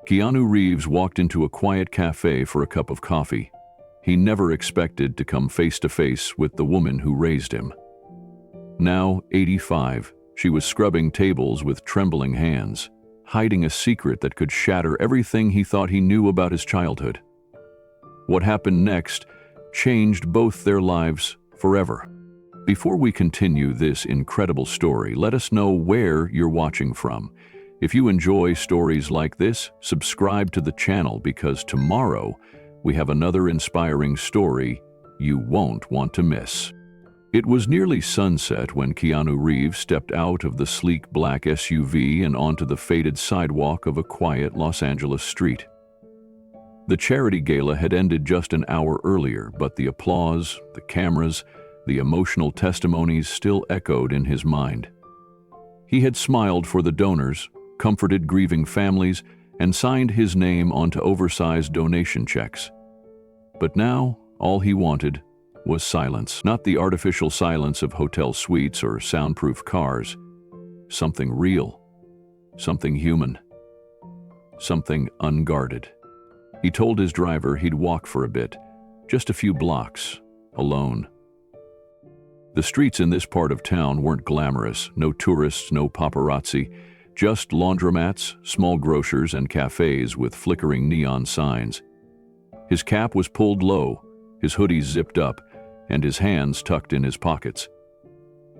Keanu Reeves walked into a quiet cafe for a cup of coffee. He never expected to come face to face with the woman who raised him. Now 85, she was scrubbing tables with trembling hands, hiding a secret that could shatter everything he thought he knew about his childhood. What happened next changed both their lives forever. Before we continue this incredible story, let us know where you're watching from. If you enjoy stories like this, subscribe to the channel because tomorrow we have another inspiring story you won't want to miss. It was nearly sunset when Keanu Reeves stepped out of the sleek black SUV and onto the faded sidewalk of a quiet Los Angeles street. The charity gala had ended just an hour earlier, but the applause, the cameras, the emotional testimonies still echoed in his mind. He had smiled for the donors, comforted grieving families, and signed his name onto oversized donation checks. But now, all he wanted was silence, not the artificial silence of hotel suites or soundproof cars. Something real, something human, something unguarded. He told his driver he'd walk for a bit, just a few blocks, alone. The streets in this part of town weren't glamorous, no tourists, no paparazzi, just laundromats, small grocers, and cafes with flickering neon signs. His cap was pulled low, his hoodie zipped up, and his hands tucked in his pockets.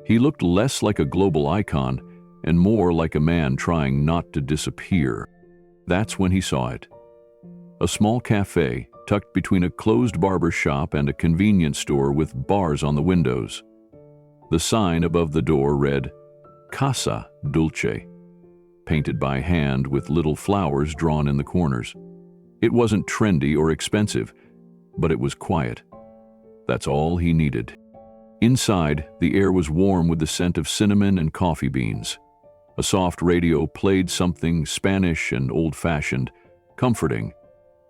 He looked less like a global icon and more like a man trying not to disappear. That's when he saw it. A small cafe tucked between a closed barber shop and a convenience store with bars on the windows. The sign above the door read, Casa Dulce, painted by hand with little flowers drawn in the corners. It wasn't trendy or expensive, but it was quiet. That's all he needed. Inside, the air was warm with the scent of cinnamon and coffee beans. A soft radio played something Spanish and old-fashioned, comforting.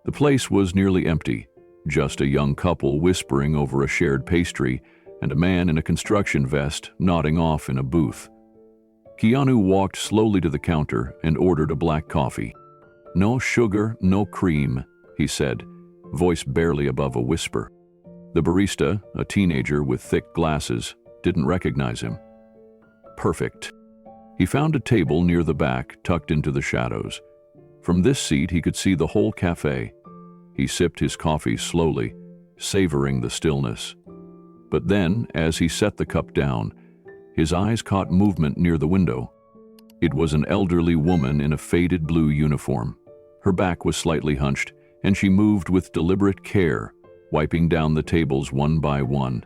The place was nearly empty, just a young couple whispering over a shared pastry and a man in a construction vest nodding off in a booth. Keanu walked slowly to the counter and ordered a black coffee. "No sugar, no cream," he said, voice barely above a whisper. The barista, a teenager with thick glasses, didn't recognize him. Perfect. He found a table near the back, tucked into the shadows. From this seat, he could see the whole cafe. He sipped his coffee slowly, savoring the stillness. But then, as he set the cup down, his eyes caught movement near the window. It was an elderly woman in a faded blue uniform. Her back was slightly hunched, and she moved with deliberate care, wiping down the tables one by one.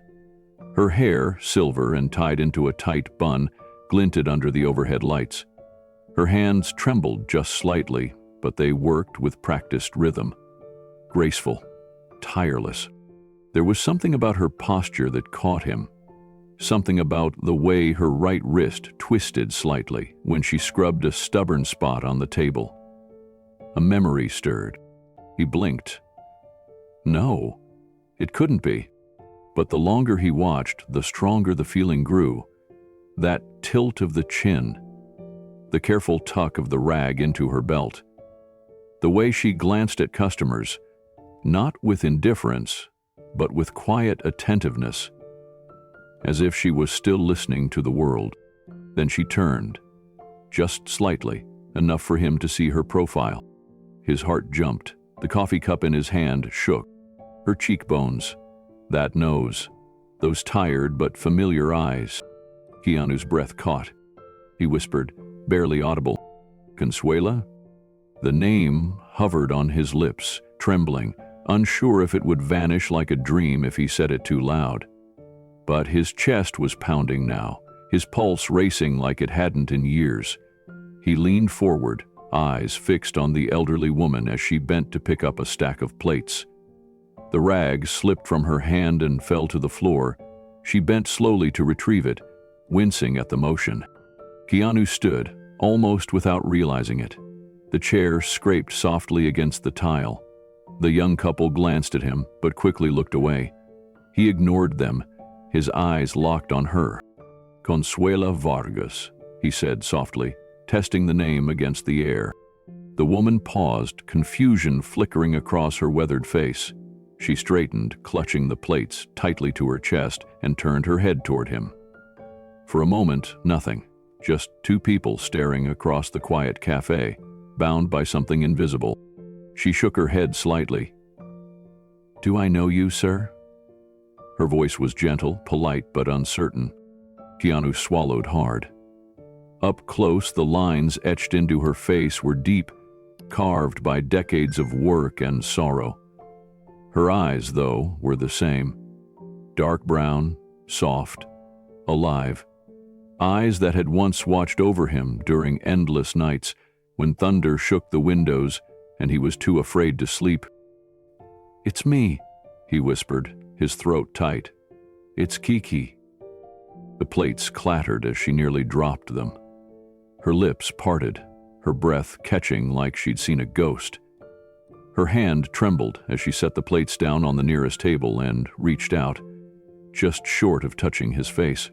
Her hair, silver and tied into a tight bun, glinted under the overhead lights. Her hands trembled just slightly, but they worked with practiced rhythm. Graceful, tireless. There was something about her posture that caught him. Something about the way her right wrist twisted slightly when she scrubbed a stubborn spot on the table. A memory stirred. He blinked. No, it couldn't be. But the longer he watched, the stronger the feeling grew. That tilt of the chin, the careful tuck of the rag into her belt, the way she glanced at customers, not with indifference, but with quiet attentiveness, as if she was still listening to the world. Then she turned, just slightly, enough for him to see her profile. His heart jumped. The coffee cup in his hand shook. Her cheekbones, that nose, those tired but familiar eyes. Keanu's breath caught. He whispered, barely audible, "Consuela?" The name hovered on his lips, trembling, unsure if it would vanish like a dream if he said it too loud. But his chest was pounding now, his pulse racing like it hadn't in years. He leaned forward, eyes fixed on the elderly woman as she bent to pick up a stack of plates. The rag slipped from her hand and fell to the floor. She bent slowly to retrieve it, wincing at the motion. Keanu stood, almost without realizing it. The chair scraped softly against the tile. The young couple glanced at him, but quickly looked away. He ignored them, his eyes locked on her. "Consuela Vargas," he said softly, testing the name against the air. The woman paused, confusion flickering across her weathered face. She straightened, clutching the plates tightly to her chest, and turned her head toward him. For a moment, nothing. Just two people staring across the quiet cafe, bound by something invisible. She shook her head slightly. "Do I know you, sir?" Her voice was gentle, polite, but uncertain. Keanu swallowed hard. Up close, the lines etched into her face were deep, carved by decades of work and sorrow. Her eyes, though, were the same. Dark brown, soft, alive. Eyes that had once watched over him during endless nights when thunder shook the windows and he was too afraid to sleep. "It's me," he whispered, his throat tight. "It's Kiki." The plates clattered as she nearly dropped them. Her lips parted, her breath catching like she'd seen a ghost. Her hand trembled as she set the plates down on the nearest table and reached out, just short of touching his face.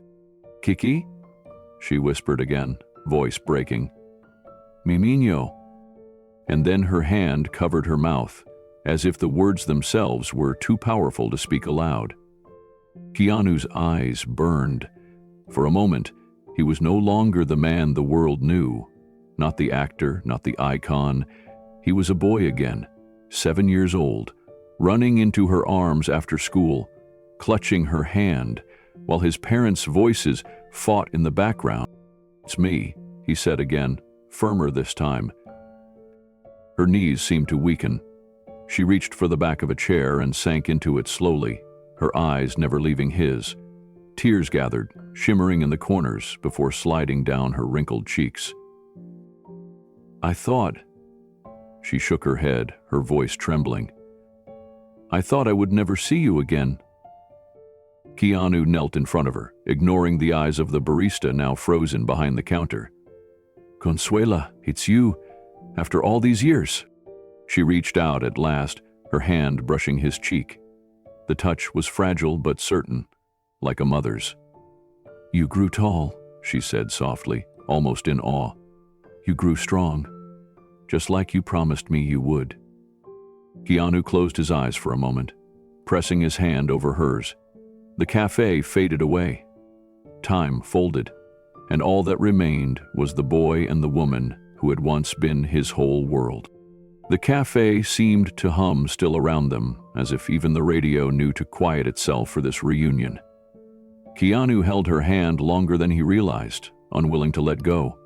"Kiki?" she whispered again, voice breaking. "Mi niño." And then her hand covered her mouth, as if the words themselves were too powerful to speak aloud. Keanu's eyes burned. For a moment, he was no longer the man the world knew. Not the actor, not the icon. He was a boy again, 7 years old, running into her arms after school, clutching her hand, while his parents' voices fought in the background. "It's me," he said again, firmer this time. Her knees seemed to weaken. She reached for the back of a chair and sank into it slowly, her eyes never leaving his. Tears gathered, shimmering in the corners before sliding down her wrinkled cheeks. "I thought," she shook her head, her voice trembling. "I thought I would never see you again." Keanu knelt in front of her, ignoring the eyes of the barista now frozen behind the counter. "Consuela, it's you, after all these years." She reached out at last, her hand brushing his cheek. The touch was fragile but certain, like a mother's. "You grew tall," she said softly, almost in awe. "You grew strong, just like you promised me you would." Keanu closed his eyes for a moment, pressing his hand over hers. The cafe faded away. Time folded, and all that remained was the boy and the woman who had once been his whole world. The cafe seemed to hum still around them, as if even the radio knew to quiet itself for this reunion. Keanu held her hand longer than he realized, unwilling to let go,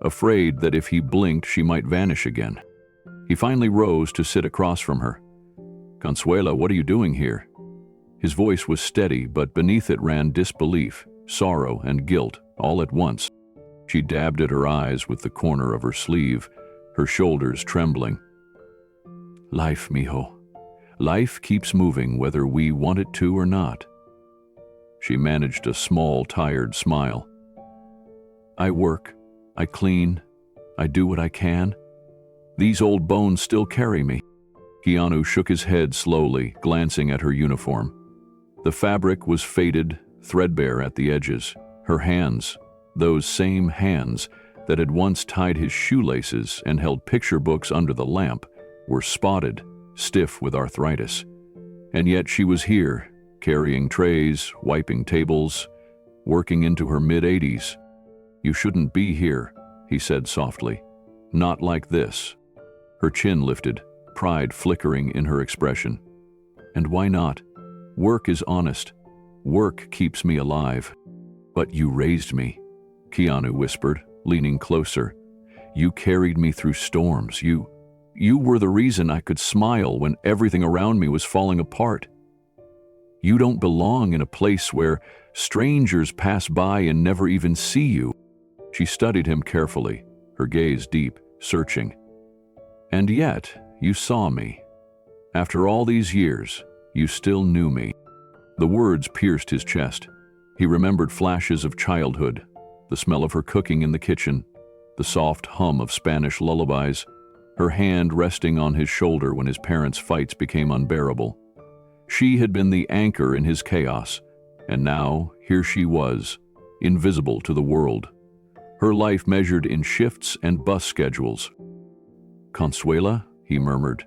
afraid that if he blinked she might vanish again. He finally rose to sit across from her. "Consuela, what are you doing here?" His voice was steady, but beneath it ran disbelief, sorrow, and guilt, all at once. She dabbed at her eyes with the corner of her sleeve, her shoulders trembling. "Life, mijo. Life keeps moving whether we want it to or not." She managed a small, tired smile. "I work, I clean, I do what I can. These old bones still carry me." Keanu shook his head slowly, glancing at her uniform. The fabric was faded, threadbare at the edges. Her hands, those same hands that had once tied his shoelaces and held picture books under the lamp, were spotted, stiff with arthritis. And yet she was here, carrying trays, wiping tables, working into her mid-80s. "You shouldn't be here," he said softly. "Not like this." Her chin lifted, pride flickering in her expression. "And why not? Work is honest. Work keeps me alive." "But you raised me," Keanu whispered, leaning closer. "You carried me through storms. You were the reason I could smile when everything around me was falling apart. You don't belong in a place where strangers pass by and never even see you." She studied him carefully, her gaze deep, searching. "And yet, you saw me. After all these years, you still knew me." The words pierced his chest. He remembered flashes of childhood, the smell of her cooking in the kitchen, the soft hum of Spanish lullabies, her hand resting on his shoulder when his parents' fights became unbearable. She had been the anchor in his chaos, and now here she was, invisible to the world. Her life measured in shifts and bus schedules. Consuela, he murmured,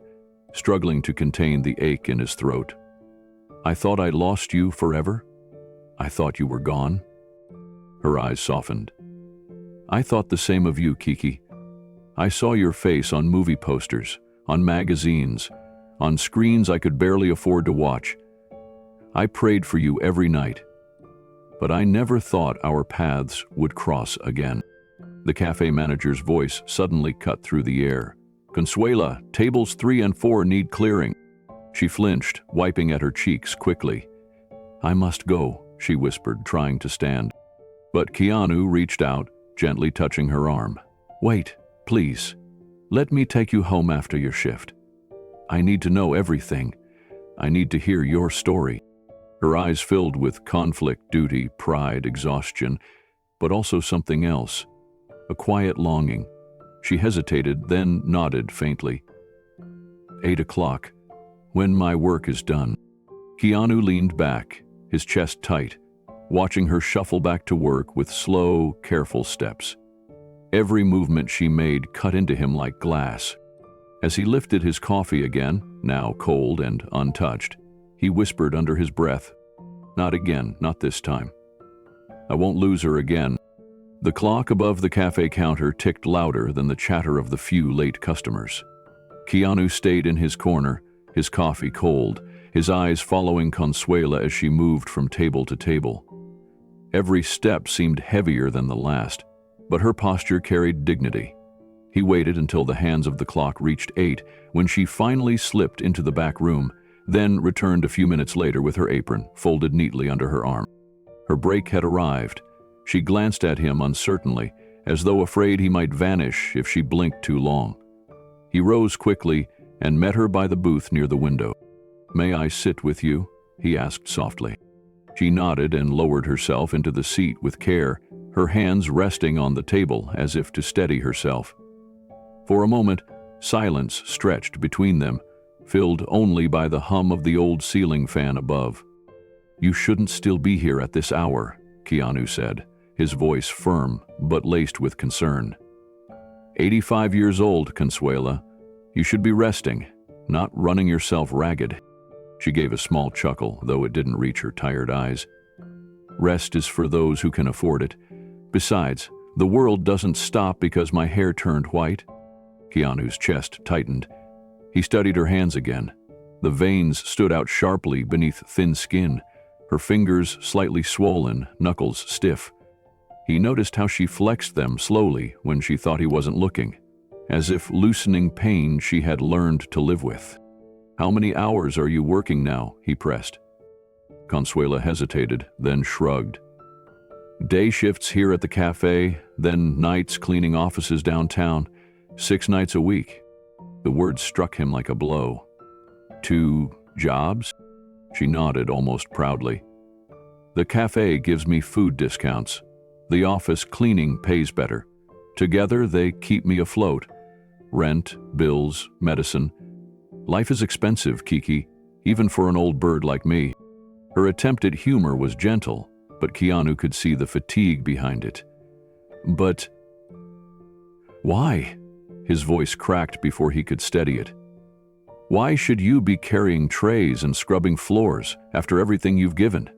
struggling to contain the ache in his throat. I thought I'd lost you forever? I thought you were gone? Her eyes softened. I thought the same of you, Kiki. I saw your face on movie posters, on magazines, on screens I could barely afford to watch. I prayed for you every night. But I never thought our paths would cross again. The cafe manager's voice suddenly cut through the air. Consuela, tables 3 and 4 need clearing. She flinched, wiping at her cheeks quickly. I must go, she whispered, trying to stand. But Keanu reached out, gently touching her arm. Wait, please. Let me take you home after your shift. I need to know everything. I need to hear your story. Her eyes filled with conflict, duty, pride, exhaustion, but also something else. A quiet longing. She hesitated, then nodded faintly. 8 o'clock. When my work is done. Keanu leaned back, his chest tight, watching her shuffle back to work with slow, careful steps. Every movement she made cut into him like glass. As he lifted his coffee again, now cold and untouched, he whispered under his breath, Not again, not this time. I won't lose her again. The clock above the cafe counter ticked louder than the chatter of the few late customers. Keanu stayed in his corner, his coffee cold, his eyes following Consuela as she moved from table to table. Every step seemed heavier than the last, but her posture carried dignity. He waited until the hands of the clock reached 8, when she finally slipped into the back room, then returned a few minutes later with her apron folded neatly under her arm. Her break had arrived. She glanced at him uncertainly, as though afraid he might vanish if she blinked too long. He rose quickly and met her by the booth near the window. May I sit with you? He asked softly. She nodded and lowered herself into the seat with care, her hands resting on the table as if to steady herself. For a moment, silence stretched between them, filled only by the hum of the old ceiling fan above. You shouldn't still be here at this hour, Keanu said, his voice firm but laced with concern. 85 years old, Consuela. You should be resting, not running yourself ragged. She gave a small chuckle, though it didn't reach her tired eyes. Rest is for those who can afford it. Besides, the world doesn't stop because my hair turned white. Keanu's chest tightened. He studied her hands again. The veins stood out sharply beneath thin skin, her fingers slightly swollen, knuckles stiff. He noticed how she flexed them slowly when she thought he wasn't looking, as if loosening pain she had learned to live with. How many hours are you working now? He pressed. Consuela hesitated, then shrugged. Day shifts here at the cafe, then nights cleaning offices downtown, 6 nights a week. The word struck him like a blow. 2 jobs? She nodded almost proudly. The cafe gives me food discounts. The office cleaning pays better. Together they keep me afloat. Rent, bills, medicine. Life is expensive, Kiki, even for an old bird like me. Her attempt at humor was gentle, but Keanu could see the fatigue behind it. But why? His voice cracked before he could steady it. Why should you be carrying trays and scrubbing floors after everything you've given?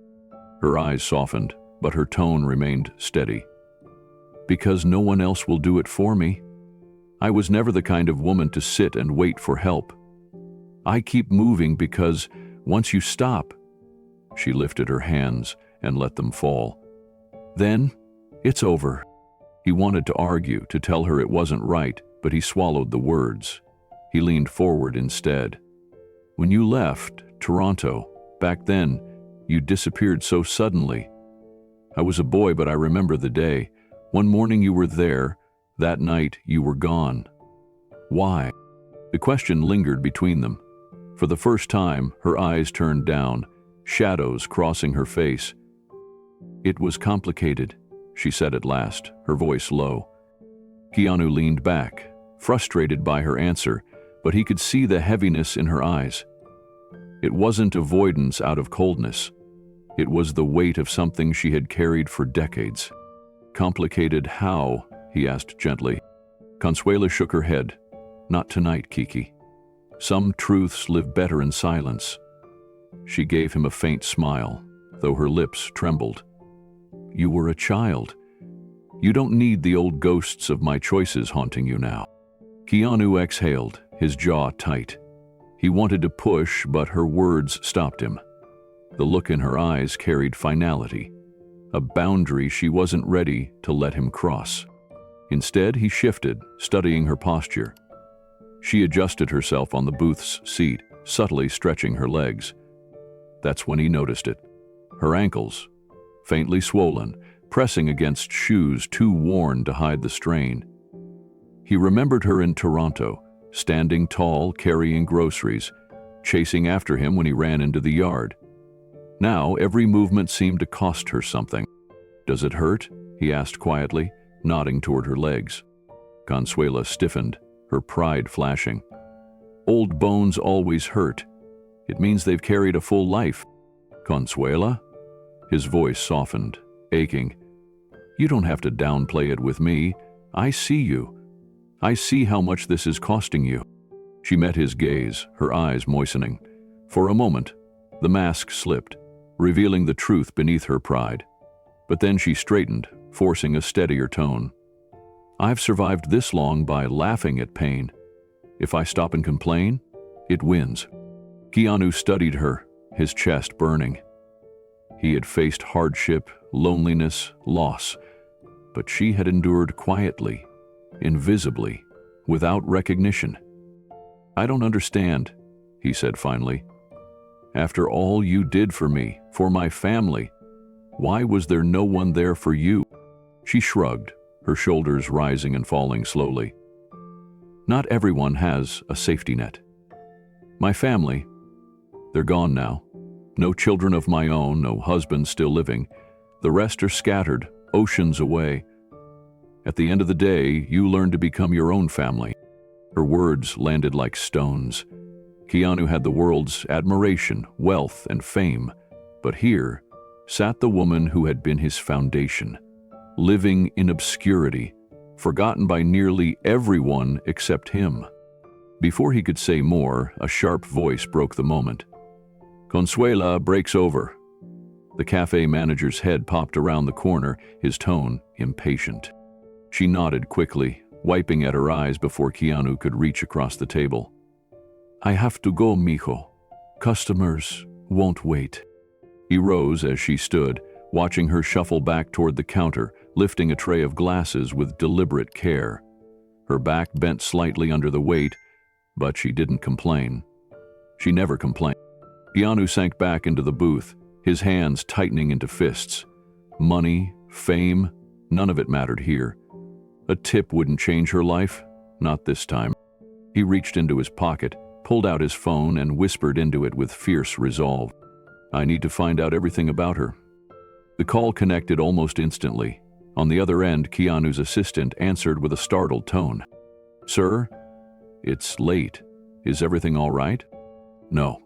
Her eyes softened, but her tone remained steady. Because no one else will do it for me. I was never the kind of woman to sit and wait for help. I keep moving because once you stop, she lifted her hands and let them fall. Then, it's over. He wanted to argue, to tell her it wasn't right, but he swallowed the words. He leaned forward instead. When you left Toronto, back then, you disappeared so suddenly. I was a boy, but I remember the day. One morning you were there, that night you were gone. Why? The question lingered between them. For the first time, her eyes turned down, shadows crossing her face. It was complicated, she said at last, her voice low. Keanu leaned back, frustrated by her answer, but he could see the heaviness in her eyes. It wasn't avoidance out of coldness. It was the weight of something she had carried for decades. Complicated how? He asked gently. Consuela shook her head. Not tonight, Kiki. Some truths live better in silence. She gave him a faint smile, though her lips trembled. You were a child. You don't need the old ghosts of my choices haunting you now. Keanu exhaled, his jaw tight. He wanted to push, but her words stopped him. The look in her eyes carried finality, a boundary she wasn't ready to let him cross. Instead, he shifted, studying her posture. She adjusted herself on the booth's seat, subtly stretching her legs. That's when he noticed it. Her ankles, faintly swollen, pressing against shoes too worn to hide the strain. He remembered her in Toronto, standing tall, carrying groceries, chasing after him when he ran into the yard. Now, every movement seemed to cost her something. Does it hurt? He asked quietly, nodding toward her legs. Consuela stiffened, her pride flashing. Old bones always hurt. It means they've carried a full life. Consuela? His voice softened, aching. You don't have to downplay it with me. I see you. I see how much this is costing you. She met his gaze, her eyes moistening. For a moment, the mask slipped, revealing the truth beneath her pride. But then she straightened, forcing a steadier tone. I've survived this long by laughing at pain. If I stop and complain, it wins. Keanu studied her, his chest burning. He had faced hardship, loneliness, loss, but she had endured quietly, invisibly, without recognition. I don't understand, he said finally. After all you did for me, for my family, why was there no one there for you? She shrugged, her shoulders rising and falling slowly. Not everyone has a safety net. My family, they're gone now. No children of my own, no husband still living. The rest are scattered, oceans away. At the end of the day, you learn to become your own family. Her words landed like stones. Keanu had the world's admiration, wealth, and fame, but here sat the woman who had been his foundation, living in obscurity, forgotten by nearly everyone except him. Before he could say more, a sharp voice broke the moment. Consuela breaks over. The cafe manager's head popped around the corner, his tone impatient. She nodded quickly, wiping at her eyes before Keanu could reach across the table. I have to go, mijo. Customers won't wait. He rose as she stood, watching her shuffle back toward the counter, lifting a tray of glasses with deliberate care. Her back bent slightly under the weight, but she didn't complain. She never complained. Keanu sank back into the booth, his hands tightening into fists. Money, fame, none of it mattered here. A tip wouldn't change her life, not this time. He reached into his pocket, pulled out his phone, and whispered into it with fierce resolve. I need to find out everything about her. The call connected almost instantly. On the other end, Keanu's assistant answered with a startled tone. Sir, it's late. Is everything all right? No,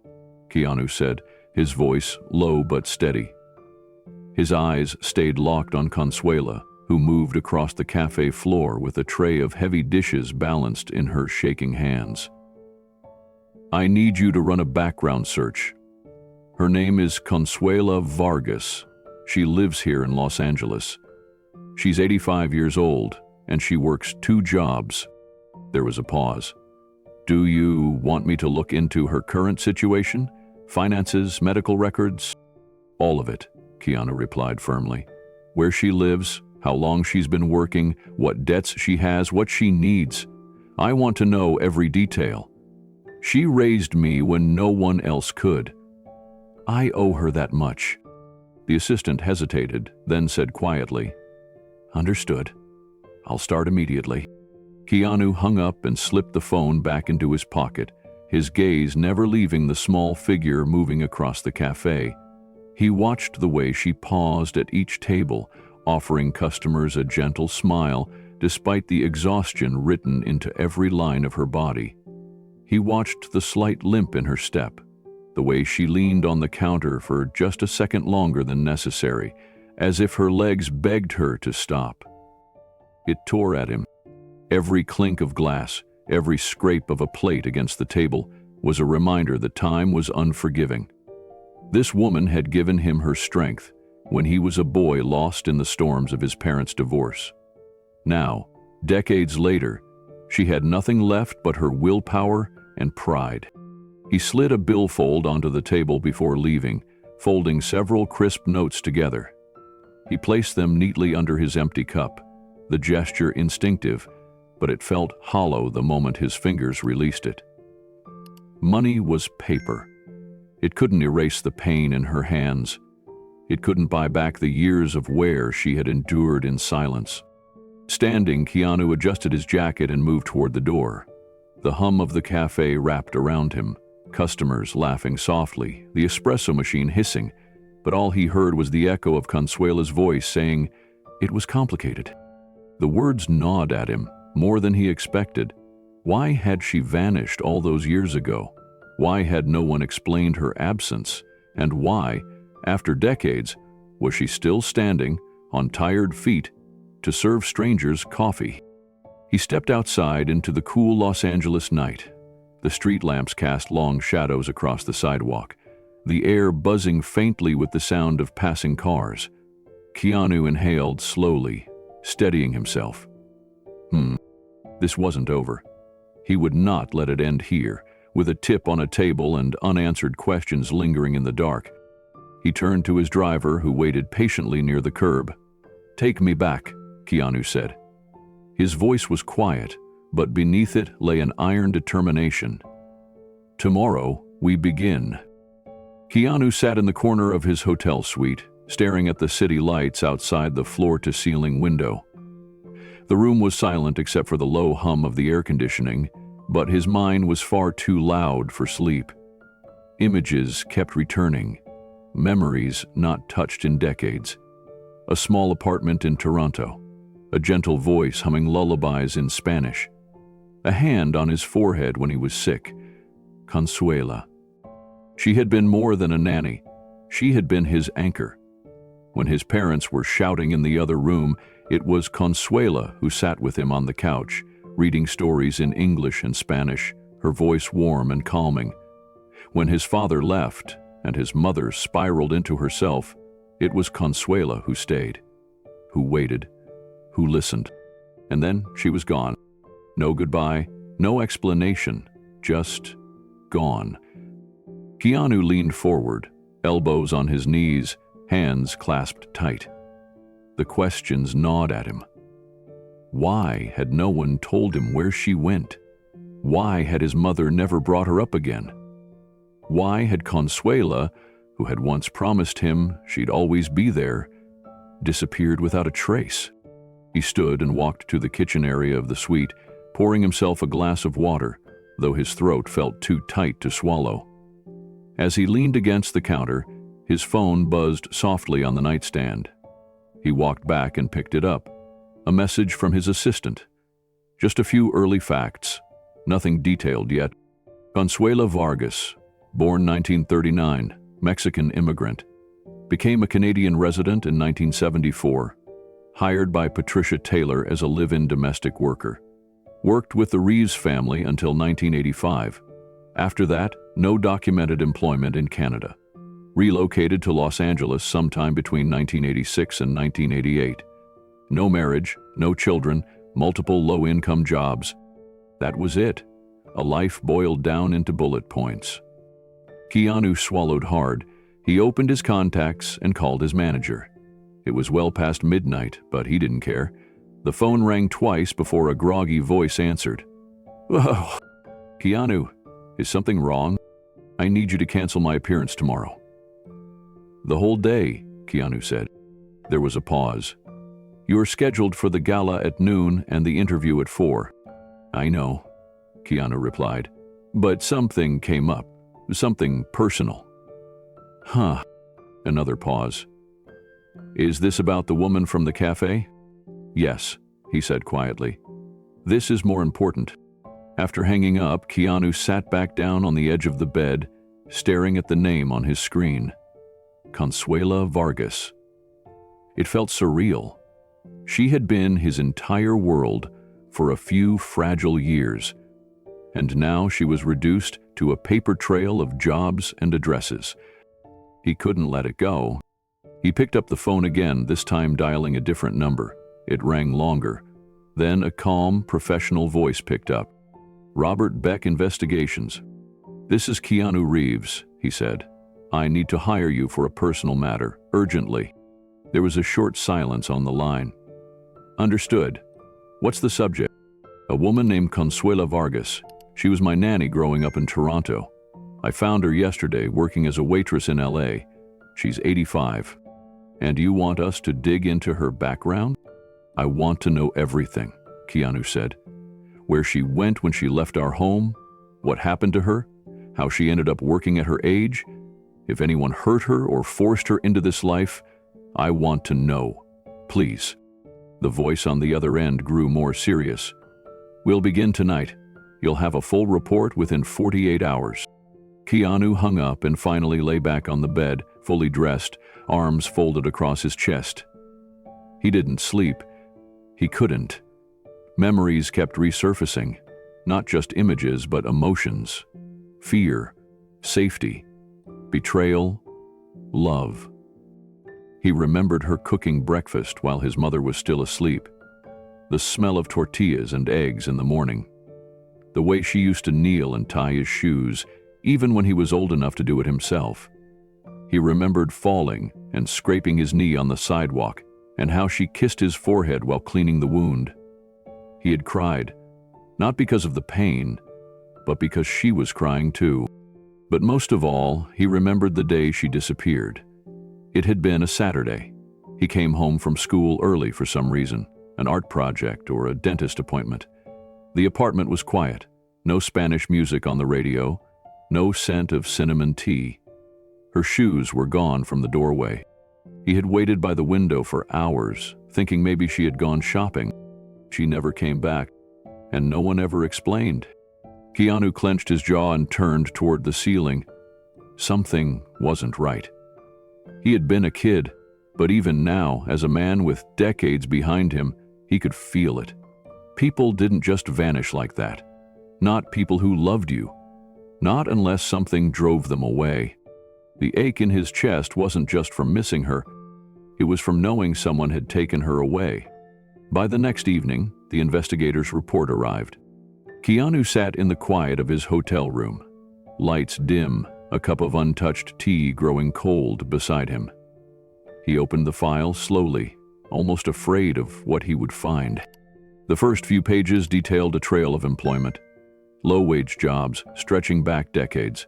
Keanu said, his voice low but steady. His eyes stayed locked on Consuela, who moved across the cafe floor with a tray of heavy dishes balanced in her shaking hands. I need you to run a background search. Her name is Consuela Vargas. She lives here in Los Angeles. She's 85 years old, and she works 2 jobs. There was a pause. Do you want me to look into her current situation? Finances, medical records? All of it, Keanu replied firmly. Where she lives, how long she's been working, what debts she has, what she needs. I want to know every detail. She raised me when no one else could. I owe her that much. The assistant hesitated, then said quietly, Understood. I'll start immediately. Keanu hung up and slipped the phone back into his pocket, his gaze never leaving the small figure moving across the cafe. He watched the way she paused at each table, offering customers a gentle smile despite the exhaustion written into every line of her body. He watched the slight limp in her step, the way she leaned on the counter for just a second longer than necessary, as if her legs begged her to stop. It tore at him. Every clink of glass, Every scrape of a plate against the table was a reminder that time was unforgiving. This woman had given him her strength when he was a boy lost in the storms of his parents' divorce. Now, decades later, she had nothing left but her willpower and pride. He slid a billfold onto the table before leaving, folding several crisp notes together. He placed them neatly under his empty cup, the gesture instinctive, but it felt hollow the moment his fingers released it. Money was paper. It couldn't erase the pain in her hands. It couldn't buy back the years of wear she had endured in silence. Standing, Keanu adjusted his jacket and moved toward the door. The hum of the cafe wrapped around him, customers laughing softly, the espresso machine hissing, but all he heard was the echo of Consuela's voice saying, "It was complicated." The words gnawed at him, more than he expected. Why had she vanished all those years ago? Why had no one explained her absence? And why, after decades, was she still standing, on tired feet, to serve strangers coffee? He stepped outside into the cool Los Angeles night. The street lamps cast long shadows across the sidewalk, the air buzzing faintly with the sound of passing cars. Keanu inhaled slowly, steadying himself. This wasn't over. He would not let it end here, with a tip on a table and unanswered questions lingering in the dark. He turned to his driver, who waited patiently near the curb. "Take me back," Keanu said. His voice was quiet, but beneath it lay an iron determination. "Tomorrow, we begin." Keanu sat in the corner of his hotel suite, staring at the city lights outside the floor-to-ceiling window. The room was silent except for the low hum of the air conditioning, but his mind was far too loud for sleep. Images kept returning, memories not touched in decades. A small apartment in Toronto, a gentle voice humming lullabies in Spanish, a hand on his forehead when he was sick. Consuela. She had been more than a nanny. She had been his anchor. When his parents were shouting in the other room, it was Consuela who sat with him on the couch, reading stories in English and Spanish, her voice warm and calming. When his father left and his mother spiraled into herself, it was Consuela who stayed, who waited, who listened. And then she was gone. No goodbye, no explanation, just gone. Keanu leaned forward, elbows on his knees, hands clasped tight. The questions gnawed at him. Why had no one told him where she went? Why had his mother never brought her up again? Why had Consuela, who had once promised him she'd always be there, disappeared without a trace? He stood and walked to the kitchen area of the suite, pouring himself a glass of water, though his throat felt too tight to swallow. As he leaned against the counter, his phone buzzed softly on the nightstand. He walked back and picked it up. A message from his assistant. Just a few early facts, nothing detailed yet. Consuela Vargas, born 1939, Mexican immigrant. Became a Canadian resident in 1974. Hired by Patricia Taylor as a live-in domestic worker. Worked with the Reeves family until 1985. After that, no documented employment in Canada. Relocated to Los Angeles sometime between 1986 and 1988. No marriage, no children, multiple low-income jobs. That was it. A life boiled down into bullet points. Keanu swallowed hard. He opened his contacts and called his manager. It was well past midnight, but he didn't care. The phone rang twice before a groggy voice answered. "Whoa, Keanu, is something wrong? I need you to cancel my appearance tomorrow." "The whole day," Keanu said. There was a pause. "You're scheduled for the gala at noon and the interview at 4. "I know," Keanu replied. "But something came up. Something personal." "Huh." Another pause. "Is this about the woman from the cafe?" "Yes," he said quietly. "This is more important." After hanging up, Keanu sat back down on the edge of the bed, staring at the name on his screen. Consuela Vargas. It felt surreal. She had been his entire world for a few fragile years, and now she was reduced to a paper trail of jobs and addresses. He couldn't let it go. He picked up the phone again, this time dialing a different number. It rang longer. Then a calm, professional voice picked up. "Robert Beck Investigations. This is Keanu Reeves," he said. "I need to hire you for a personal matter, urgently." There was a short silence on the line. "Understood. What's the subject?" "A woman named Consuela Vargas. She was my nanny growing up in Toronto. I found her yesterday working as a waitress in LA. She's 85. And you want us to dig into her background?" "I want to know everything," Keanu said. "Where she went when she left our home, what happened to her, how she ended up working at her age, if anyone hurt her or forced her into this life. I want to know. Please." The voice on the other end grew more serious. "We'll begin tonight. You'll have a full report within 48 hours. Keanu hung up and finally lay back on the bed, fully dressed, arms folded across his chest. He didn't sleep. He couldn't. Memories kept resurfacing, not just images but emotions. Fear, safety, betrayal, love. He remembered her cooking breakfast while his mother was still asleep. The smell of tortillas and eggs in the morning. The way she used to kneel and tie his shoes, even when he was old enough to do it himself. He remembered falling and scraping his knee on the sidewalk, and how she kissed his forehead while cleaning the wound. He had cried, not because of the pain, but because she was crying too. But most of all, he remembered the day she disappeared. It had been a Saturday. He came home from school early for some reason, an art project or a dentist appointment. The apartment was quiet, no Spanish music on the radio, no scent of cinnamon tea. Her shoes were gone from the doorway. He had waited by the window for hours, thinking maybe she had gone shopping. She never came back, and no one ever explained. Keanu clenched his jaw and turned toward the ceiling. Something wasn't right. He had been a kid, but even now, as a man with decades behind him, he could feel it. People didn't just vanish like that. Not people who loved you. Not unless something drove them away. The ache in his chest wasn't just from missing her. It was from knowing someone had taken her away. By the next evening, the investigator's report arrived. Keanu sat in the quiet of his hotel room. Lights dim, a cup of untouched tea growing cold beside him. He opened the file slowly, almost afraid of what he would find. The first few pages detailed a trail of employment. Low-wage jobs stretching back decades.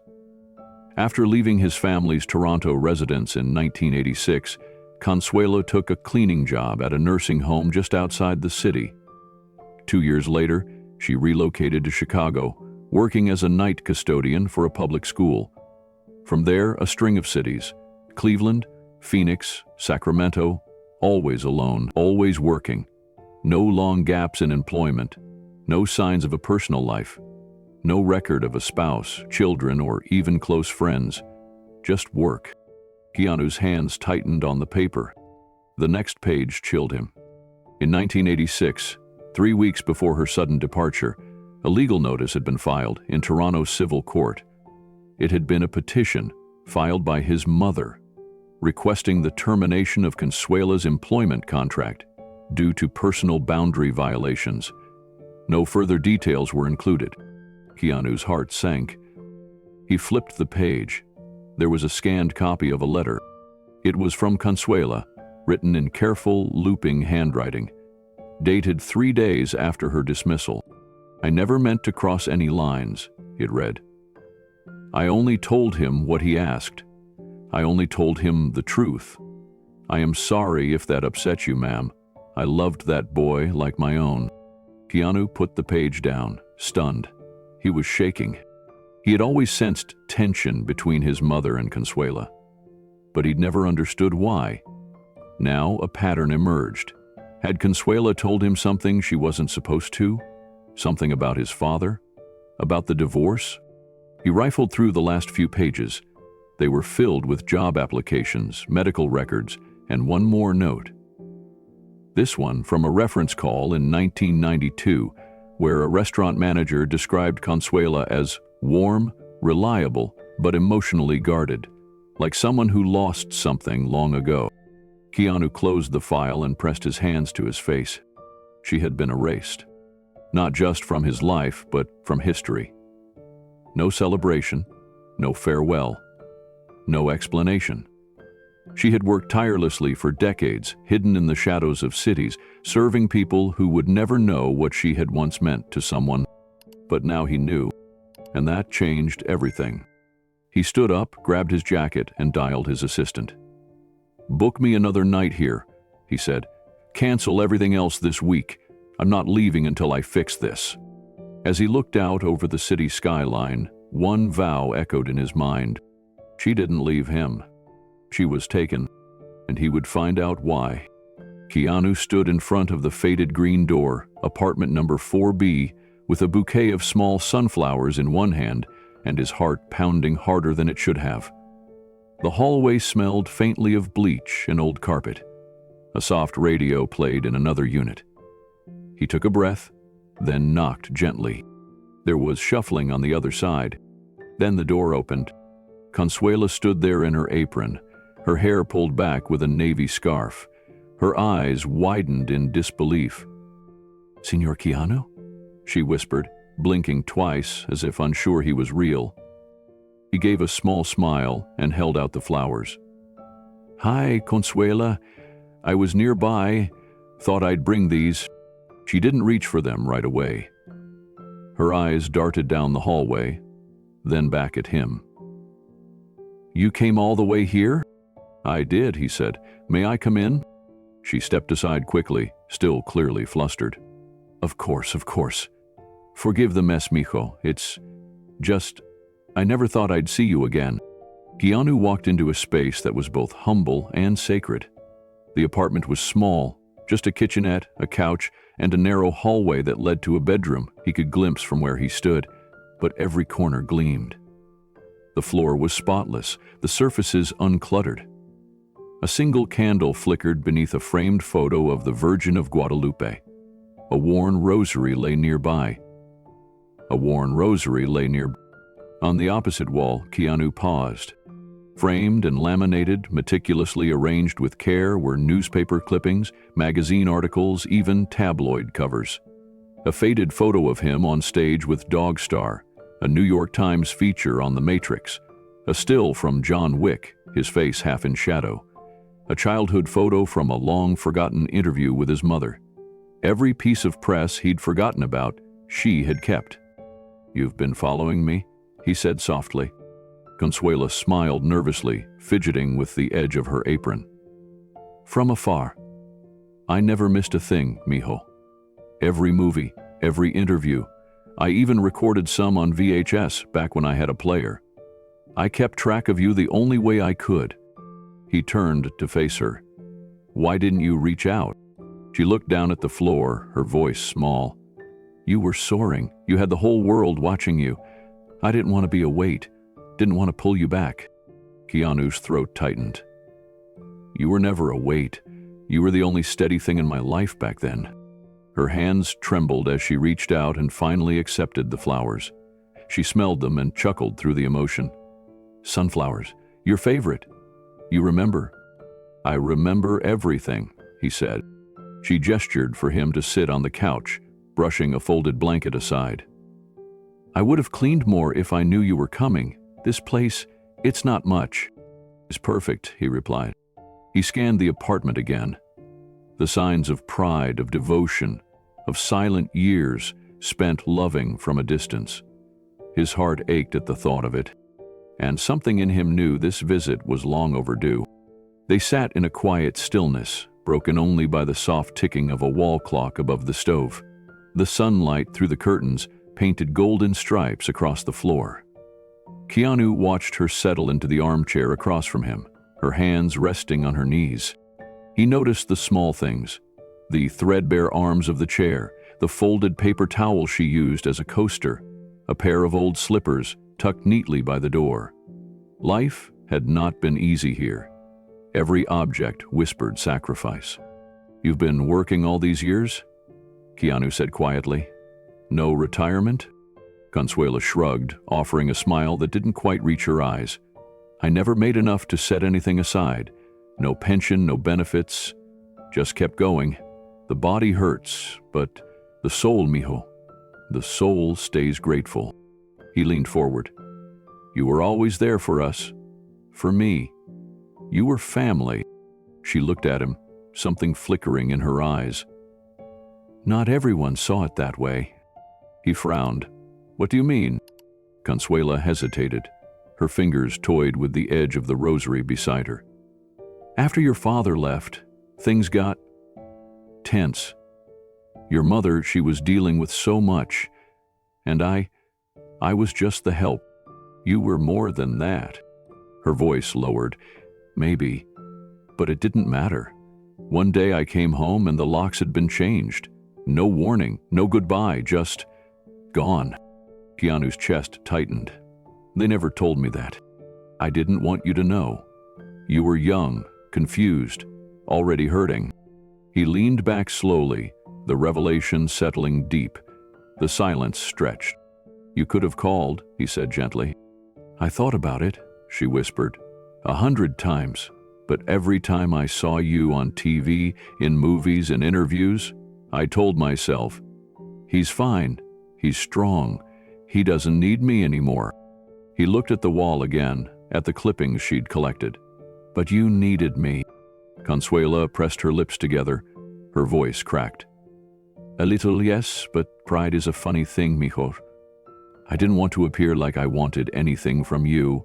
After leaving his family's Toronto residence in 1986, Consuelo took a cleaning job at a nursing home just outside the city. 2 years later, she relocated to Chicago, working as a night custodian for a public school. From there, a string of cities: Cleveland, Phoenix, Sacramento, always alone, always working. No long gaps in employment, no signs of a personal life, no record of a spouse, children, or even close friends. Just work. Keanu's hands tightened on the paper. The next page chilled him. In 1986, 3 weeks before her sudden departure, a legal notice had been filed in Toronto's civil court. It had been a petition filed by his mother, requesting the termination of Consuela's employment contract due to personal boundary violations. No further details were included. Keanu's heart sank. He flipped the page. There was a scanned copy of a letter. It was from Consuela, written in careful, looping handwriting, dated 3 days after her dismissal. "I never meant to cross any lines," it read. "I only told him what he asked. I only told him the truth. I am sorry if that upset you, ma'am. I loved that boy like my own." Keanu put the page down, stunned. He was shaking. He had always sensed tension between his mother and Consuela, but he'd never understood why. Now a pattern emerged. Had Consuela told him something she wasn't supposed to? Something about his father? About the divorce? He rifled through the last few pages. They were filled with job applications, medical records, and one more note. This one from a reference call in 1992, where a restaurant manager described Consuela as warm, reliable, but emotionally guarded, like someone who lost something long ago. Keanu closed the file and pressed his hands to his face. She had been erased. Not just from his life, but from history. No celebration, no farewell, no explanation. She had worked tirelessly for decades, hidden in the shadows of cities, serving people who would never know what she had once meant to someone. But now he knew, and that changed everything. He stood up, grabbed his jacket, and dialed his assistant. "Book me another night here," he said. "Cancel everything else this week. I'm not leaving until I fix this." As he looked out over the city skyline, one vow echoed in his mind. She didn't leave him. She was taken, and he would find out why. Keanu stood in front of the faded green door, apartment number 4B, with a bouquet of small sunflowers in one hand and his heart pounding harder than it should have. The hallway smelled faintly of bleach and old carpet. A soft radio played in another unit. He took a breath, then knocked gently. There was shuffling on the other side. Then the door opened. Consuela stood there in her apron, her hair pulled back with a navy scarf. Her eyes widened in disbelief. "Signor Keanu?" she whispered, blinking twice as if unsure he was real. He gave a small smile and held out the flowers. "Hi, Consuela. I was nearby. Thought I'd bring these." She didn't reach for them right away. Her eyes darted down the hallway, then back at him. "You came all the way here?" "I did," he said. "May I come in?" She stepped aside quickly, still clearly flustered. Of course. Forgive the mess, mijo. It's just, I never thought I'd see you again." Keanu walked into a space that was both humble and sacred. The apartment was small, just a kitchenette, a couch, and a narrow hallway that led to a bedroom he could glimpse from where he stood, but every corner gleamed. The floor was spotless, the surfaces uncluttered. A single candle flickered beneath a framed photo of the Virgin of Guadalupe. A worn rosary lay nearby. On the opposite wall, Keanu paused. Framed and laminated, meticulously arranged with care, were newspaper clippings, magazine articles, even tabloid covers. A faded photo of him on stage with Dog Star, a New York Times feature on The Matrix, a still from John Wick, his face half in shadow, a childhood photo from a long-forgotten interview with his mother. Every piece of press he'd forgotten about, she had kept. "You've been following me?" he said softly. Consuela smiled nervously, fidgeting with the edge of her apron. "From afar. I never missed a thing, mijo. Every movie, every interview. I even recorded some on VHS back when I had a player. I kept track of you the only way I could." He turned to face her. "Why didn't you reach out?" She looked down at the floor, her voice small. "You were soaring. You had the whole world watching you. I didn't want to be a weight. Didn't want to pull you back." Keanu's throat tightened. "You were never a weight. You were the only steady thing in my life back then." Her hands trembled as she reached out and finally accepted the flowers. She smelled them and chuckled through the emotion. "Sunflowers. Your favorite. You remember?" "I remember everything," he said. She gestured for him to sit on the couch, brushing a folded blanket aside. "I would have cleaned more if I knew you were coming. This place, it's not much." "It's perfect," he replied. He scanned the apartment again. The signs of pride, of devotion, of silent years spent loving from a distance. His heart ached at the thought of it, and something in him knew this visit was long overdue. They sat in a quiet stillness, broken only by the soft ticking of a wall clock above the stove. The sunlight through the curtains painted golden stripes across the floor. Keanu watched her settle into the armchair across from him, her hands resting on her knees. He noticed the small things, the threadbare arms of the chair, the folded paper towel she used as a coaster, a pair of old slippers tucked neatly by the door. Life had not been easy here. Every object whispered sacrifice. "You've been working all these years?" Keanu said quietly. No retirement? Consuela shrugged, offering a smile that didn't quite reach her eyes. I never made enough to set anything aside. No pension, no benefits. Just kept going. The body hurts, but the soul, mijo, the soul stays grateful. He leaned forward. You were always there for us. For me. You were family. She looked at him, something flickering in her eyes. Not everyone saw it that way. He frowned. What do you mean? Consuela hesitated. Her fingers toyed with the edge of the rosary beside her. After your father left, things got tense. Your mother, she was dealing with so much, and I was just the help. You were more than that. Her voice lowered. Maybe, but it didn't matter. One day I came home and the locks had been changed. No warning, no goodbye, just gone. Keanu's chest tightened. They never told me that. I didn't want you to know. You were young, confused, already hurting. He leaned back slowly, the revelation settling deep. The silence stretched. You could have called, he said gently. I thought about it, she whispered, 100 times, but every time I saw you on TV, in movies and interviews, I told myself, he's fine, he's strong, he doesn't need me anymore. He looked at the wall again, at the clippings she'd collected. But you needed me. Consuela pressed her lips together. Her voice cracked. A little, yes, but pride is a funny thing, mijo. I didn't want to appear like I wanted anything from you.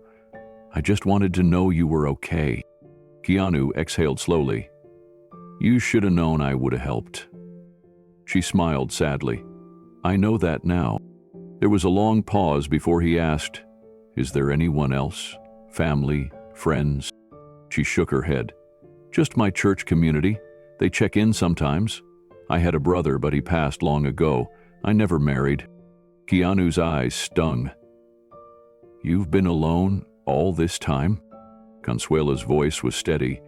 I just wanted to know you were okay. Keanu exhaled slowly. You should have known I would have helped. She smiled sadly. I know that now. There was a long pause before he asked, Is there anyone else? Family? Friends? She shook her head. Just my church community. They check in sometimes. I had a brother, but he passed long ago. I never married. Keanu's eyes stung. You've been alone all this time? Consuela's voice was steady.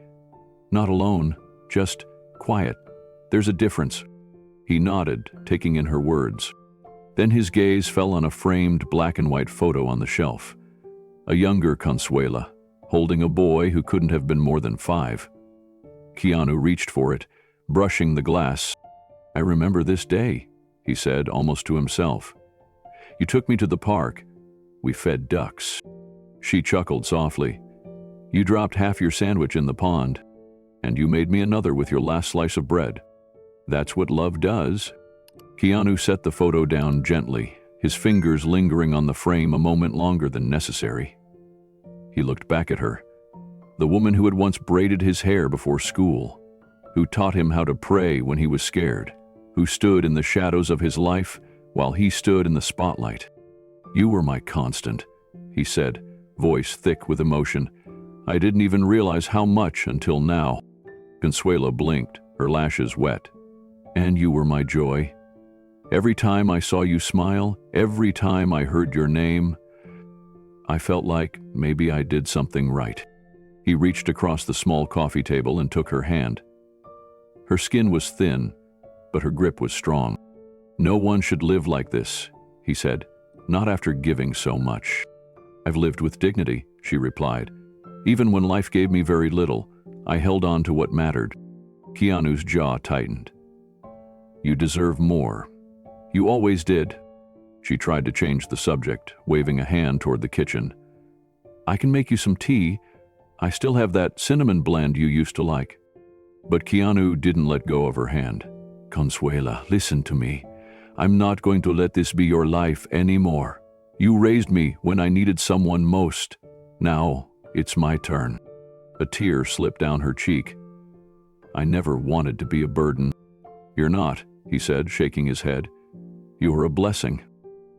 Not alone, just quiet. There's a difference. He nodded, taking in her words. Then his gaze fell on a framed black and white photo on the shelf. A younger Consuela, holding a boy who couldn't have been more than 5. Keanu reached for it, brushing the glass. I remember this day, he said, almost to himself. You took me to the park. We fed ducks. She chuckled softly. You dropped half your sandwich in the pond, and you made me another with your last slice of bread. That's what love does. Keanu set the photo down gently, his fingers lingering on the frame a moment longer than necessary. He looked back at her, the woman who had once braided his hair before school, who taught him how to pray when he was scared, who stood in the shadows of his life while he stood in the spotlight. You were my constant, he said, voice thick with emotion. I didn't even realize how much until now. Consuela blinked, her lashes wet. And you were my joy. Every time I saw you smile, every time I heard your name, I felt like maybe I did something right. He reached across the small coffee table and took her hand. Her skin was thin, but her grip was strong. No one should live like this, he said, not after giving so much. I've lived with dignity, she replied. Even when life gave me very little, I held on to what mattered. Keanu's jaw tightened. You deserve more. You always did. She tried to change the subject, waving a hand toward the kitchen. I can make you some tea. I still have that cinnamon blend you used to like. But Keanu didn't let go of her hand. Consuela, listen to me. I'm not going to let this be your life anymore. You raised me when I needed someone most. Now it's my turn. A tear slipped down her cheek. I never wanted to be a burden. You're not, he said, shaking his head. You are a blessing.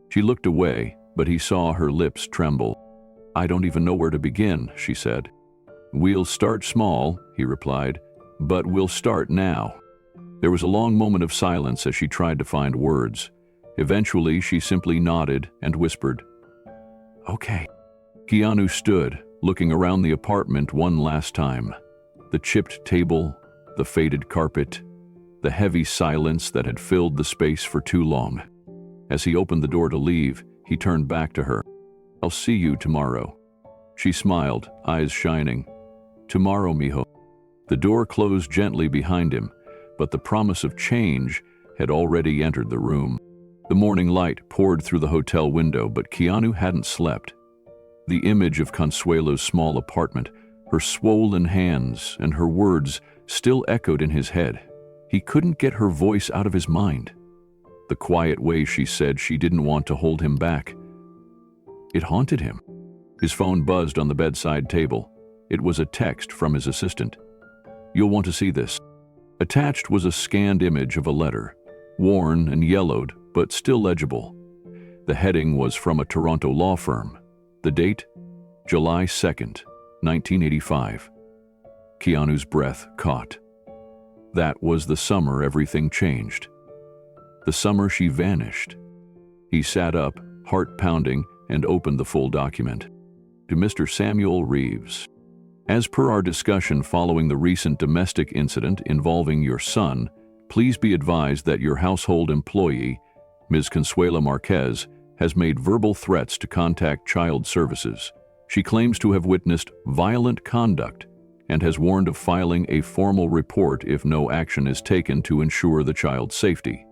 She looked away, but he saw her lips tremble. I don't even know where to begin, she said. We'll start small, he replied, but we'll start now. There was a long moment of silence as she tried to find words. Eventually, she simply nodded and whispered, Okay. Keanu stood, looking around the apartment one last time. The chipped table, the faded carpet, the heavy silence that had filled the space for too long. As he opened the door to leave, he turned back to her. "I'll see you tomorrow." She smiled, eyes shining. "Tomorrow, mijo." The door closed gently behind him, but the promise of change had already entered the room. The morning light poured through the hotel window, but Keanu hadn't slept. The image of Consuelo's small apartment, her swollen hands, and her words still echoed in his head. He couldn't get her voice out of his mind. The quiet way she said she didn't want to hold him back. It haunted him. His phone buzzed on the bedside table. It was a text from his assistant. "You'll want to see this." Attached was a scanned image of a letter, worn and yellowed, but still legible. The heading was from a Toronto law firm. The date? July 2nd, 1985. Keanu's breath caught. That was the summer everything changed. The summer she vanished. He sat up, heart pounding, and opened the full document. To Mr. Samuel Reeves. As per our discussion following the recent domestic incident involving your son, please be advised that your household employee, Ms. Consuela Marquez, has made verbal threats to contact child services. She claims to have witnessed violent conduct and has warned of filing a formal report if no action is taken to ensure the child's safety.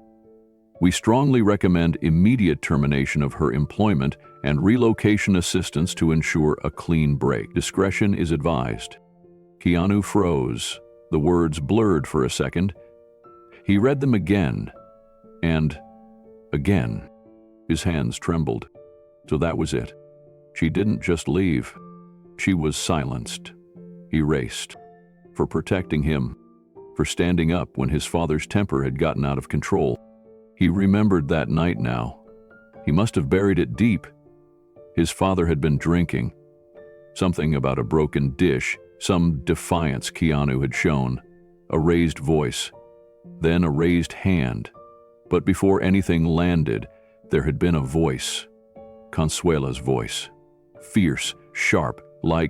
We strongly recommend immediate termination of her employment and relocation assistance to ensure a clean break. Discretion is advised. Keanu froze. The words blurred for a second. He read them again, and again. His hands trembled. So that was it. She didn't just leave. She was silenced, erased, for protecting him, for standing up when his father's temper had gotten out of control. He remembered that night now. He must have buried it deep. His father had been drinking. Something about a broken dish, some defiance Keanu had shown, a raised voice, then a raised hand. But before anything landed, there had been a voice, Consuela's voice, fierce, sharp, like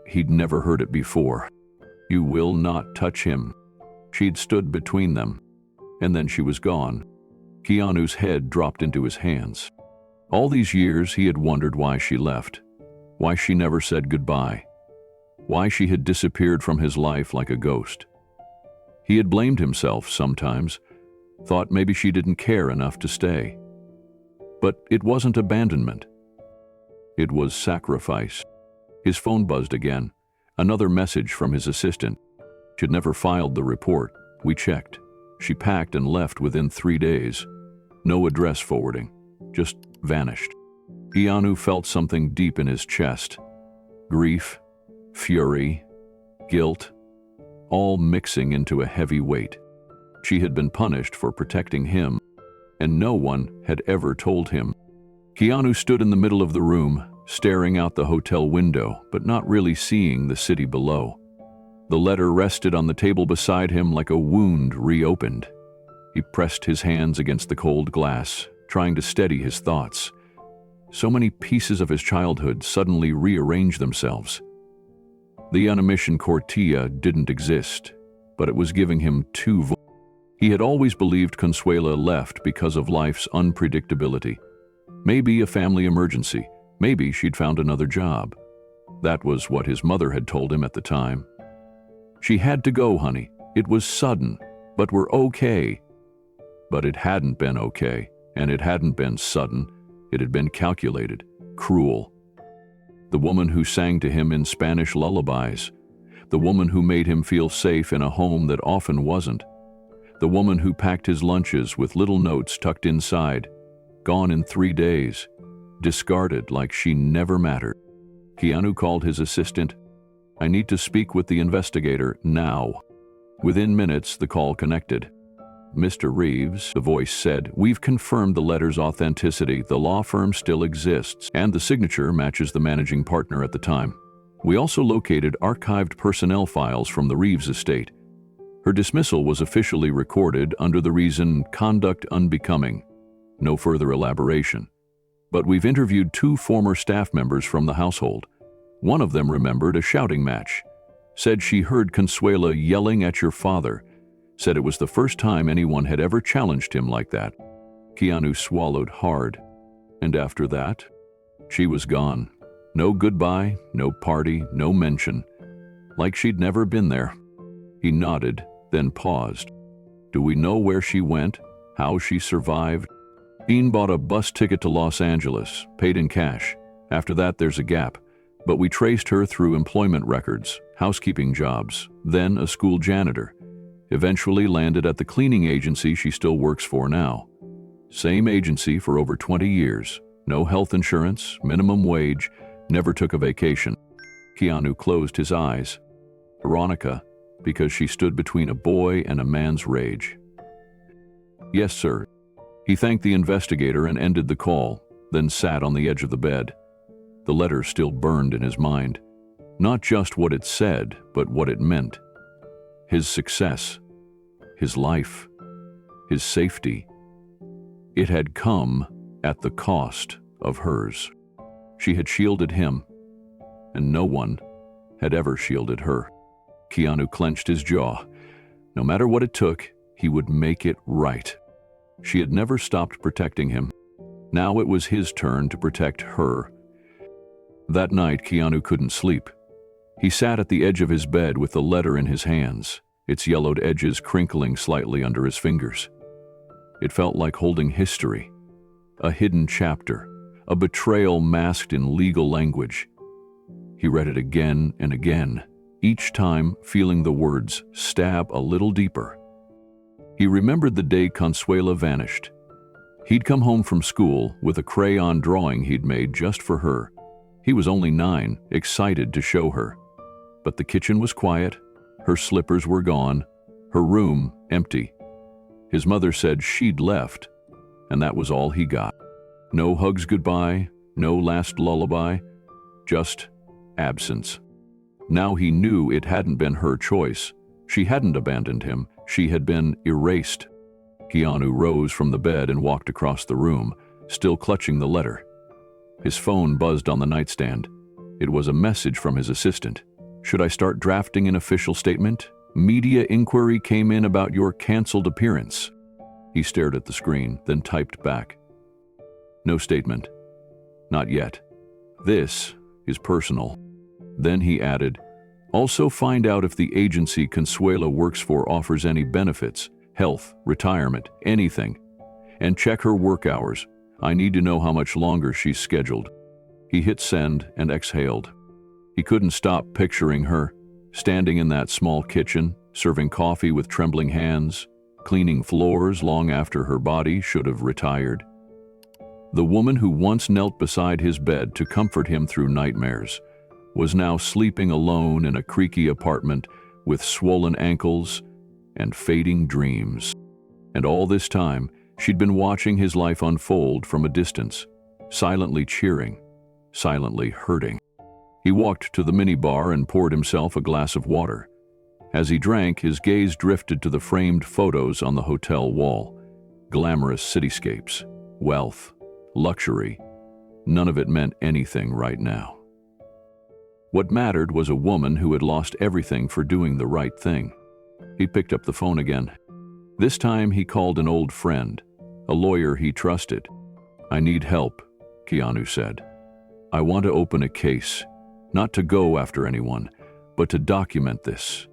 he'd never heard it before. "You will not touch him." She'd stood between them, and then she was gone. Keanu's head dropped into his hands. All these years he had wondered why she left, why she never said goodbye, why she had disappeared from his life like a ghost. He had blamed himself sometimes, thought maybe she didn't care enough to stay. But it wasn't abandonment. It was sacrifice. His phone buzzed again, another message from his assistant. She'd never filed the report. We checked. She packed and left within 3 days. No address forwarding, just vanished. Keanu felt something deep in his chest. Grief, fury, guilt, all mixing into a heavy weight. She had been punished for protecting him, and no one had ever told him. Keanu stood in the middle of the room, staring out the hotel window, but not really seeing the city below. The letter rested on the table beside him like a wound reopened. He pressed his hands against the cold glass, trying to steady his thoughts. So many pieces of his childhood suddenly rearranged themselves. The animation Cortilla didn't exist, but it was giving him two voices. He had always believed Consuela left because of life's unpredictability. Maybe a family emergency, maybe she'd found another job. That was what his mother had told him at the time. "She had to go, honey. It was sudden, but we're okay." But it hadn't been okay, and it hadn't been sudden. It had been calculated, cruel. The woman who sang to him in Spanish lullabies, the woman who made him feel safe in a home that often wasn't, the woman who packed his lunches with little notes tucked inside, gone in 3 days, discarded like she never mattered. Keanu called his assistant. "I need to speak with the investigator now." Within minutes, the call connected. "Mr. Reeves," the voice said, "we've confirmed the letter's authenticity. The law firm still exists, and the signature matches the managing partner at the time. We also located archived personnel files from the Reeves estate. Her dismissal was officially recorded under the reason conduct unbecoming. No further elaboration. But we've interviewed 2 former staff members from the household. One of them remembered a shouting match, said she heard Consuela yelling at your father, said it was the first time anyone had ever challenged him like that. Keanu swallowed hard. And after that, she was gone. No goodbye, no party, no mention. Like she'd never been there. He nodded, then paused. Do we know where she went? How she survived? Dean bought a bus ticket to Los Angeles, paid in cash. After that, there's a gap. But we traced her through employment records, housekeeping jobs, then a school janitor. Eventually landed at the cleaning agency she still works for now. Same agency for over 20 years. No health insurance, minimum wage, never took a vacation. Keanu closed his eyes. Veronica, because she stood between a boy and a man's rage. Yes, sir. He thanked the investigator and ended the call, then sat on the edge of the bed. The letter still burned in his mind. Not just what it said, but what it meant. His success, his life, his safety. It had come at the cost of hers. She had shielded him, and no one had ever shielded her. Keanu clenched his jaw. No matter what it took, he would make it right. She had never stopped protecting him. Now it was his turn to protect her. That night, Keanu couldn't sleep. He sat at the edge of his bed with the letter in his hands, its yellowed edges crinkling slightly under his fingers. It felt like holding history, a hidden chapter, a betrayal masked in legal language. He read it again and again, each time feeling the words stab a little deeper. He remembered the day Consuela vanished. He'd come home from school with a crayon drawing he'd made just for her. He was only 9, excited to show her. But the kitchen was quiet, her slippers were gone, her room empty. His mother said she'd left, and that was all he got. No hugs goodbye, no last lullaby, just absence. Now he knew it hadn't been her choice. She hadn't abandoned him. She had been erased. Keanu rose from the bed and walked across the room, still clutching the letter. His phone buzzed on the nightstand. It was a message from his assistant. Should I start drafting an official statement? Media inquiry came in about your canceled appearance. He stared at the screen, then typed back. No statement. Not yet. This is personal. Then he added, also find out if the agency Consuela works for offers any benefits, health, retirement, anything. And check her work hours. I need to know how much longer she's scheduled. He hit send and exhaled. He couldn't stop picturing her, standing in that small kitchen, serving coffee with trembling hands, cleaning floors long after her body should have retired. The woman who once knelt beside his bed to comfort him through nightmares was now sleeping alone in a creaky apartment with swollen ankles and fading dreams. And all this time, she'd been watching his life unfold from a distance, silently cheering, silently hurting. He walked to the minibar and poured himself a glass of water. As he drank, his gaze drifted to the framed photos on the hotel wall. Glamorous cityscapes, wealth, luxury. None of it meant anything right now. What mattered was a woman who had lost everything for doing the right thing. He picked up the phone again. This time he called an old friend, a lawyer he trusted. I need help, Keanu said. I want to open a case, not to go after anyone, but to document this,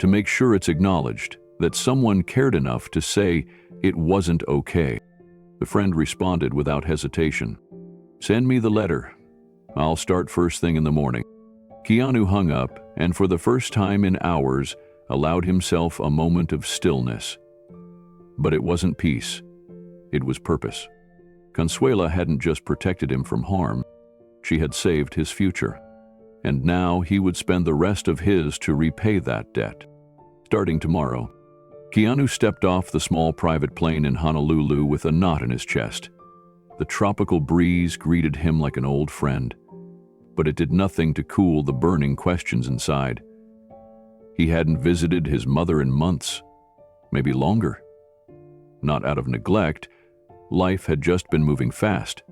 to make sure it's acknowledged that someone cared enough to say it wasn't okay. The friend responded without hesitation. Send me the letter. I'll start first thing in the morning. Keanu hung up and for the first time in hours allowed himself a moment of stillness. But it wasn't peace. It was purpose. Consuela hadn't just protected him from harm. She had saved his future. And now he would spend the rest of his to repay that debt. Starting tomorrow, Keanu stepped off the small private plane in Honolulu with a knot in his chest. The tropical breeze greeted him like an old friend, but it did nothing to cool the burning questions inside. He hadn't visited his mother in months, maybe longer. Not out of neglect, life had just been moving fast,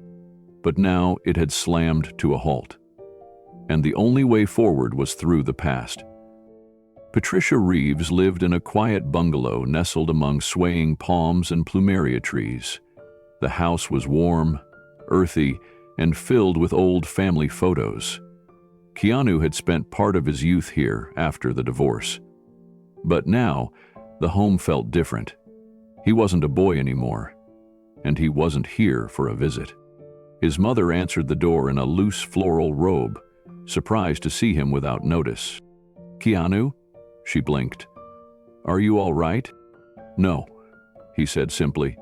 but now it had slammed to a halt. And the only way forward was through the past. Patricia Reeves lived in a quiet bungalow nestled among swaying palms and plumeria trees. The house was warm, earthy, and filled with old family photos. Keanu had spent part of his youth here after the divorce. But now, the home felt different. He wasn't a boy anymore, and he wasn't here for a visit. His mother answered the door in a loose floral robe, surprised to see him without notice. "Keanu?" She blinked. "Are you all right?" "No," he said simply,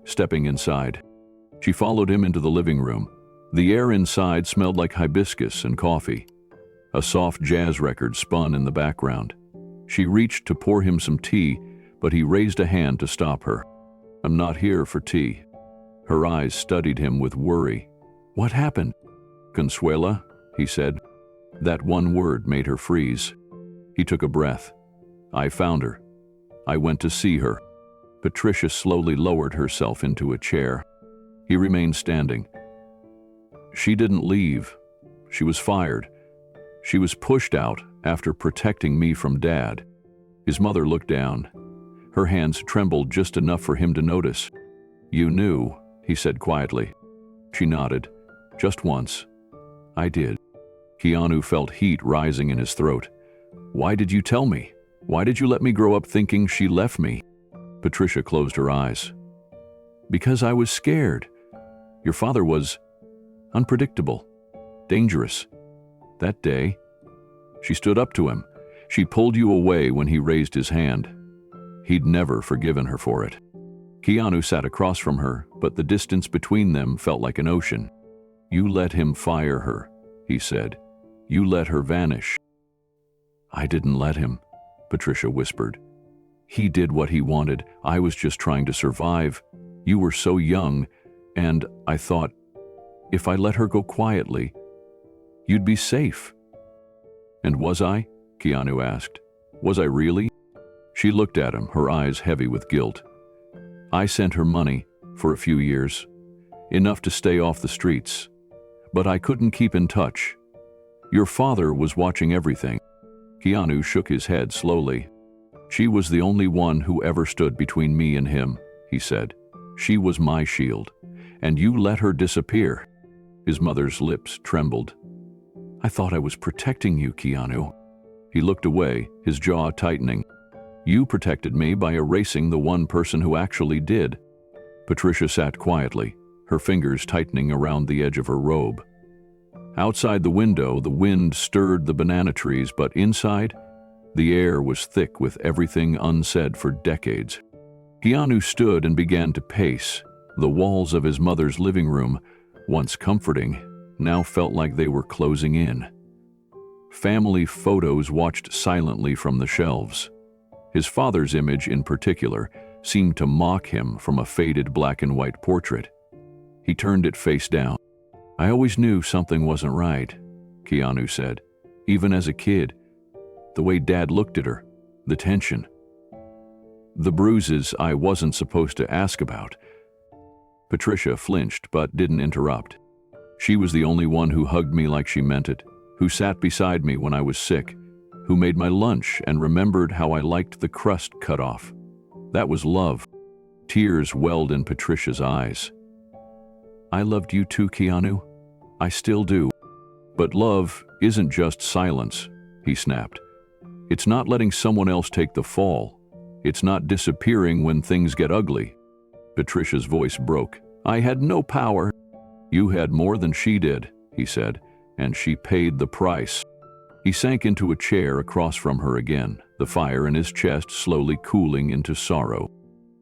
stepping inside. She followed him into the living room. The air inside smelled like hibiscus and coffee. A soft jazz record spun in the background. She reached to pour him some tea, but he raised a hand to stop her. "I'm not here for tea." Her eyes studied him with worry. "What happened?" "Consuela," he said. That one word made her freeze. He took a breath. "I found her. I went to see her." Patricia slowly lowered herself into a chair. He remained standing. "She didn't leave. She was fired. She was pushed out after protecting me from Dad." His mother looked down. Her hands trembled just enough for him to notice. "You knew," he said quietly. She nodded. "Just once." "I did." Keanu felt heat rising in his throat. "Why did you tell me? Why did you let me grow up thinking she left me?" Patricia closed her eyes. "Because I was scared. Your father was unpredictable, dangerous. That day, she stood up to him. She pulled you away when he raised his hand. He'd never forgiven her for it." Keanu sat across from her, but the distance between them felt like an ocean. "You let him fire her," he said. "You let her vanish." "I didn't let him," Patricia whispered. "He did what he wanted. I was just trying to survive. You were so young, and I thought, if I let her go quietly, you'd be safe." "And was I?" Keanu asked. "Was I really?" She looked at him, her eyes heavy with guilt. "I sent her money for a few years, enough to stay off the streets. But I couldn't keep in touch. Your father was watching everything." Keanu shook his head slowly. "She was the only one who ever stood between me and him," he said. "She was my shield, and you let her disappear." His mother's lips trembled. "I thought I was protecting you, Keanu." He looked away, his jaw tightening. "You protected me by erasing the one person who actually did." Patricia sat quietly, her fingers tightening around the edge of her robe. Outside the window, the wind stirred the banana trees, but inside, the air was thick with everything unsaid for decades. Keanu stood and began to pace. The walls of his mother's living room, once comforting, now felt like they were closing in. Family photos watched silently from the shelves. His father's image, in particular, seemed to mock him from a faded black and white portrait. He turned it face down. "I always knew something wasn't right," Keanu said. "Even as a kid. The way Dad looked at her, the tension. The bruises I wasn't supposed to ask about." Patricia flinched but didn't interrupt. "She was the only one who hugged me like she meant it, who sat beside me when I was sick, who made my lunch and remembered how I liked the crust cut off. That was love." Tears welled in Patricia's eyes. "I loved you too, Keanu. I still do. But love isn't just silence," he snapped. "It's not letting someone else take the fall. It's not disappearing when things get ugly." Patricia's voice broke. "I had no power." "You had more than she did," he said, "and she paid the price." He sank into a chair across from her again, the fire in his chest slowly cooling into sorrow.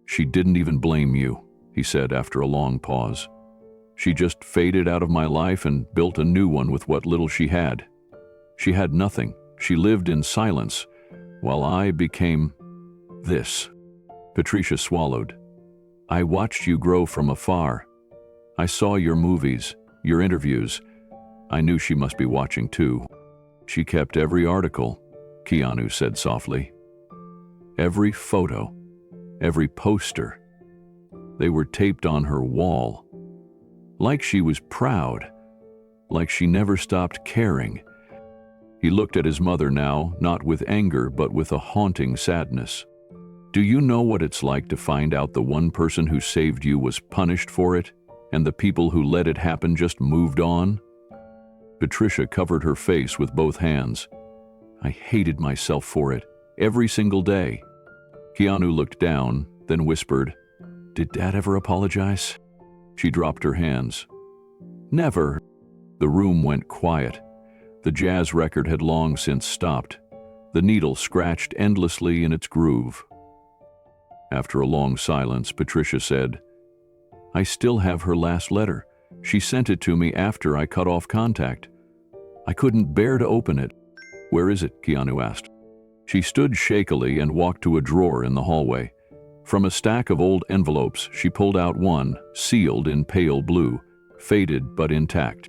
"She didn't even blame you," he said after a long pause. "She just faded out of my life and built a new one with what little she had. She had nothing. She lived in silence, while I became this." Patricia swallowed. "I watched you grow from afar. I saw your movies, your interviews. I knew she must be watching too." "She kept every article," Keanu said softly. "Every photo, every poster. They were taped on her wall. Like she was proud, like she never stopped caring." He looked at his mother now, not with anger, but with a haunting sadness. Do you know what it's like to find out the one person who saved you was punished for it, and the people who let it happen just moved on? Patricia covered her face with both hands. I hated myself for it, every single day. Keanu looked down, then whispered, "Did Dad ever apologize?" She dropped her hands. "Never." The room went quiet. The jazz record had long since stopped. The needle scratched endlessly in its groove. After a long silence, Patricia said, "I still have her last letter. She sent it to me after I cut off contact. I couldn't bear to open it." "Where is it?" Keanu asked. She stood shakily and walked to a drawer in the hallway. From a stack of old envelopes, she pulled out one, sealed in pale blue, faded but intact.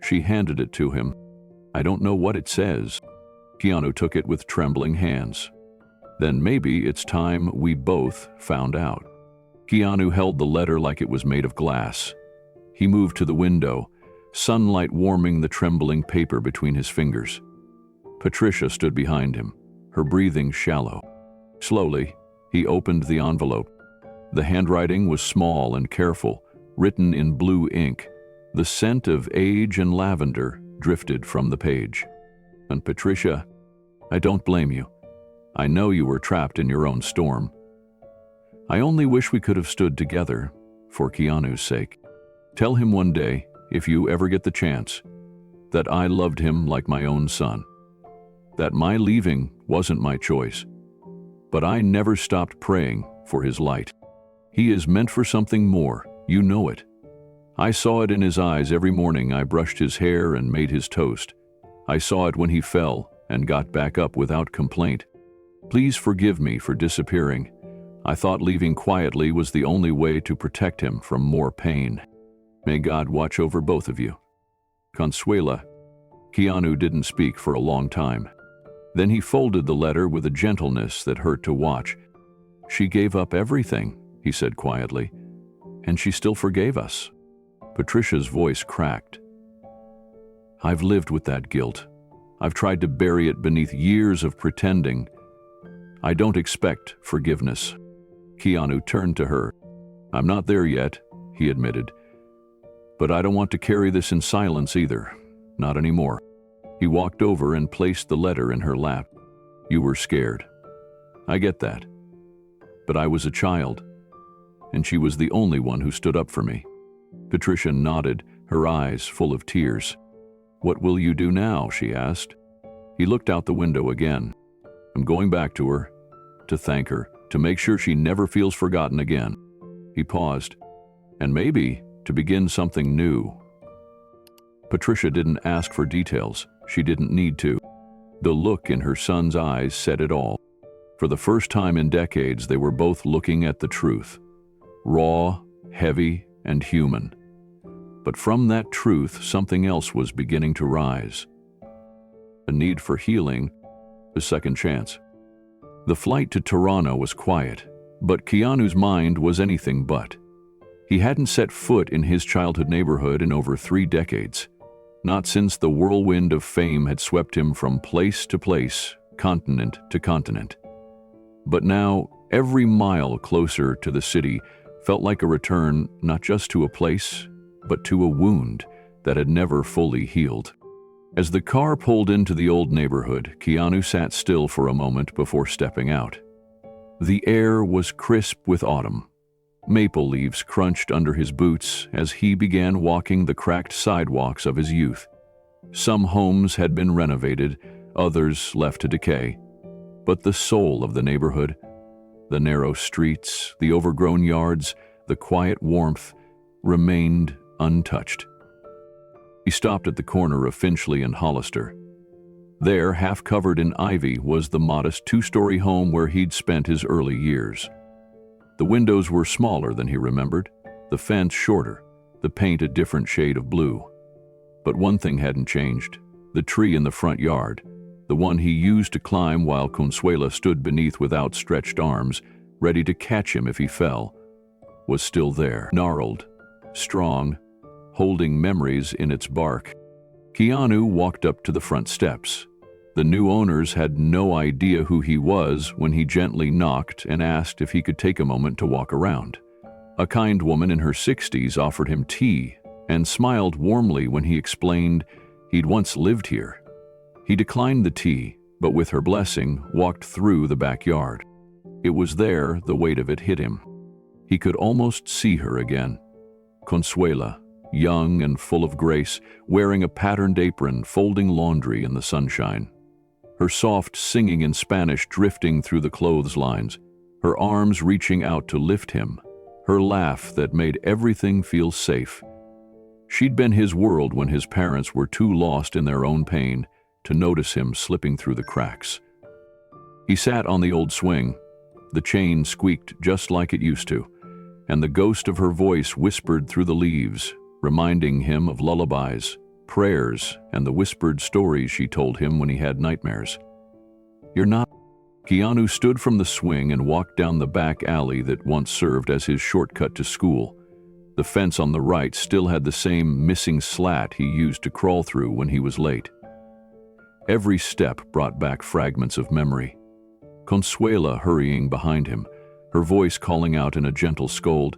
She handed it to him. "I don't know what it says." Keanu took it with trembling hands. "Then maybe it's time we both found out." Keanu held the letter like it was made of glass. He moved to the window, sunlight warming the trembling paper between his fingers. Patricia stood behind him, her breathing shallow. Slowly, he opened the envelope. The handwriting was small and careful, written in blue ink. The scent of age and lavender drifted from the page. "And Patricia, I don't blame you. I know you were trapped in your own storm. I only wish we could have stood together, for Keanu's sake. Tell him one day, if you ever get the chance, that I loved him like my own son. That my leaving wasn't my choice. But I never stopped praying for his light. He is meant for something more, you know it. I saw it in his eyes every morning I brushed his hair and made his toast. I saw it when he fell and got back up without complaint. Please forgive me for disappearing. I thought leaving quietly was the only way to protect him from more pain. May God watch over both of you. Consuela." Keanu didn't speak for a long time. Then he folded the letter with a gentleness that hurt to watch. "She gave up everything," he said quietly, "and she still forgave us." Patricia's voice cracked. "I've lived with that guilt. I've tried to bury it beneath years of pretending. I don't expect forgiveness." Keanu turned to her. "I'm not there yet," he admitted. "But I don't want to carry this in silence either. Not anymore." He walked over and placed the letter in her lap. "You were scared. I get that. But I was a child, and she was the only one who stood up for me." Patricia nodded, her eyes full of tears. "What will you do now?" she asked. He looked out the window again. "I'm going back to her, to thank her, to make sure she never feels forgotten again." He paused. "And maybe to begin something new." Patricia didn't ask for details. She didn't need to. The look in her son's eyes said it all. For the first time in decades, they were both looking at the truth. Raw, heavy, and human. But from that truth, something else was beginning to rise. A need for healing, a second chance. The flight to Toronto was quiet, but Keanu's mind was anything but. He hadn't set foot in his childhood neighborhood in over 3 decades. Not since the whirlwind of fame had swept him from place to place, continent to continent. But now, every mile closer to the city felt like a return not just to a place, but to a wound that had never fully healed. As the car pulled into the old neighborhood, Keanu sat still for a moment before stepping out. The air was crisp with autumn. Maple leaves crunched under his boots as he began walking the cracked sidewalks of his youth. Some homes had been renovated, others left to decay. But the soul of the neighborhood, the narrow streets, the overgrown yards, the quiet warmth, remained untouched. He stopped at the corner of Finchley and Hollister. There, half covered in ivy, was the modest 2-story home where he'd spent his early years. The windows were smaller than he remembered, the fence shorter, the paint a different shade of blue. But one thing hadn't changed: the tree in the front yard, the one he used to climb while Consuela stood beneath with outstretched arms, ready to catch him if he fell, was still there, gnarled, strong, holding memories in its bark. Keanu walked up to the front steps. The new owners had no idea who he was when he gently knocked and asked if he could take a moment to walk around. A kind woman in her 60s offered him tea and smiled warmly when he explained he'd once lived here. He declined the tea, but with her blessing, walked through the backyard. It was there the weight of it hit him. He could almost see her again. Consuela, young and full of grace, wearing a patterned apron, folding laundry in the sunshine. Her soft singing in Spanish drifting through the clotheslines, her arms reaching out to lift him, her laugh that made everything feel safe. She'd been his world when his parents were too lost in their own pain to notice him slipping through the cracks. He sat on the old swing. The chain squeaked just like it used to, and the ghost of her voice whispered through the leaves, reminding him of lullabies, prayers, and the whispered stories she told him when he had nightmares. "You're not..." Keanu stood from the swing and walked down the back alley that once served as his shortcut to school. The fence on the right still had the same missing slat he used to crawl through when he was late. Every step brought back fragments of memory. Consuela hurrying behind him, her voice calling out in a gentle scold,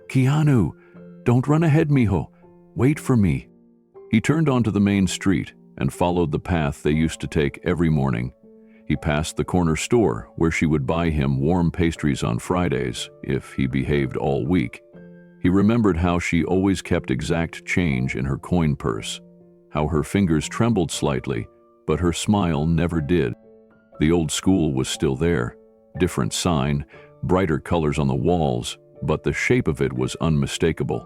"Keanu, don't run ahead, mijo. Wait for me." He turned onto the main street and followed the path they used to take every morning. He passed the corner store where she would buy him warm pastries on Fridays if he behaved all week. He remembered how she always kept exact change in her coin purse, how her fingers trembled slightly, but her smile never did. The old school was still there, different sign, brighter colors on the walls, but the shape of it was unmistakable.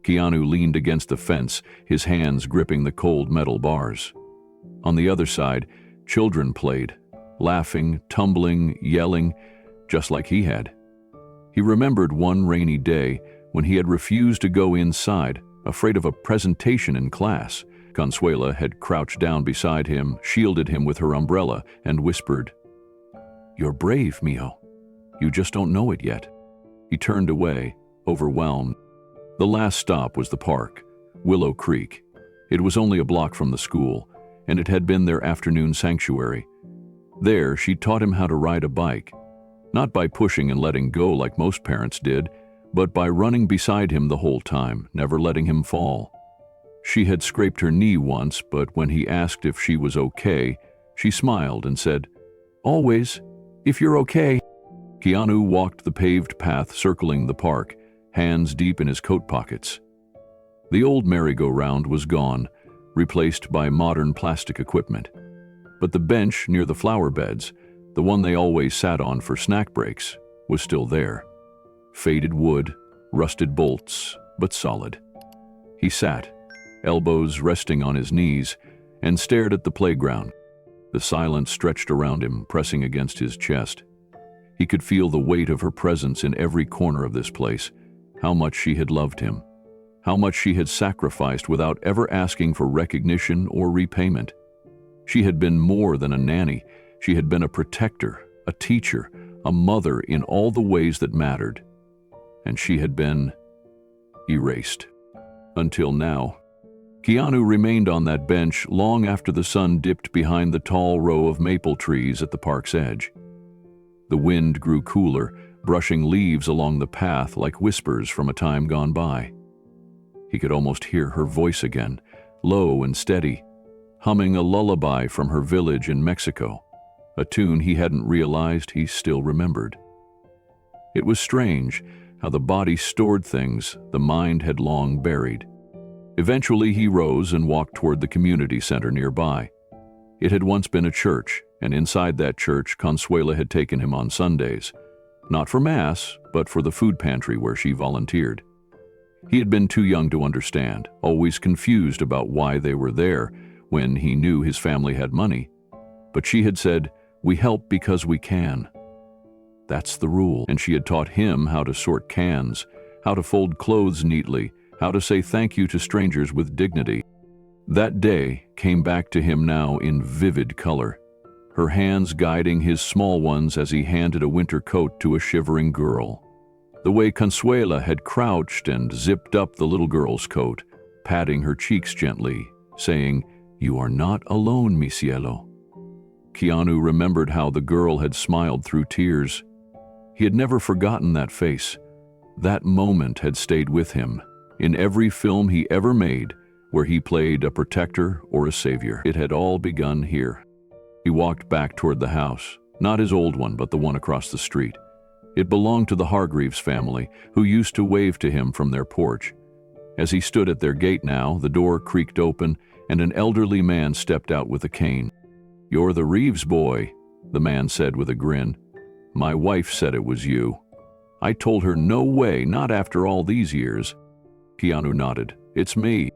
Keanu leaned against the fence, his hands gripping the cold metal bars. On the other side, children played, laughing, tumbling, yelling, just like he had. He remembered one rainy day when he had refused to go inside, afraid of a presentation in class. Consuela had crouched down beside him, shielded him with her umbrella, and whispered, "You're brave, mijo. You just don't know it yet." He turned away, overwhelmed. The last stop was the park, Willow Creek. It was only a block from the school, and it had been their afternoon sanctuary. There, she taught him how to ride a bike, not by pushing and letting go like most parents did, but by running beside him the whole time, never letting him fall. She had scraped her knee once, but when he asked if she was okay, she smiled and said, "Always, if you're okay." Keanu walked the paved path circling the park, hands deep in his coat pockets. The old merry-go-round was gone, replaced by modern plastic equipment. But the bench near the flower beds, the one they always sat on for snack breaks, was still there. Faded wood, rusted bolts, but solid. He sat, elbows resting on his knees, and stared at the playground. The silence stretched around him, pressing against his chest. He could feel the weight of her presence in every corner of this place, how much she had loved him, how much she had sacrificed without ever asking for recognition or repayment. She had been more than a nanny. She had been a protector, a teacher, a mother in all the ways that mattered. And she had been erased. Until now. Keanu remained on that bench long after the sun dipped behind the tall row of maple trees at the park's edge. The wind grew cooler, brushing leaves along the path like whispers from a time gone by. He could almost hear her voice again, low and steady, humming a lullaby from her village in Mexico, a tune he hadn't realized he still remembered. It was strange how the body stored things the mind had long buried. Eventually he rose and walked toward the community center nearby. It had once been a church, and inside that church Consuela had taken him on Sundays, not for Mass, but for the food pantry where she volunteered. He had been too young to understand, always confused about why they were there when he knew his family had money. But she had said, "We help because we can." That's the rule, and she had taught him how to sort cans, how to fold clothes neatly, how to say thank you to strangers with dignity. That day came back to him now in vivid color, her hands guiding his small ones as he handed a winter coat to a shivering girl. The way Consuela had crouched and zipped up the little girl's coat, patting her cheeks gently, saying, "You are not alone, mi cielo." Keanu remembered how the girl had smiled through tears. He had never forgotten that face. That moment had stayed with him in every film he ever made where he played a protector or a savior. It had all begun here. He walked back toward the house, not his old one, but the one across the street. It belonged to the Hargreaves family, who used to wave to him from their porch. As he stood at their gate now, the door creaked open and an elderly man stepped out with a cane. "You're the Reeves boy," the man said with a grin. "My wife said it was you." I told her no way, not after all these years. Keanu nodded. "It's me."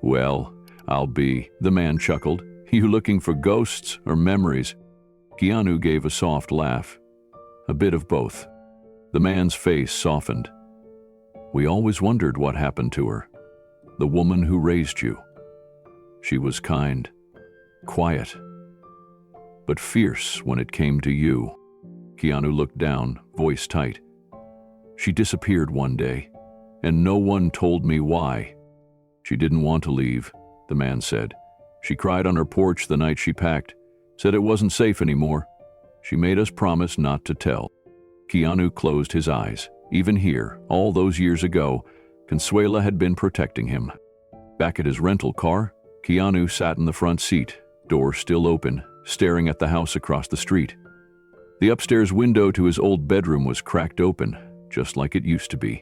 "Well, I'll be," the man chuckled. "You looking for ghosts or memories?" Keanu gave a soft laugh. "A bit of both." The man's face softened. "We always wondered what happened to her. The woman who raised you. She was kind, quiet, but fierce when it came to you." Keanu looked down, voice tight. "She disappeared one day, and no one told me why." "She didn't want to leave," the man said. "She cried on her porch the night she packed, said it wasn't safe anymore. She made us promise not to tell." Keanu closed his eyes. Even here, all those years ago, Consuela had been protecting him. Back at his rental car, Keanu sat in the front seat, door still open, staring at the house across the street. The upstairs window to his old bedroom was cracked open, just like it used to be.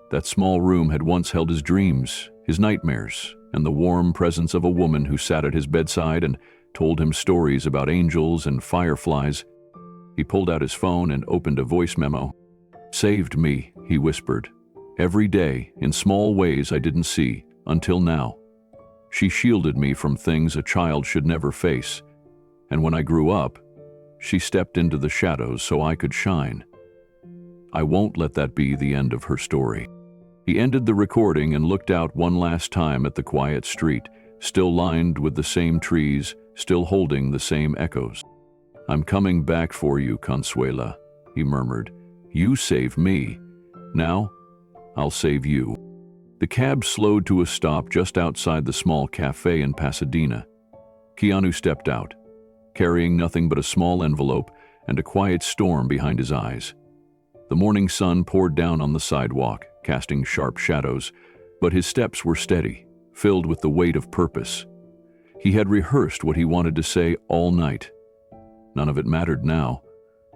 That small room had once held his dreams, his nightmares, and the warm presence of a woman who sat at his bedside and told him stories about angels and fireflies. He pulled out his phone and opened a voice memo. "Saved me," he whispered. "Every day, in small ways I didn't see, until now. She shielded me from things a child should never face. And when I grew up, she stepped into the shadows so I could shine. I won't let that be the end of her story." He ended the recording and looked out one last time at the quiet street, still lined with the same trees, still holding the same echoes. "I'm coming back for you, Consuela," he murmured. "You saved me. Now, I'll save you." The cab slowed to a stop just outside the small café in Pasadena. Keanu stepped out, carrying nothing but a small envelope and a quiet storm behind his eyes. The morning sun poured down on the sidewalk, casting sharp shadows, but his steps were steady, filled with the weight of purpose. He had rehearsed what he wanted to say all night. None of it mattered now.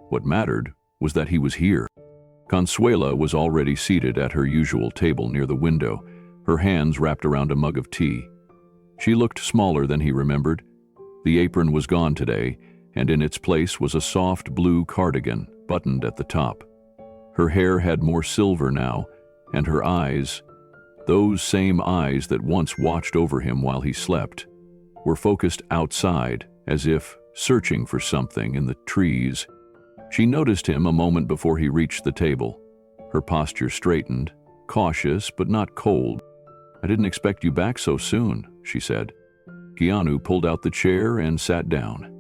What mattered was that he was here. Consuela was already seated at her usual table near the window, her hands wrapped around a mug of tea. She looked smaller than he remembered. The apron was gone today, and in its place was a soft blue cardigan, buttoned at the top. Her hair had more silver now, and her eyes, those same eyes that once watched over him while he slept, were focused outside, as if searching for something in the trees. She noticed him a moment before he reached the table. Her posture straightened, cautious but not cold. "I didn't expect you back so soon," she said. Keanu pulled out the chair and sat down.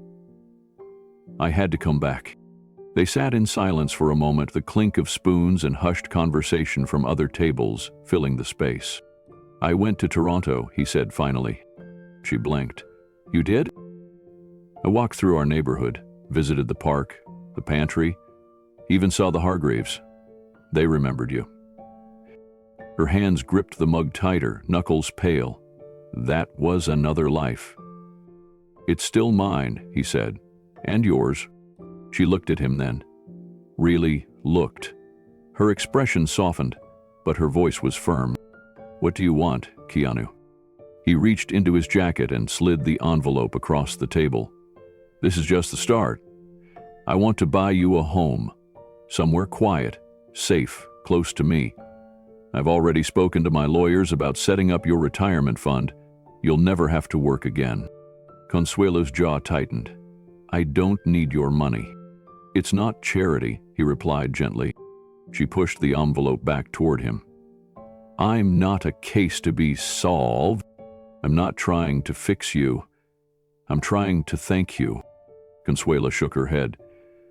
"I had to come back." They sat in silence for a moment, the clink of spoons and hushed conversation from other tables filling the space. "I went to Toronto," he said finally. She blinked. "You did?" "I walked through our neighborhood, visited the park, the pantry, even saw the Hargreaves. They remembered you." Her hands gripped the mug tighter, knuckles pale. That was another life. "It's still mine," he said, "and yours." She looked at him then. Really looked. Her expression softened, but her voice was firm. "What do you want, Keanu?" He reached into his jacket and slid the envelope across the table. "This is just the start. I want to buy you a home, somewhere quiet, safe, close to me. I've already spoken to my lawyers about setting up your retirement fund. You'll never have to work again." Consuela's jaw tightened. "I don't need your money." "It's not charity," he replied gently. She pushed the envelope back toward him. "I'm not a case to be solved. I'm not trying to fix you. I'm trying to thank you." Consuela shook her head.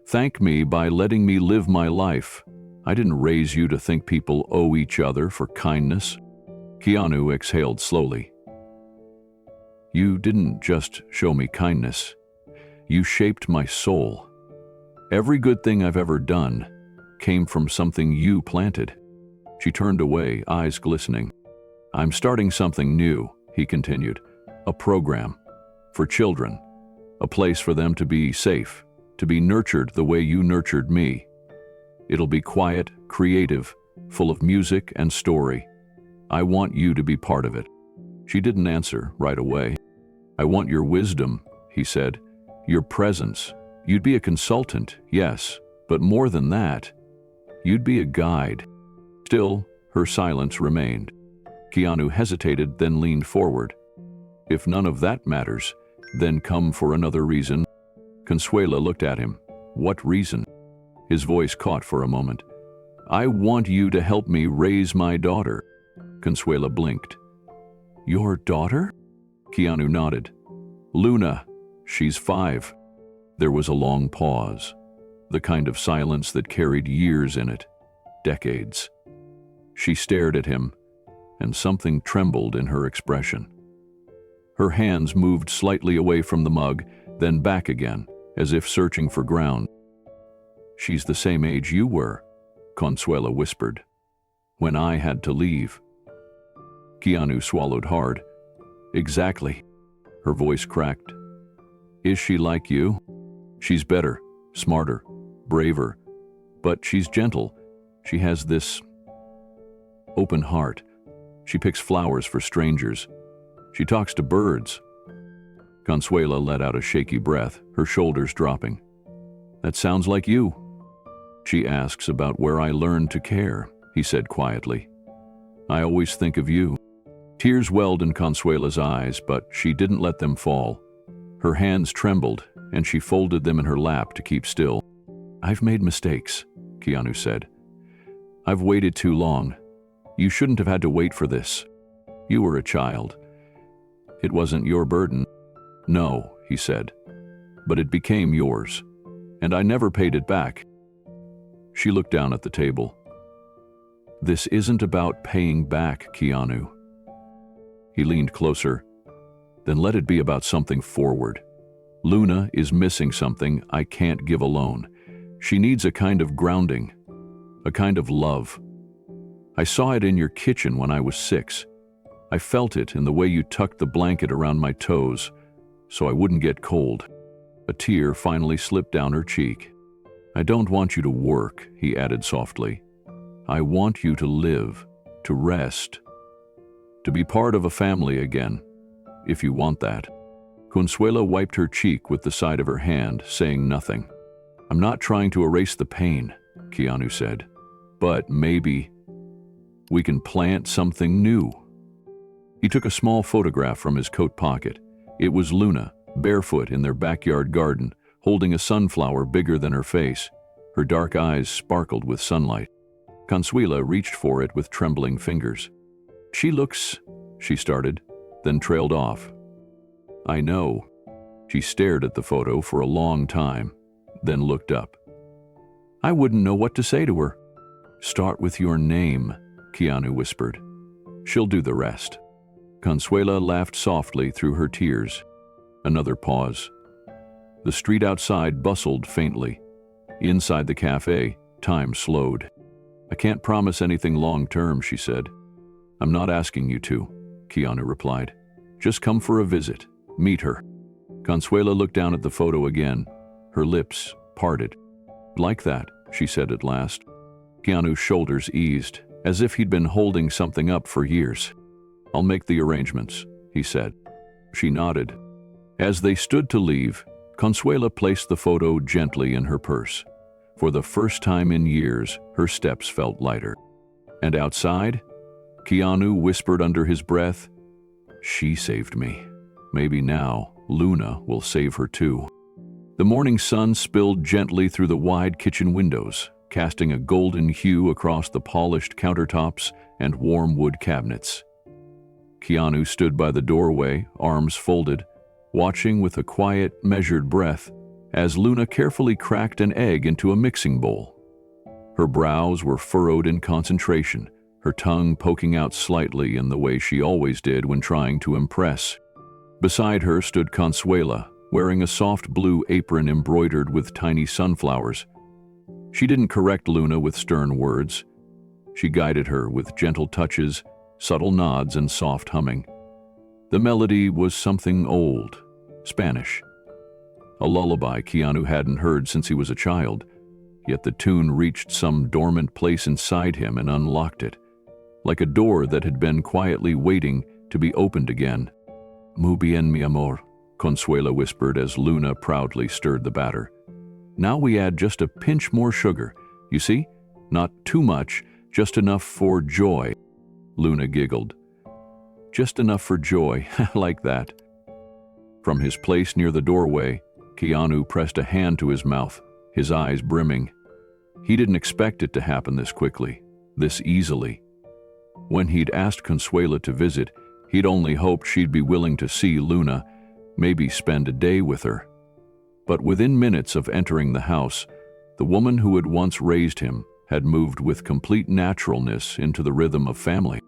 "Thank me by letting me live my life. I didn't raise you to think people owe each other for kindness." Keanu exhaled slowly. "You didn't just show me kindness. You shaped my soul. Every good thing I've ever done came from something you planted." She turned away, eyes glistening. "I'm starting something new," he continued. "A program for children. A place for them to be safe, to be nurtured the way you nurtured me. It'll be quiet, creative, full of music and story. I want you to be part of it." She didn't answer right away. "I want your wisdom," he said. "Your presence. You'd be a consultant, yes, but more than that, you'd be a guide." Still, her silence remained. Keanu hesitated, then leaned forward. "If none of that matters, then come for another reason." Consuela looked at him. "What reason?" His voice caught for a moment. "I want you to help me raise my daughter." Consuela blinked. "Your daughter?" Keanu nodded. "Luna. She's 5. There was a long pause, the kind of silence that carried years in it, decades. She stared at him, and something trembled in her expression. Her hands moved slightly away from the mug, then back again, as if searching for ground. "She's the same age you were," Consuela whispered, "when I had to leave." Keanu swallowed hard. "Exactly." Her voice cracked. "Is she like you?" "She's better, smarter, braver, but she's gentle. She has this open heart. She picks flowers for strangers. She talks to birds." Consuela let out a shaky breath, her shoulders dropping. "That sounds like you." "She asks about where I learned to care," he said quietly. "I always think of you." Tears welled in Consuela's eyes, but she didn't let them fall. Her hands trembled, and she folded them in her lap to keep still. "I've made mistakes," Keanu said. "I've waited too long. You shouldn't have had to wait for this. You were a child. It wasn't your burden." "No," he said, "but it became yours, and I never paid it back." She looked down at the table. "This isn't about paying back, Keanu." He leaned closer. "Then let it be about something forward. Luna is missing something I can't give alone. She needs a kind of grounding, a kind of love. I saw it in your kitchen when I was 6. I felt it in the way you tucked the blanket around my toes so I wouldn't get cold." A tear finally slipped down her cheek. "I don't want you to work," he added softly. "I want you to live, to rest, to be part of a family again, if you want that." Consuela wiped her cheek with the side of her hand, saying nothing. "I'm not trying to erase the pain," Keanu said, "but maybe we can plant something new." He took a small photograph from his coat pocket. It was Luna, barefoot in their backyard garden, holding a sunflower bigger than her face. Her dark eyes sparkled with sunlight. Consuela reached for it with trembling fingers. "She looks," she started, then trailed off. "I know." She stared at the photo for a long time, then looked up. "I wouldn't know what to say to her." "Start with your name," Keanu whispered. "She'll do the rest." Consuela laughed softly through her tears. Another pause. The street outside bustled faintly. Inside the cafe, time slowed. "I can't promise anything long-term," she said. "I'm not asking you to," Keanu replied. "Just come for a visit. Meet her." Consuela looked down at the photo again. Her lips parted. "Like that," she said at last. Keanu's shoulders eased, as if he'd been holding something up for years. "I'll make the arrangements," he said. She nodded. As they stood to leave, Consuela placed the photo gently in her purse. For the first time in years, her steps felt lighter. And outside, Keanu whispered under his breath, "She saved me. Maybe now Luna will save her too." The morning sun spilled gently through the wide kitchen windows, casting a golden hue across the polished countertops and warm wood cabinets. Keanu stood by the doorway, arms folded, watching with a quiet, measured breath as Luna carefully cracked an egg into a mixing bowl. Her brows were furrowed in concentration, her tongue poking out slightly in the way she always did when trying to impress. Beside her stood Consuela, wearing a soft blue apron embroidered with tiny sunflowers. She didn't correct Luna with stern words. She guided her with gentle touches, subtle nods, and soft humming. The melody was something old, Spanish. A lullaby Keanu hadn't heard since he was a child, yet the tune reached some dormant place inside him and unlocked it, like a door that had been quietly waiting to be opened again. Muy bien, mi amor, Consuela whispered as Luna proudly stirred the batter. Now we add just a pinch more sugar, you see? Not too much, just enough for joy. Luna giggled. Just enough for joy, like that. From his place near the doorway, Keanu pressed a hand to his mouth, his eyes brimming. He didn't expect it to happen this quickly, this easily. When he'd asked Consuela to visit, he'd only hoped she'd be willing to see Luna, maybe spend a day with her. But within minutes of entering the house, the woman who had once raised him had moved with complete naturalness into the rhythm of family.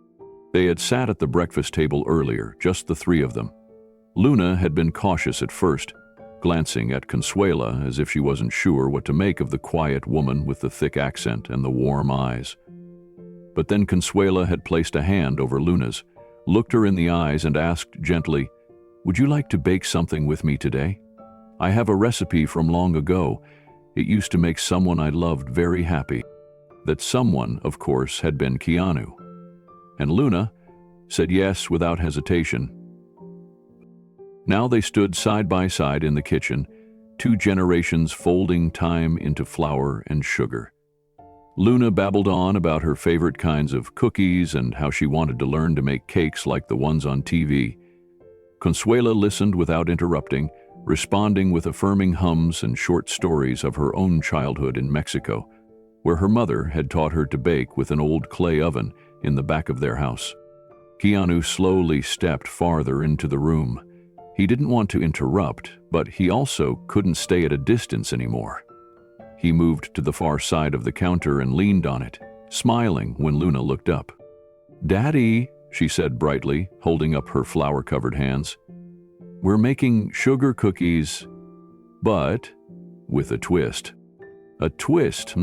They had sat at the breakfast table earlier, just the three of them. Luna had been cautious at first, glancing at Consuela as if she wasn't sure what to make of the quiet woman with the thick accent and the warm eyes. But then Consuela had placed a hand over Luna's, looked her in the eyes and asked gently, "Would you like to bake something with me today? I have a recipe from long ago. It used to make someone I loved very happy." That someone, of course, had been Keanu. And Luna said yes without hesitation. Now they stood side by side in the kitchen, two generations folding time into flour and sugar. Luna babbled on about her favorite kinds of cookies and how she wanted to learn to make cakes like the ones on TV. Consuela listened without interrupting, responding with affirming hums and short stories of her own childhood in Mexico, where her mother had taught her to bake with an old clay oven in the back of their house. Keanu slowly stepped farther into the room. He didn't want to interrupt, but he also couldn't stay at a distance anymore. He moved to the far side of the counter and leaned on it, smiling when Luna looked up. "Daddy," she said brightly, holding up her flour-covered hands. "We're making sugar cookies, but with a twist." "A twist,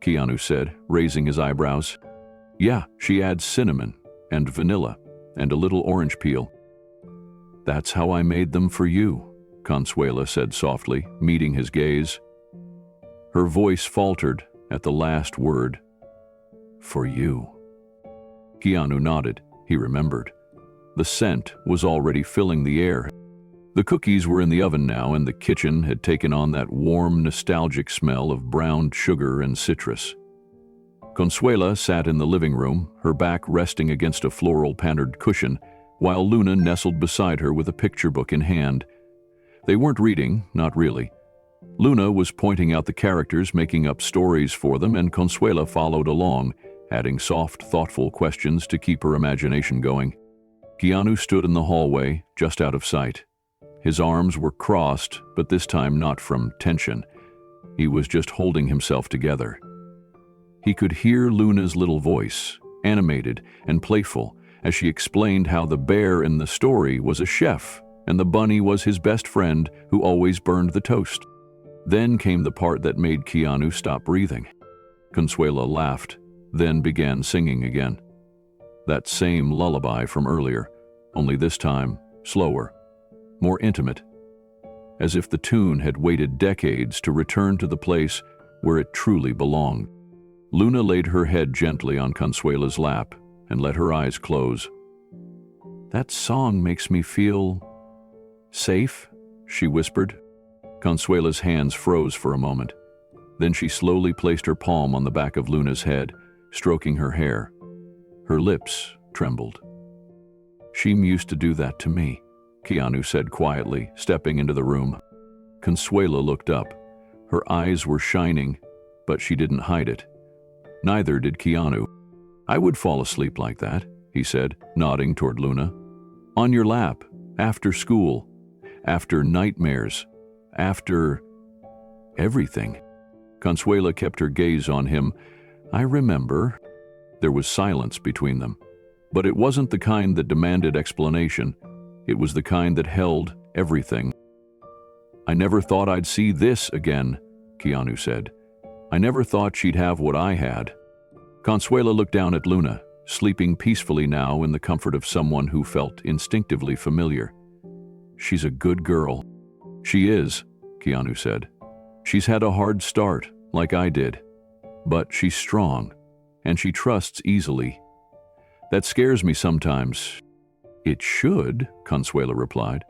Keanu said, raising his eyebrows. "Yeah, she adds cinnamon and vanilla and a little orange peel." "That's how I made them for you," Consuela said softly, meeting his gaze. Her voice faltered at the last word. "For you." Keanu nodded. He remembered. The scent was already filling the air. The cookies were in the oven now, and the kitchen had taken on that warm, nostalgic smell of browned sugar and citrus. Consuela sat in the living room, her back resting against a floral-patterned cushion, while Luna nestled beside her with a picture book in hand. They weren't reading, not really. Luna was pointing out the characters, making up stories for them, and Consuela followed along, adding soft, thoughtful questions to keep her imagination going. Keanu stood in the hallway, just out of sight. His arms were crossed, but this time not from tension. He was just holding himself together. He could hear Luna's little voice, animated and playful, as she explained how the bear in the story was a chef and the bunny was his best friend who always burned the toast. Then came the part that made Keanu stop breathing. Consuela laughed, then began singing again. That same lullaby from earlier, only this time slower, more intimate, as if the tune had waited decades to return to the place where it truly belonged. Luna laid her head gently on Consuela's lap and let her eyes close. "That song makes me feel safe," she whispered. Consuela's hands froze for a moment. Then she slowly placed her palm on the back of Luna's head, stroking her hair. Her lips trembled. "She used to do that to me," Keanu said quietly, stepping into the room. Consuela looked up. Her eyes were shining, but she didn't hide it. Neither did Keanu. "I would fall asleep like that," he said, nodding toward Luna. "On your lap, after school, after nightmares, after everything." Consuela kept her gaze on him. "I remember." There was silence between them. But it wasn't the kind that demanded explanation. It was the kind that held everything. I never thought I'd see this again, Keanu said. I never thought she'd have what I had. Consuela looked down at Luna, sleeping peacefully now in the comfort of someone who felt instinctively familiar. She's a good girl. She is, Keanu said. She's had a hard start, like I did. But she's strong, and she trusts easily. That scares me sometimes. It should, Consuela replied.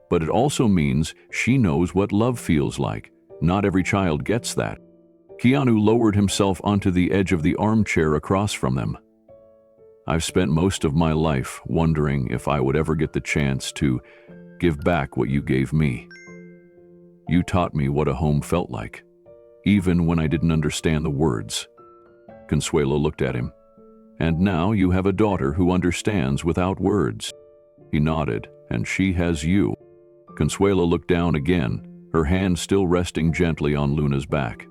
But it also means she knows what love feels like. Not every child gets that. Keanu lowered himself onto the edge of the armchair across from them. I've spent most of my life wondering if I would ever get the chance to give back what you gave me. You taught me what a home felt like, even when I didn't understand the words. Consuelo looked at him. And now you have a daughter who understands without words. He nodded, and she has you. Consuelo looked down again, her hand still resting gently on Luna's back.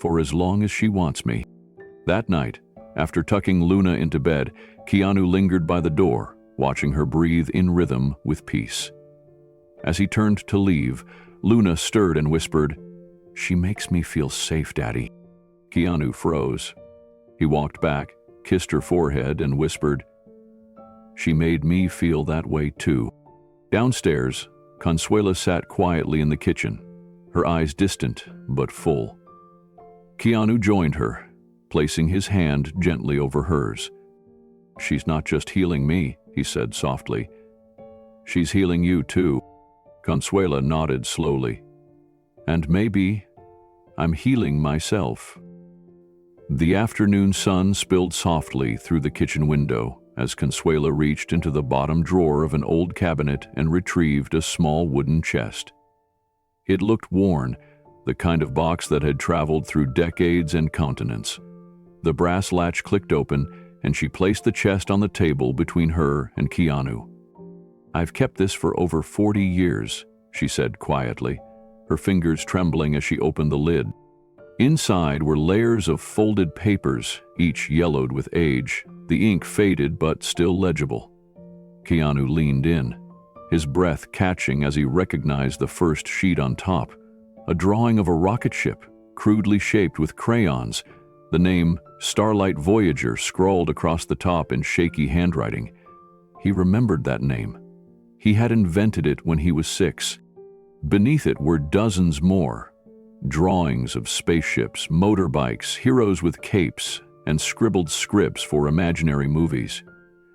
For as long as she wants me. That night, after tucking Luna into bed, Keanu lingered by the door, watching her breathe in rhythm with peace. As he turned to leave, Luna stirred and whispered, "She makes me feel safe, Daddy." Keanu froze. He walked back, kissed her forehead, and whispered, "She made me feel that way too." Downstairs, Consuela sat quietly in the kitchen, her eyes distant but full. Keanu joined her, placing his hand gently over hers. "She's not just healing me," he said softly. "She's healing you too." Consuela nodded slowly. "And maybe I'm healing myself." The afternoon sun spilled softly through the kitchen window as Consuela reached into the bottom drawer of an old cabinet and retrieved a small wooden chest. It looked worn, the kind of box that had traveled through decades and continents. The brass latch clicked open, and she placed the chest on the table between her and Keanu. "I've kept this for over 40 years, she said quietly, her fingers trembling as she opened the lid. Inside were layers of folded papers, each yellowed with age, the ink faded but still legible. Keanu leaned in, his breath catching as he recognized the first sheet on top, a drawing of a rocket ship, crudely shaped with crayons, the name Starlight Voyager scrawled across the top in shaky handwriting. He remembered that name. He had invented it when he was 6. Beneath it were dozens more, drawings of spaceships, motorbikes, heroes with capes, and scribbled scripts for imaginary movies.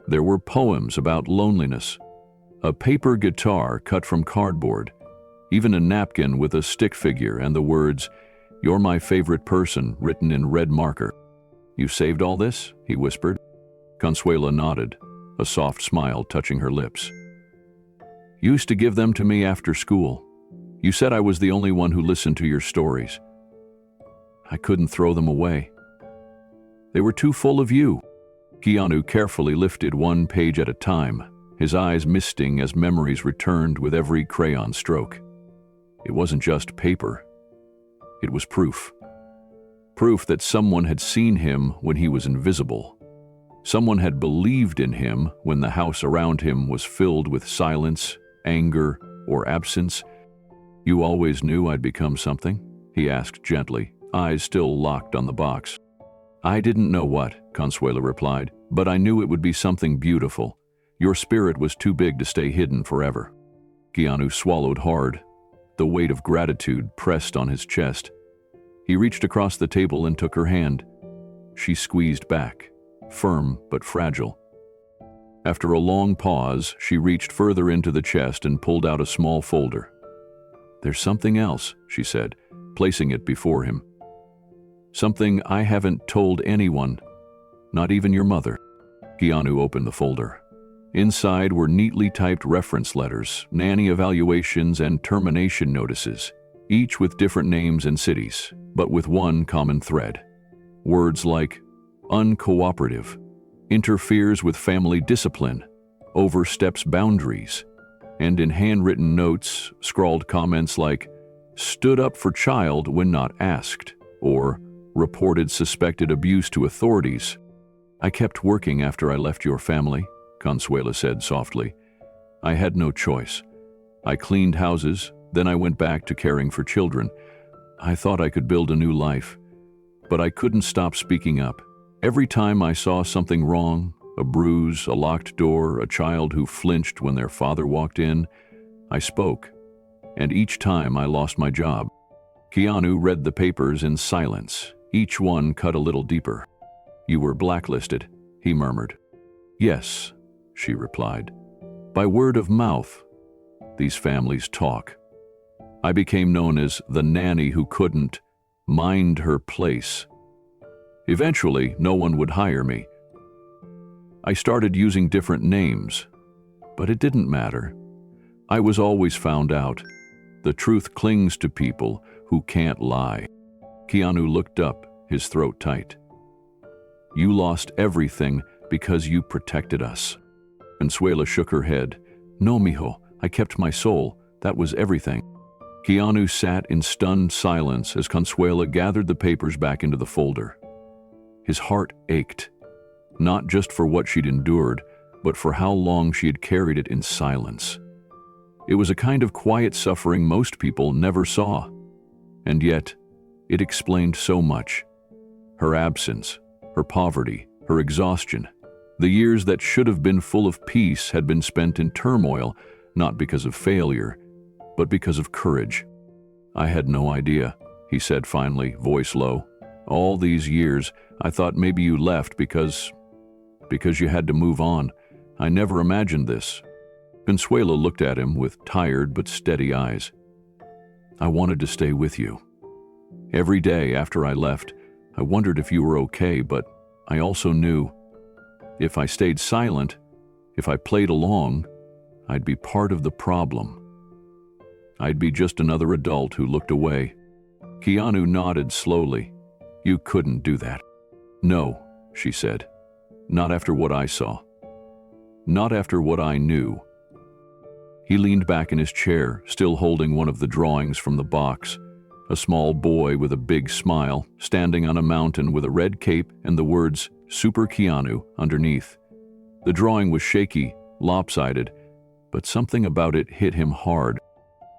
There were poems about loneliness, a paper guitar cut from cardboard, even a napkin with a stick figure and the words, "You're my favorite person," written in red marker. "You saved all this?" he whispered. Consuela nodded, a soft smile touching her lips. "You used to give them to me after school. You said I was the only one who listened to your stories. I couldn't throw them away. They were too full of you." Keanu carefully lifted one page at a time, his eyes misting as memories returned with every crayon stroke. It wasn't just paper. It was proof. Proof that someone had seen him when he was invisible. Someone had believed in him when the house around him was filled with silence, anger, or absence. "You always knew I'd become something?" he asked gently, eyes still locked on the box. "I didn't know what," Consuela replied, "but I knew it would be something beautiful. Your spirit was too big to stay hidden forever." Keanu swallowed hard. The weight of gratitude pressed on his chest. He reached across the table and took her hand. She squeezed back, firm but fragile. After a long pause, she reached further into the chest and pulled out a small folder. "There's something else," she said, placing it before him. "Something I haven't told anyone, not even your mother." Keanu opened the folder. Inside were neatly typed reference letters, nanny evaluations, and termination notices, each with different names and cities, but with one common thread. Words like uncooperative, interferes with family discipline, oversteps boundaries, and in handwritten notes, scrawled comments like stood up for child when not asked, or reported suspected abuse to authorities. "I kept working after I left your family," Consuela said softly. "I had no choice. I cleaned houses, Then I went back to caring for children. I thought I could build a new life, but I couldn't stop speaking up. Every time I saw something wrong, a bruise, a locked door, a child who flinched when their father walked in, I spoke, and each time I lost my job. Keanu read the papers in silence, each one cut a little deeper. "You were blacklisted," he murmured. "Yes," she replied. "By word of mouth. These families talk." I became known as the nanny who couldn't mind her place. Eventually, no one would hire me. I started using different names, but it didn't matter. I was always found out. The truth clings to people who can't lie. Keanu looked up, his throat tight. "You lost everything because you protected us." Consuela shook her head. "No, mijo, I kept my soul. That was everything." Keanu sat in stunned silence as Consuela gathered the papers back into the folder. His heart ached, not just for what she'd endured, but for how long she had carried it in silence. It was a kind of quiet suffering most people never saw. And yet, it explained so much. Her absence, her poverty, her exhaustion. The years that should have been full of peace had been spent in turmoil, not because of failure, but because of courage. "I had no idea," he said finally, voice low. "All these years, I thought maybe you left because you had to move on. I never imagined this." Consuela looked at him with tired but steady eyes. "I wanted to stay with you. Every day after I left, I wondered if you were okay, but I also knew if I stayed silent, if I played along, I'd be part of the problem. I'd be just another adult who looked away." Keanu nodded slowly. "You couldn't do that." "No," she said. "Not after what I saw. Not after what I knew." He leaned back in his chair, still holding one of the drawings from the box. A small boy with a big smile, standing on a mountain with a red cape and the words "Super Keanu" underneath. The drawing was shaky, lopsided, but something about it hit him hard.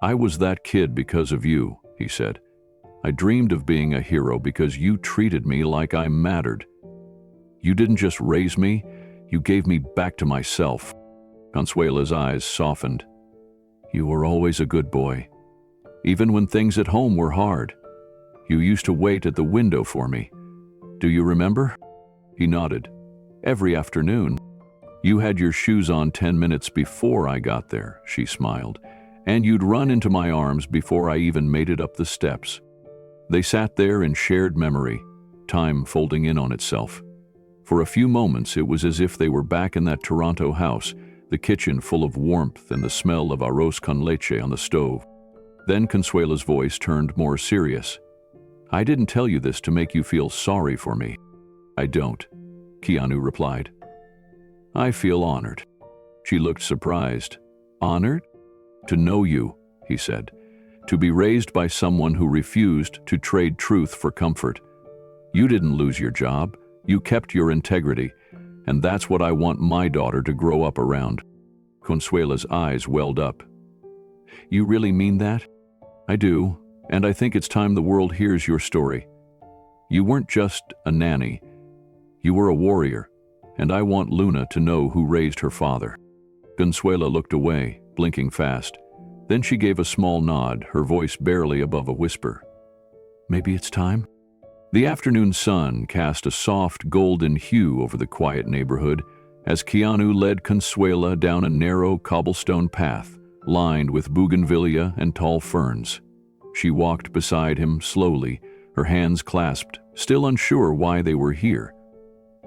"I was that kid because of you," he said. "I dreamed of being a hero because you treated me like I mattered. You didn't just raise me, you gave me back to myself." Consuela's eyes softened. "You were always a good boy. Even when things at home were hard. You used to wait at the window for me. Do you remember?" He nodded. "Every afternoon. You had your shoes on 10 minutes before I got there," she smiled. "And you'd run into my arms before I even made it up the steps." They sat there in shared memory, time folding in on itself. For a few moments, it was as if they were back in that Toronto house, the kitchen full of warmth and the smell of arroz con leche on the stove. Then Consuela's voice turned more serious. "I didn't tell you this to make you feel sorry for me." "I don't," Keanu replied. "I feel honored." She looked surprised. "Honored?" "To know you," he said. "To be raised by someone who refused to trade truth for comfort. You didn't lose your job. You kept your integrity. And that's what I want my daughter to grow up around." Consuela's eyes welled up. "You really mean that?" "I do, and I think it's time the world hears your story. You weren't just a nanny. You were a warrior, and I want Luna to know who raised her father." Consuela looked away, blinking fast. Then she gave a small nod, her voice barely above a whisper. "Maybe it's time?" The afternoon sun cast a soft golden hue over the quiet neighborhood as Keanu led Consuela down a narrow cobblestone path lined with bougainvillea and tall ferns. She walked beside him slowly, her hands clasped, still unsure why they were here.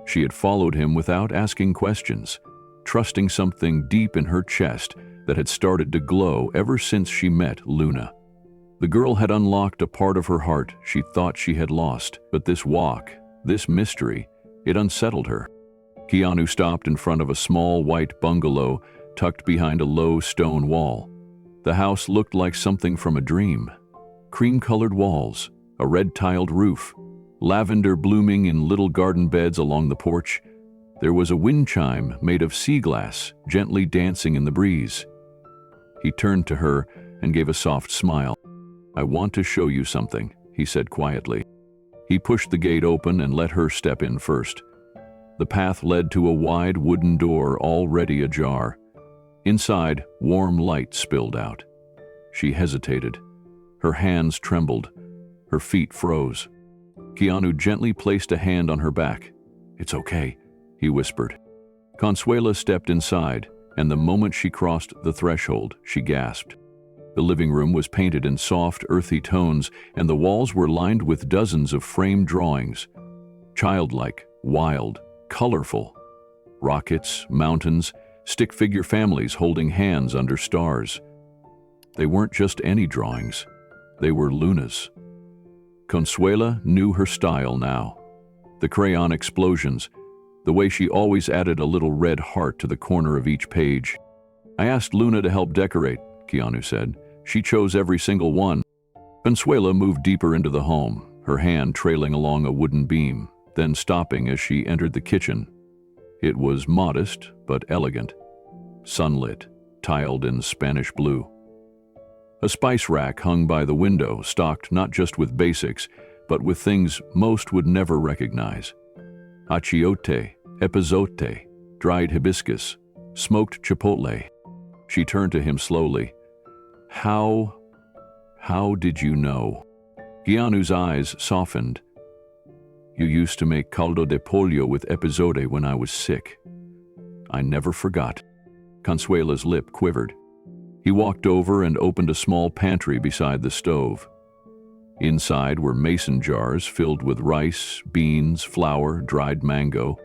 She had followed him without asking questions, trusting something deep in her chest that had started to glow ever since she met Luna. The girl had unlocked a part of her heart she thought she had lost, but this walk, this mystery, it unsettled her. Keanu stopped in front of a small white bungalow tucked behind a low stone wall. The house looked like something from a dream. Cream-colored walls, a red-tiled roof, lavender blooming in little garden beds along the porch. There was a wind chime made of sea glass, gently dancing in the breeze. He turned to her, and gave a soft smile. "I want to show you something," he said quietly. He pushed the gate open and let her step in first. The path led to a wide wooden door already ajar. Inside, warm light spilled out. She hesitated. Her hands trembled. Her feet froze. Keanu gently placed a hand on her back. "It's okay," he whispered. Consuela stepped inside, and the moment she crossed the threshold, she gasped. The living room was painted in soft, earthy tones, and the walls were lined with dozens of framed drawings. Childlike, wild, colorful. Rockets, mountains, stick-figure families holding hands under stars. They weren't just any drawings. They were Luna's. Consuela knew her style now. The crayon explosions, the way she always added a little red heart to the corner of each page. "I asked Luna to help decorate," Keanu said. "She chose every single one." Consuela moved deeper into the home, her hand trailing along a wooden beam, then stopping as she entered the kitchen. It was modest but elegant. Sunlit, tiled in Spanish blue. A spice rack hung by the window, stocked not just with basics, but with things most would never recognize. Achiote, epazote, dried hibiscus, smoked chipotle. She turned to him slowly. How did you know?" Keanu's eyes softened. "You used to make caldo de pollo with epazote when I was sick." "I never forgot." Consuela's lip quivered. He walked over and opened a small pantry beside the stove. Inside were mason jars filled with rice, beans, flour, dried mango.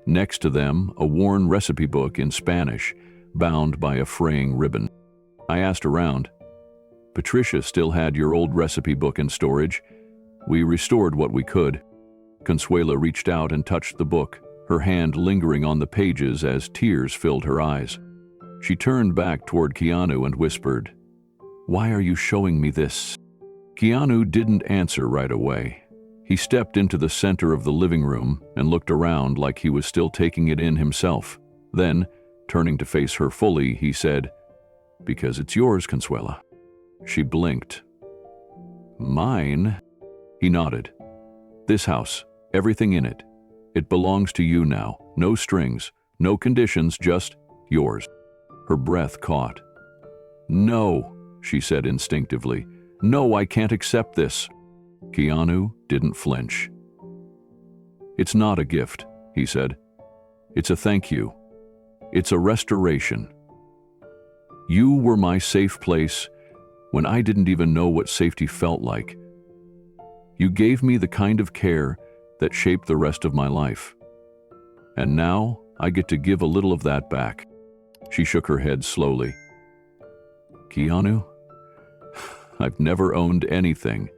Next to them, a worn recipe book in Spanish, bound by a fraying ribbon. I asked around. Patricia still had your old recipe book in storage. We restored what we could. Consuela reached out and touched the book, her hand lingering on the pages as tears filled her eyes. She turned back toward Keanu and whispered, "Why are you showing me this?" Keanu didn't answer right away. He stepped into the center of the living room and looked around like he was still taking it in himself. Then, turning to face her fully, he said, "Because it's yours, Consuela." She blinked. "Mine?" He nodded. "This house, everything in it. It belongs to you now. No strings, no conditions, just yours." Her breath caught. "No," she said instinctively. "No, I can't accept this." Keanu didn't flinch. "It's not a gift," he said. "It's a thank you. It's a restoration. You were my safe place when I didn't even know what safety felt like. You gave me the kind of care that shaped the rest of my life. And now I get to give a little of that back." She shook her head slowly. "Keanu, I've never owned anything.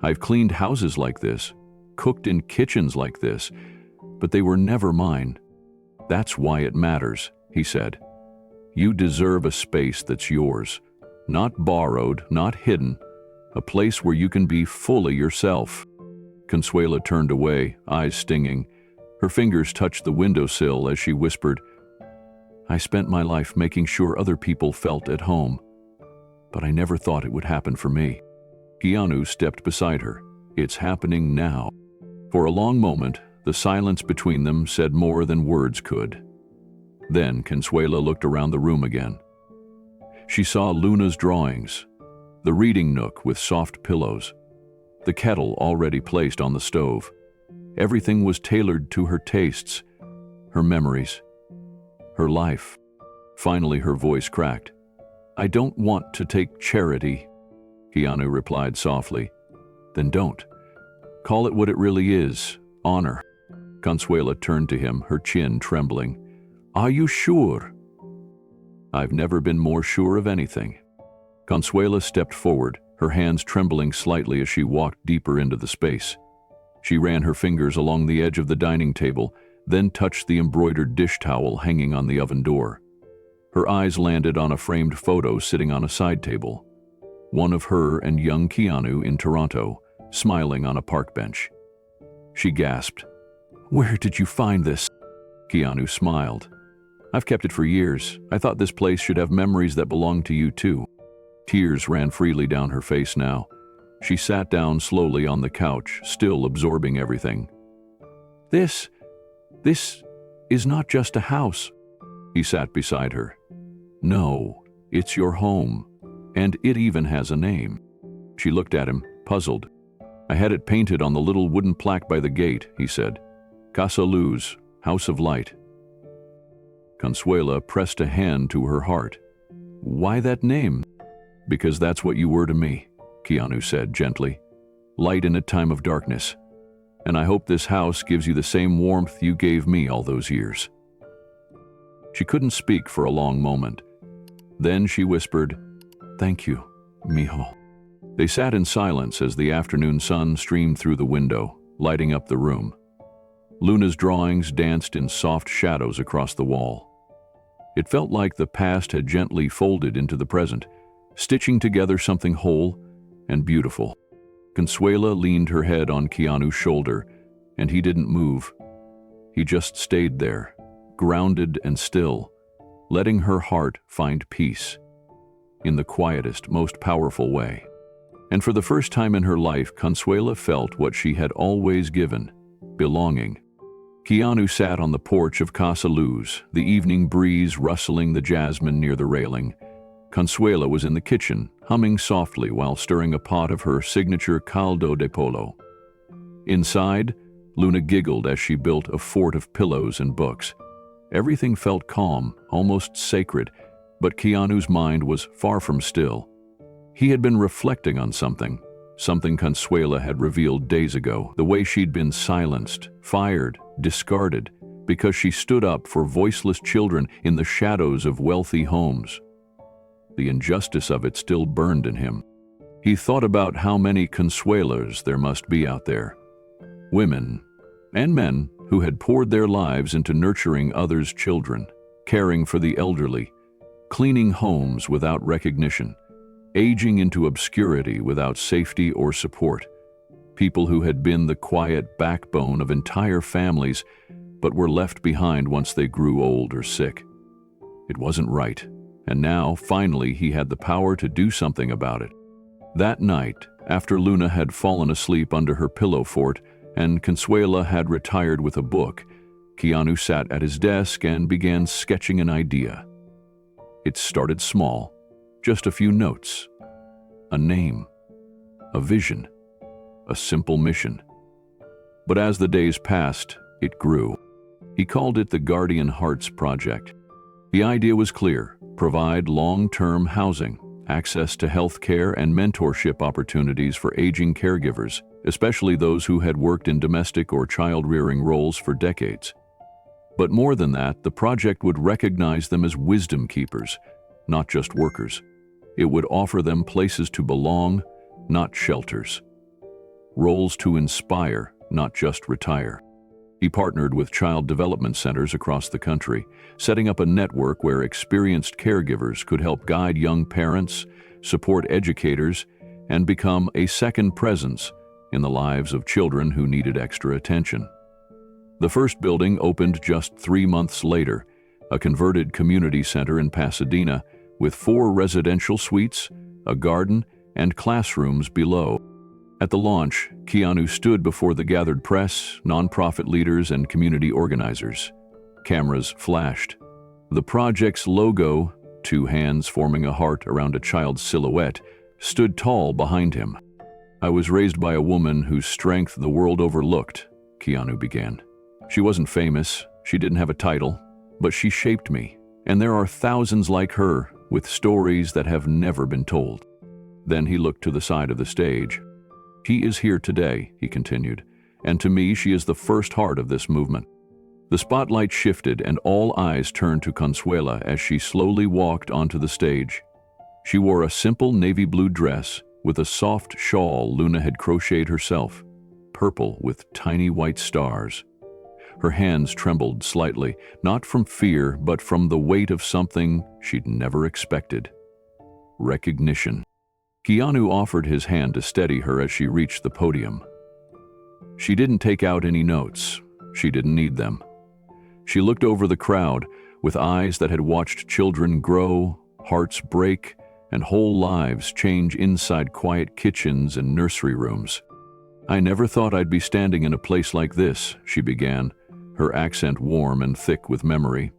I've cleaned houses like this, cooked in kitchens like this, but they were never mine. That's why it matters," he said. "You deserve a space that's yours, not borrowed, not hidden, a place where you can be fully yourself." Consuela turned away, eyes stinging. Her fingers touched the windowsill as she whispered, "I spent my life making sure other people felt at home, but I never thought it would happen for me." Keanu stepped beside her. "It's happening now." For a long moment, the silence between them said more than words could. Then Consuela looked around the room again. She saw Luna's drawings, the reading nook with soft pillows, the kettle already placed on the stove. Everything was tailored to her tastes, her memories, her life. Finally, her voice cracked. "I don't want to take charity," Keanu replied softly. "Then don't. Call it what it really is, honor." Consuela turned to him, her chin trembling. "Are you sure?" "I've never been more sure of anything." Consuela stepped forward, her hands trembling slightly as she walked deeper into the space. She ran her fingers along the edge of the dining table, then touched the embroidered dish towel hanging on the oven door. Her eyes landed on a framed photo sitting on a side table. One of her and young Keanu in Toronto, smiling on a park bench. She gasped, "Where did you find this?" Keanu smiled. "I've kept it for years. I thought this place should have memories that belong to you too." Tears ran freely down her face now. She sat down slowly on the couch, still absorbing everything. This is not just a house. He sat beside her. No, it's your home, and it even has a name. She looked at him, puzzled. I had it painted on the little wooden plaque by the gate, he said. Casa Luz, House of Light. Consuela pressed a hand to her heart. Why that name? Because that's what you were to me, Keanu said gently. Light in a time of darkness. And I hope this house gives you the same warmth you gave me all those years. She couldn't speak for a long moment. Then she whispered, Thank you, mijo. They sat in silence as the afternoon sun streamed through the window, lighting up the room. Luna's drawings danced in soft shadows across the wall. It felt like the past had gently folded into the present, stitching together something whole and beautiful. Consuela leaned her head on Keanu's shoulder, and he didn't move. He just stayed there, grounded and still, letting her heart find peace, in the quietest, most powerful way. And for the first time in her life, Consuela felt what she had always given, belonging. Keanu sat on the porch of Casa Luz, the evening breeze rustling the jasmine near the railing. Consuela was in the kitchen, humming softly while stirring a pot of her signature caldo de pollo. Inside, Luna giggled as she built a fort of pillows and books. Everything felt calm, almost sacred, but Keanu's mind was far from still. He had been reflecting on something Consuela had revealed days ago, the way she'd been silenced, fired, discarded, because she stood up for voiceless children in the shadows of wealthy homes. The injustice of it still burned in him. He thought about how many Consuelas there must be out there. Women and men who had poured their lives into nurturing others' children, caring for the elderly, cleaning homes without recognition, aging into obscurity without safety or support. People who had been the quiet backbone of entire families, but were left behind once they grew old or sick. It wasn't right. And now, finally, he had the power to do something about it. That night, after Luna had fallen asleep under her pillow fort and Consuela had retired with a book, Keanu sat at his desk and began sketching an idea. It started small, just a few notes, a name, a vision, a simple mission. But as the days passed, it grew. He called it the Guardian Hearts Project. The idea was clear: provide long-term housing, access to health care, and mentorship opportunities for aging caregivers, especially those who had worked in domestic or child-rearing roles for decades. But more than that, the project would recognize them as wisdom keepers, not just workers. It would offer them places to belong, not shelters. Roles to inspire, not just retire. He partnered with child development centers across the country, setting up a network where experienced caregivers could help guide young parents, support educators, and become a second presence in the lives of children who needed extra attention. The first building opened just 3 months later, a converted community center in Pasadena with 4 residential suites, a garden, and classrooms below. At the launch, Keanu stood before the gathered press, nonprofit leaders, and community organizers. Cameras flashed. The project's logo, 2 hands forming a heart around a child's silhouette, stood tall behind him. I was raised by a woman whose strength the world overlooked, Keanu began. She wasn't famous, she didn't have a title, but she shaped me, and there are thousands like her with stories that have never been told. Then he looked to the side of the stage. She is here today, he continued, and to me she is the first heart of this movement. The spotlight shifted and all eyes turned to Consuela as she slowly walked onto the stage. She wore a simple navy blue dress with a soft shawl Luna had crocheted herself, purple with tiny white stars. Her hands trembled slightly, not from fear, but from the weight of something she'd never expected. Recognition. Keanu offered his hand to steady her as she reached the podium. She didn't take out any notes. She didn't need them. She looked over the crowd with eyes that had watched children grow, hearts break, and whole lives change inside quiet kitchens and nursery rooms. "I never thought I'd be standing in a place like this," she began, her accent warm and thick with memory.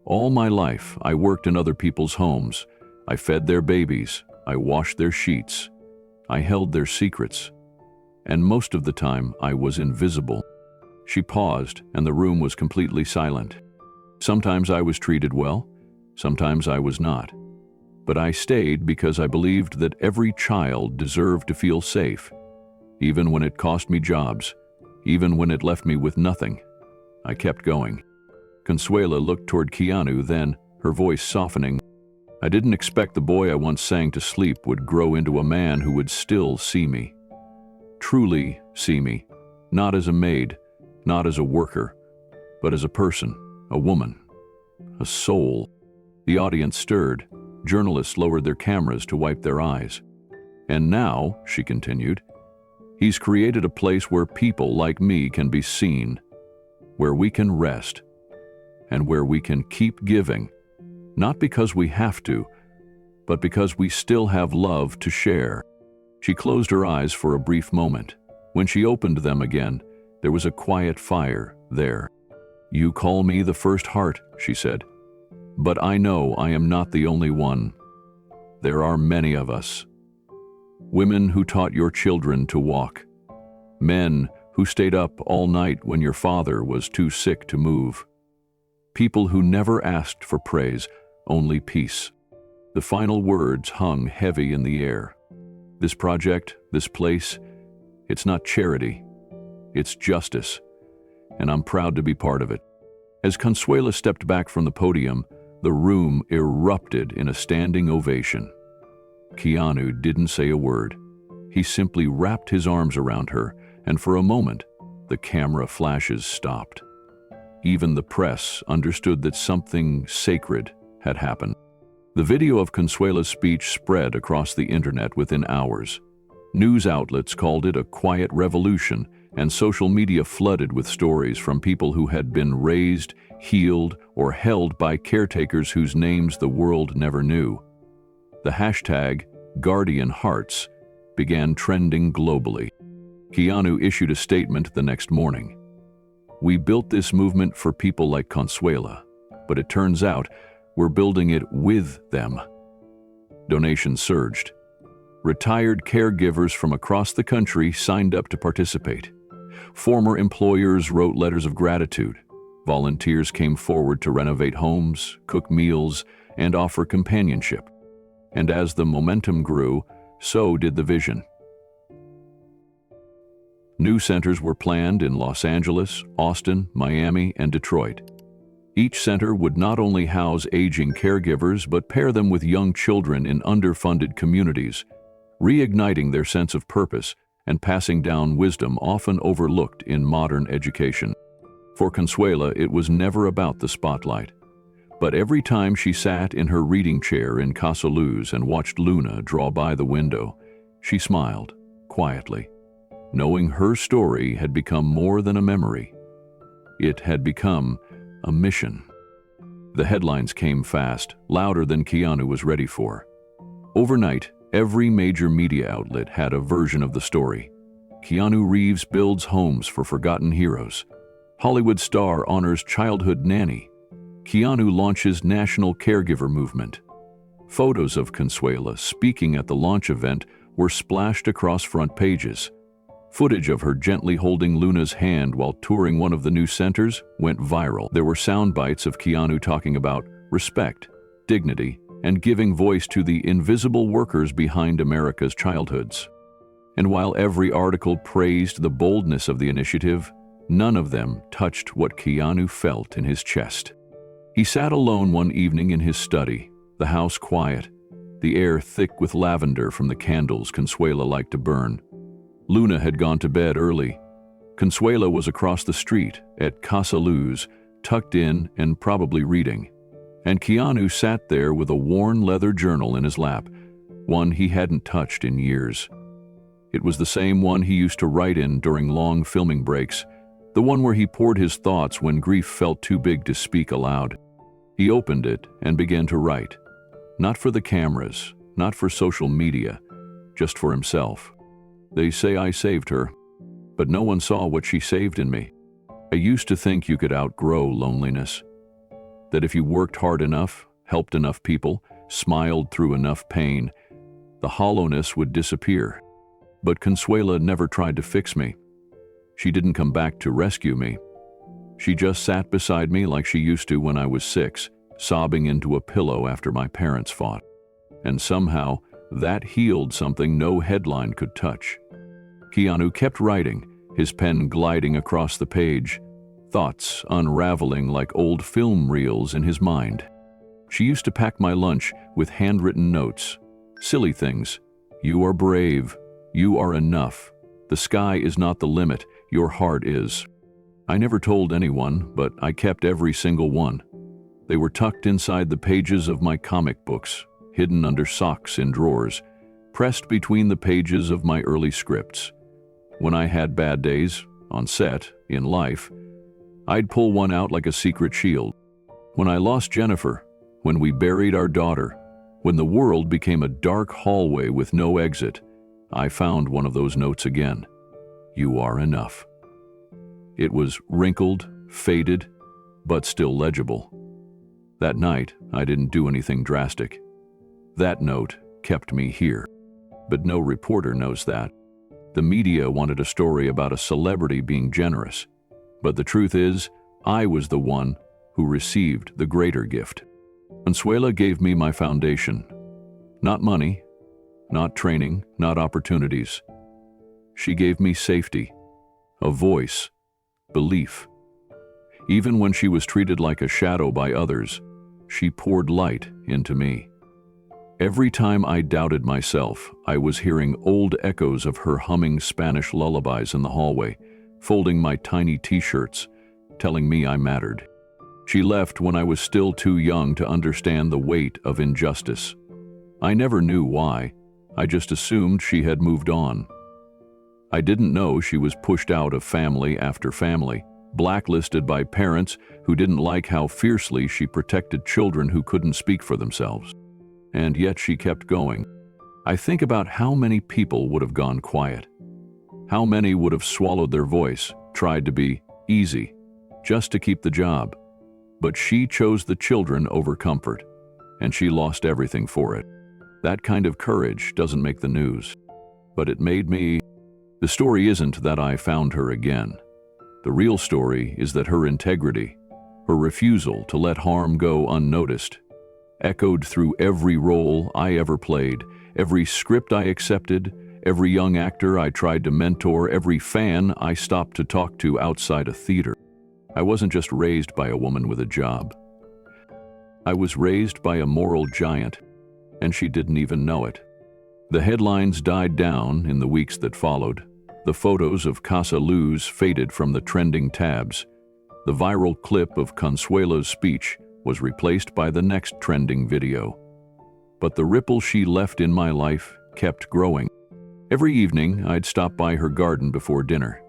"All my life, I worked in other people's homes. I fed their babies. I washed their sheets. I held their secrets. And most of the time, I was invisible." She paused, and the room was completely silent. "Sometimes I was treated well. Sometimes I was not. But I stayed because I believed that every child deserved to feel safe. Even when it cost me jobs, even when it left me with nothing, I kept going." Consuela looked toward Keanu then, her voice softening. "I didn't expect the boy I once sang to sleep would grow into a man who would still see me. Truly see me, not as a maid, not as a worker, but as a person, a woman, a soul." The audience stirred. Journalists lowered their cameras to wipe their eyes. "And now," she continued, "he's created a place where people like me can be seen, where we can rest, and where we can keep giving, not because we have to, but because we still have love to share." She closed her eyes for a brief moment. When she opened them again, there was a quiet fire there. "You call me the first heart," she said, "but I know I am not the only one. There are many of us. Women who taught your children to walk. Men who stayed up all night when your father was too sick to move. People who never asked for praise, only peace." The final words hung heavy in the air. This project, this place, it's not charity. It's justice, and I'm proud to be part of it. As Consuela stepped back from the podium, the room erupted in a standing ovation. Keanu didn't say a word. He simply wrapped his arms around her, and for a moment, the camera flashes stopped. Even the press understood that something sacred had happened. The video of Consuela's speech spread across the internet within hours. News outlets called it a quiet revolution, and social media flooded with stories from people who had been raised, healed, or held by caretakers whose names the world never knew. The hashtag #GuardianHearts began trending globally. Keanu issued a statement the next morning. "We built this movement for people like Consuela, but it turns out we're building it with them." Donations surged. Retired caregivers from across the country signed up to participate. Former employers wrote letters of gratitude. Volunteers came forward to renovate homes, cook meals, and offer companionship. And as the momentum grew, so did the vision. New centers were planned in Los Angeles, Austin, Miami, and Detroit. Each center would not only house aging caregivers, but pair them with young children in underfunded communities, reigniting their sense of purpose and passing down wisdom often overlooked in modern education. For Consuela, it was never about the spotlight. But every time she sat in her reading chair in Casa Luz and watched Luna draw by the window, she smiled, quietly, knowing her story had become more than a memory. It had become a mission. The headlines came fast, louder than Keanu was ready for. Overnight, every major media outlet had a version of the story. Keanu Reeves builds homes for forgotten heroes. Hollywood star honors childhood nanny. Keanu launches national caregiver movement. Photos of Consuela speaking at the launch event were splashed across front pages. Footage of her gently holding Luna's hand while touring one of the new centers went viral. There were sound bites of Keanu talking about respect, dignity, and giving voice to the invisible workers behind America's childhoods. And while every article praised the boldness of the initiative, none of them touched what Keanu felt in his chest. He sat alone one evening in his study, the house quiet, the air thick with lavender from the candles Consuela liked to burn. Luna had gone to bed early. Consuela was across the street at Casa Luz, tucked in and probably reading. And Keanu sat there with a worn leather journal in his lap, one he hadn't touched in years. It was the same one he used to write in during long filming breaks, the one where he poured his thoughts when grief felt too big to speak aloud. He opened it and began to write, not for the cameras, not for social media, just for himself. They say I saved her, but no one saw what she saved in me. I used to think you could outgrow loneliness, that if you worked hard enough, helped enough people, smiled through enough pain, the hollowness would disappear. But Consuela never tried to fix me. She didn't come back to rescue me. She just sat beside me like she used to when I was 6, sobbing into a pillow after my parents fought. And somehow, that healed something no headline could touch. Keanu kept writing, his pen gliding across the page, thoughts unraveling like old film reels in his mind. She used to pack my lunch with handwritten notes, silly things. You are brave. You are enough. The sky is not the limit. Your heart is. I never told anyone, but I kept every single one. They were tucked inside the pages of my comic books, hidden under socks in drawers, pressed between the pages of my early scripts. When I had bad days, on set, in life, I'd pull one out like a secret shield. When I lost Jennifer, when we buried our daughter, when the world became a dark hallway with no exit, I found one of those notes again. You are enough. It was wrinkled, faded, but still legible. That night, I didn't do anything drastic. That note kept me here. But no reporter knows that. The media wanted a story about a celebrity being generous. But the truth is, I was the one who received the greater gift. Consuela gave me my foundation. Not money, not training, not opportunities. She gave me safety, a voice, belief. Even when she was treated like a shadow by others, she poured light into me. Every time I doubted myself, I was hearing old echoes of her humming Spanish lullabies in the hallway, folding my tiny t-shirts, telling me I mattered. She left when I was still too young to understand the weight of injustice. I never knew why. I just assumed she had moved on. I didn't know she was pushed out of family after family, blacklisted by parents who didn't like how fiercely she protected children who couldn't speak for themselves. And yet she kept going. I think about how many people would have gone quiet. How many would have swallowed their voice, tried to be easy, just to keep the job. But she chose the children over comfort, and she lost everything for it. That kind of courage doesn't make the news. But it made me. The story isn't that I found her again. The real story is that her integrity, her refusal to let harm go unnoticed, echoed through every role I ever played, every script I accepted, every young actor I tried to mentor, every fan I stopped to talk to outside a theater. I wasn't just raised by a woman with a job. I was raised by a moral giant, and she didn't even know it. The headlines died down in the weeks that followed. The photos of Casa Luz faded from the trending tabs. The viral clip of Consuela's speech was replaced by the next trending video. But the ripple she left in my life kept growing. Every evening, I'd stop by her garden before dinner.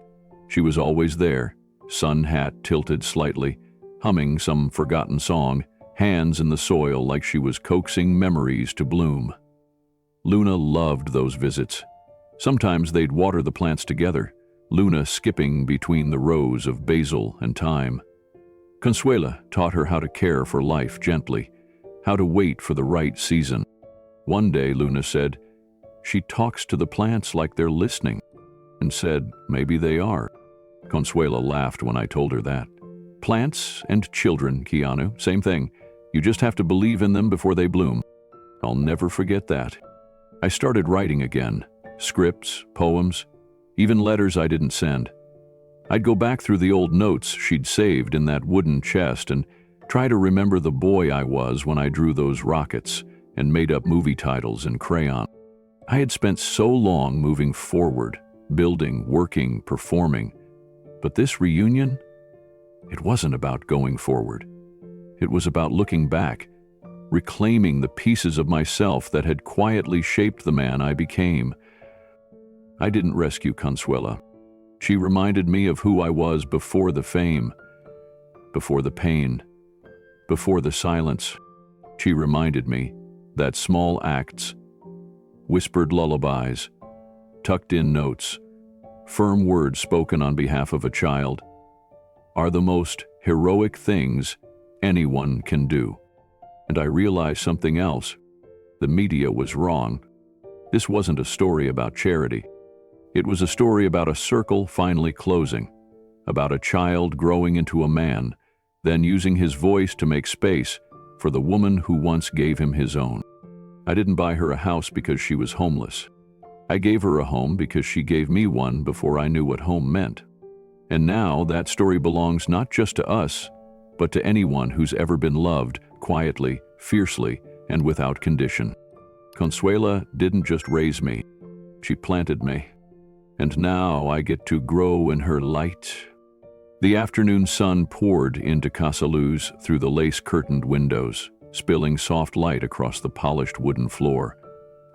She was always there, sun hat tilted slightly, humming some forgotten song, hands in the soil like she was coaxing memories to bloom. Luna loved those visits. Sometimes they'd water the plants together, Luna skipping between the rows of basil and thyme. Consuela taught her how to care for life gently, how to wait for the right season. One day, Luna said, "She talks to the plants like they're listening," and said, "Maybe they are." Consuela laughed when I told her that. Plants and children, Keanu, same thing. You just have to believe in them before they bloom. I'll never forget that. I started writing again. Scripts, poems, even letters I didn't send. I'd go back through the old notes she'd saved in that wooden chest and try to remember the boy I was when I drew those rockets and made up movie titles in crayon. I had spent so long moving forward, building, working, performing. But this reunion, it wasn't about going forward. It was about looking back, reclaiming the pieces of myself that had quietly shaped the man I became. I didn't rescue Consuela. She reminded me of who I was before the fame, before the pain, before the silence. She reminded me that small acts, whispered lullabies, tucked-in notes, firm words spoken on behalf of a child, are the most heroic things anyone can do. And I realized something else. The media was wrong. This wasn't a story about charity. It was a story about a circle finally closing, about a child growing into a man, then using his voice to make space for the woman who once gave him his own. I didn't buy her a house because she was homeless. I gave her a home because she gave me one before I knew what home meant. And now that story belongs not just to us, but to anyone who's ever been loved quietly, fiercely, and without condition. Consuela didn't just raise me, she planted me. And now I get to grow in her light. The afternoon sun poured into Casa Luz through the lace-curtained windows, spilling soft light across the polished wooden floor.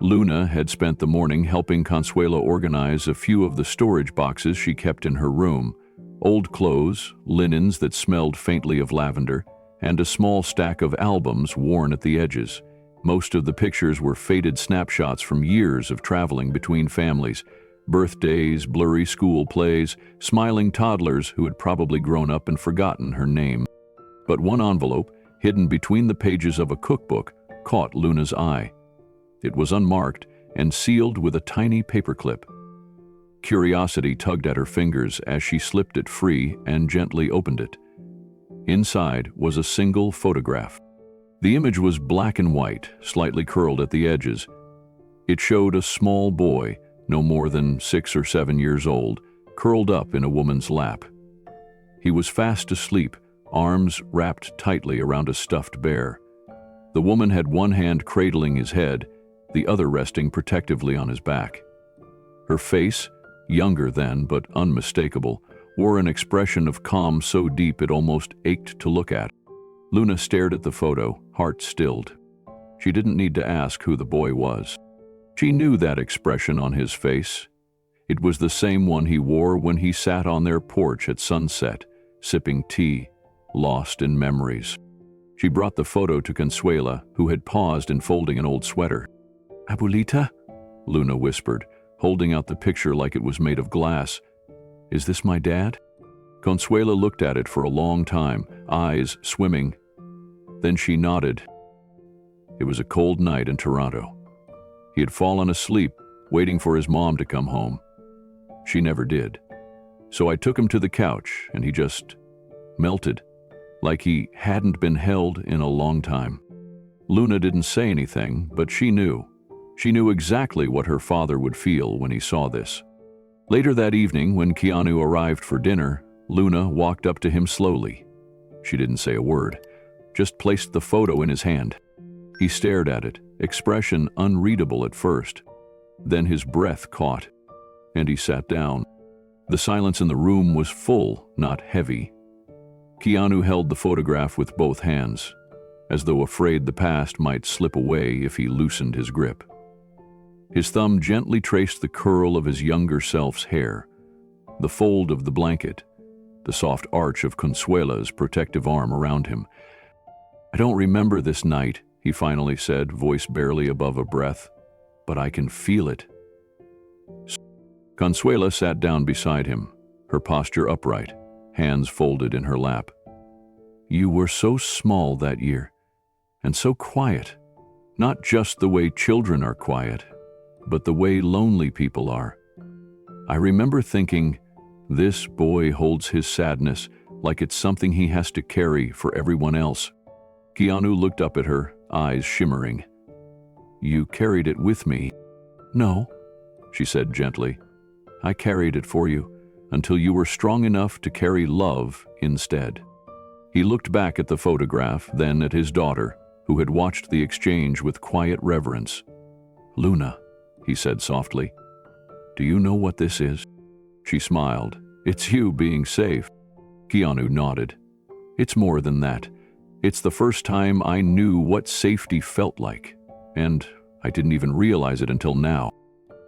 Luna had spent the morning helping Consuela organize a few of the storage boxes she kept in her room. Old clothes, linens that smelled faintly of lavender, and a small stack of albums worn at the edges. Most of the pictures were faded snapshots from years of traveling between families. Birthdays, blurry school plays, smiling toddlers who had probably grown up and forgotten her name. But one envelope, hidden between the pages of a cookbook, caught Luna's eye. It was unmarked and sealed with a tiny paperclip. Curiosity tugged at her fingers as she slipped it free and gently opened it. Inside was a single photograph. The image was black and white, slightly curled at the edges. It showed a small boy, no more than 6 or 7 years old, curled up in a woman's lap. He was fast asleep, arms wrapped tightly around a stuffed bear. The woman had one hand cradling his head, the other resting protectively on his back. Her face, younger then but unmistakable, wore an expression of calm so deep it almost ached to look at. Luna stared at the photo, heart stilled. She didn't need to ask who the boy was. She knew that expression on his face. It was the same one he wore when he sat on their porch at sunset, sipping tea, lost in memories. She brought the photo to Consuela, who had paused in folding an old sweater. "Abuelita?" Luna whispered, holding out the picture like it was made of glass. "Is this my dad?" Consuela looked at it for a long time, eyes swimming. Then she nodded. It was a cold night in Toronto. He had fallen asleep, waiting for his mom to come home. She never did. So I took him to the couch, and he just melted, like he hadn't been held in a long time. Luna didn't say anything, but she knew. She knew exactly what her father would feel when he saw this. Later that evening, when Keanu arrived for dinner, Luna walked up to him slowly. She didn't say a word, just placed the photo in his hand. He stared at it, expression unreadable at first. Then his breath caught, and he sat down. The silence in the room was full, not heavy. Keanu held the photograph with both hands, as though afraid the past might slip away if he loosened his grip. His thumb gently traced the curl of his younger self's hair, the fold of the blanket, the soft arch of Consuela's protective arm around him. "I don't remember this night," he finally said, voice barely above a breath, "but I can feel it." Consuela sat down beside him, her posture upright, hands folded in her lap. "You were so small that year, and so quiet. Not just the way children are quiet, but the way lonely people are. I remember thinking, this boy holds his sadness like it's something he has to carry for everyone else." Keanu looked up at her, eyes shimmering. "You carried it with me." "No," she said gently. "I carried it for you until you were strong enough to carry love instead." He looked back at the photograph, then at his daughter, who had watched the exchange with quiet reverence. "Luna," he said softly, "do you know what this is?" She smiled. "It's you being safe." Keanu nodded. "It's more than that. It's the first time I knew what safety felt like, and I didn't even realize it until now."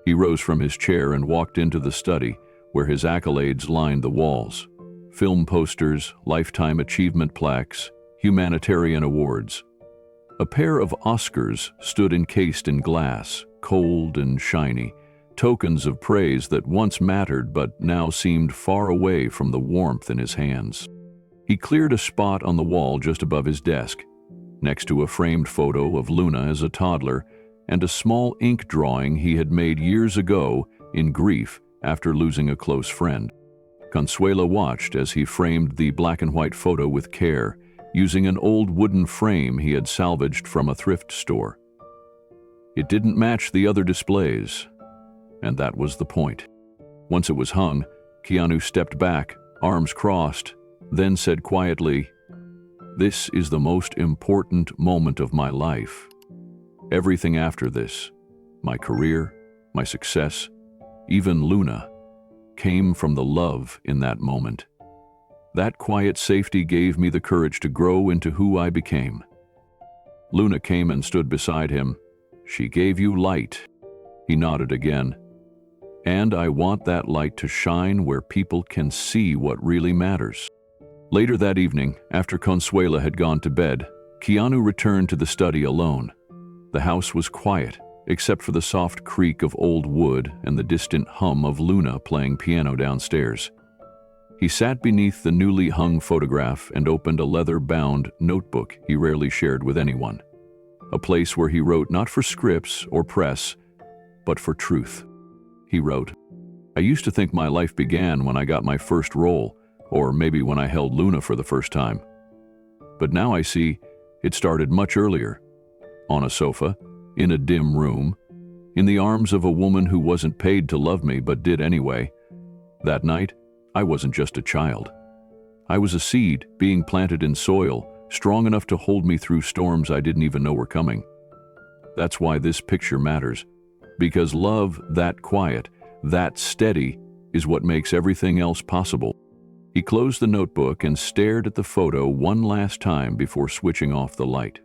He rose from his chair and walked into the study, where his accolades lined the walls. Film posters, lifetime achievement plaques, humanitarian awards. A pair of Oscars stood encased in glass, cold and shiny, tokens of praise that once mattered but now seemed far away from the warmth in his hands. He cleared a spot on the wall just above his desk, next to a framed photo of Luna as a toddler and a small ink drawing he had made years ago in grief after losing a close friend. Consuela watched as he framed the black and white photo with care, using an old wooden frame he had salvaged from a thrift store. It didn't match the other displays, and that was the point. Once it was hung, Keanu stepped back, arms crossed, then said quietly, "This is the most important moment of my life. Everything after this, my career, my success, even Luna, came from the love in that moment. That quiet safety gave me the courage to grow into who I became." Luna came and stood beside him. "She gave you light." He nodded again. "And I want that light to shine where people can see what really matters." Later that evening, after Consuela had gone to bed, Keanu returned to the study alone. The house was quiet, except for the soft creak of old wood and the distant hum of Luna playing piano downstairs. He sat beneath the newly hung photograph and opened a leather-bound notebook he rarely shared with anyone. A place where he wrote not for scripts or press, but for truth. He wrote, "I used to think my life began when I got my first role, or maybe when I held Luna for the first time. But now I see it started much earlier, on a sofa, in a dim room, in the arms of a woman who wasn't paid to love me but did anyway. That night, I wasn't just a child. I was a seed being planted in soil, strong enough to hold me through storms I didn't even know were coming. That's why this picture matters, because love that quiet, that steady, is what makes everything else possible." He closed the notebook and stared at the photo one last time before switching off the light.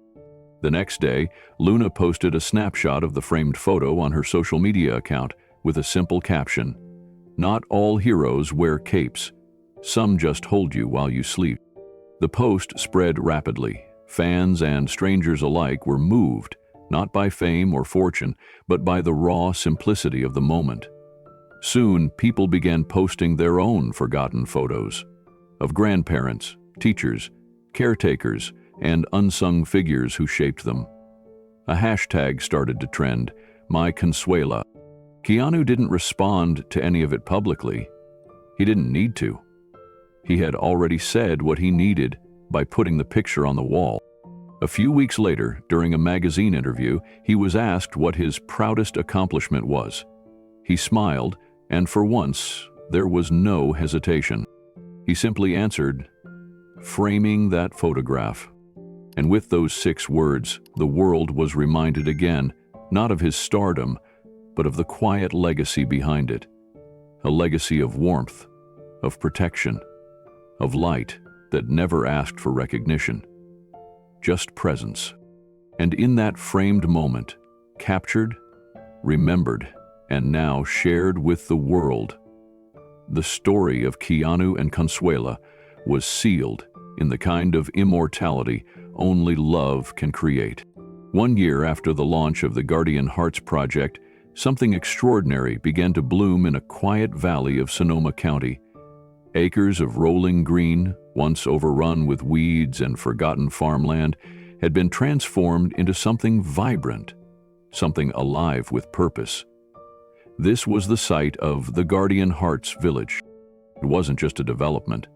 The next day, Luna posted a snapshot of the framed photo on her social media account with a simple caption, "Not all heroes wear capes. Some just hold you while you sleep." The post spread rapidly. Fans and strangers alike were moved, not by fame or fortune, but by the raw simplicity of the moment. Soon, people began posting their own forgotten photos of grandparents, teachers, caretakers, and unsung figures who shaped them. A hashtag started to trend, #MyConsuela. Keanu didn't respond to any of it publicly. He didn't need to. He had already said what he needed by putting the picture on the wall. A few weeks later, during a magazine interview, he was asked what his proudest accomplishment was. He smiled, and for once, there was no hesitation. He simply answered, "Framing that photograph." And with those 6 words, the world was reminded again, not of his stardom, but of the quiet legacy behind it. A legacy of warmth, of protection, of light that never asked for recognition. Just presence. And in that framed moment, captured, remembered, and now shared with the world, the story of Keanu and Consuela was sealed in the kind of immortality only love can create. 1 year after the launch of the Guardian Hearts project, something extraordinary began to bloom in a quiet valley of Sonoma County. Acres of rolling green, once overrun with weeds and forgotten farmland, had been transformed into something vibrant, something alive with purpose. This was the site of the Guardian Hearts Village. It wasn't just a development.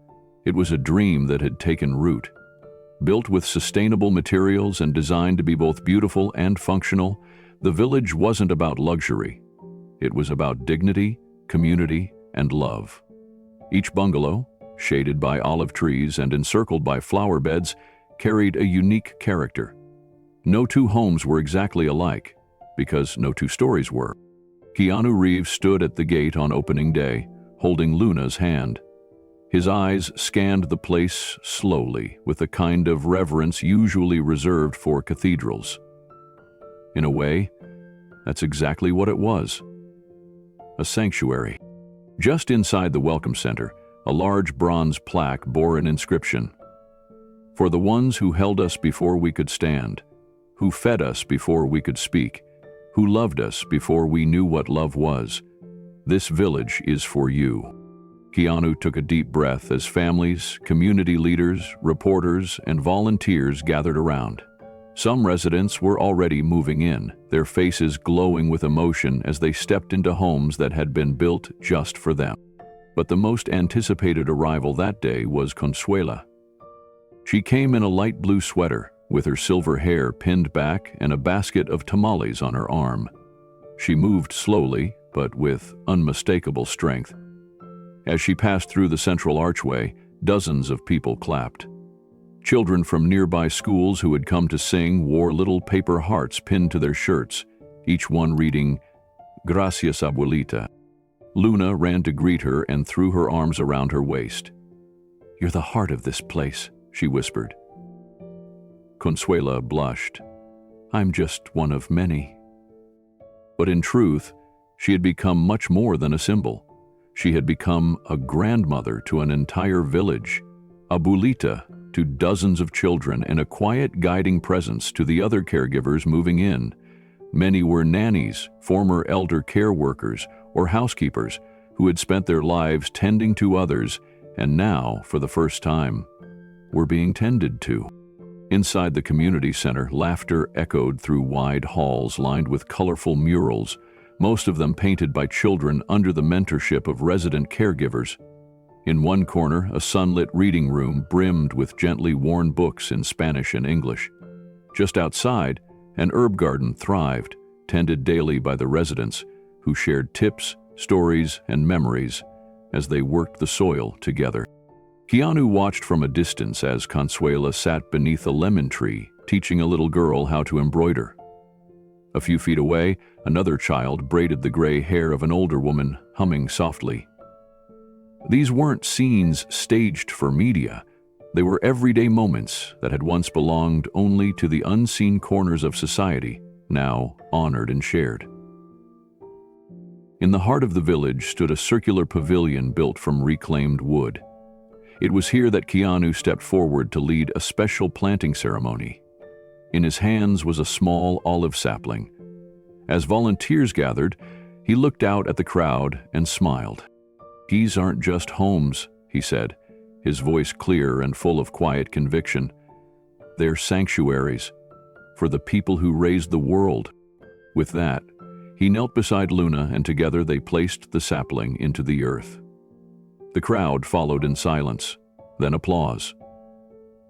It was a dream that had taken root. Built with sustainable materials and designed to be both beautiful and functional, the village wasn't about luxury. It was about dignity, community, and love. Each bungalow, shaded by olive trees and encircled by flower beds, carried a unique character. No 2 homes were exactly alike, because no 2 stories were. Keanu Reeves stood at the gate on opening day, holding Luna's hand. His eyes scanned the place slowly, with the kind of reverence usually reserved for cathedrals. In a way, that's exactly what it was. A sanctuary. Just inside the Welcome Center, a large bronze plaque bore an inscription. "For the ones who held us before we could stand, who fed us before we could speak, who loved us before we knew what love was. This village is for you." Keanu took a deep breath as families, community leaders, reporters, and volunteers gathered around. Some residents were already moving in, their faces glowing with emotion as they stepped into homes that had been built just for them. But the most anticipated arrival that day was Consuela. She came in a light blue sweater, with her silver hair pinned back and a basket of tamales on her arm. She moved slowly, but with unmistakable strength. As she passed through the central archway, dozens of people clapped. Children from nearby schools who had come to sing wore little paper hearts pinned to their shirts, each one reading, "Gracias, abuelita." Luna ran to greet her and threw her arms around her waist. "You're the heart of this place," she whispered. Consuela blushed. "I'm just one of many." But in truth, she had become much more than a symbol. She had become a grandmother to an entire village, abuelita to dozens of children, and a quiet guiding presence to the other caregivers moving in. Many were nannies, former elder care workers, or housekeepers who had spent their lives tending to others and now, for the first time, were being tended to. Inside the community center, laughter echoed through wide halls lined with colorful murals, most of them painted by children under the mentorship of resident caregivers. In one corner, a sunlit reading room brimmed with gently worn books in Spanish and English. Just outside, an herb garden thrived, tended daily by the residents, who shared tips, stories, and memories as they worked the soil together. Keanu watched from a distance as Consuela sat beneath a lemon tree, teaching a little girl how to embroider. A few feet away, another child braided the gray hair of an older woman, humming softly. These weren't scenes staged for media. They were everyday moments that had once belonged only to the unseen corners of society, now honored and shared. In the heart of the village stood a circular pavilion built from reclaimed wood. It was here that Keanu stepped forward to lead a special planting ceremony. In his hands was a small olive sapling. As volunteers gathered, he looked out at the crowd and smiled. "These aren't just homes," he said, his voice clear and full of quiet conviction. "They're sanctuaries for the people who raised the world." With that, he knelt beside Luna and together they placed the sapling into the earth. The crowd followed in silence, then applause.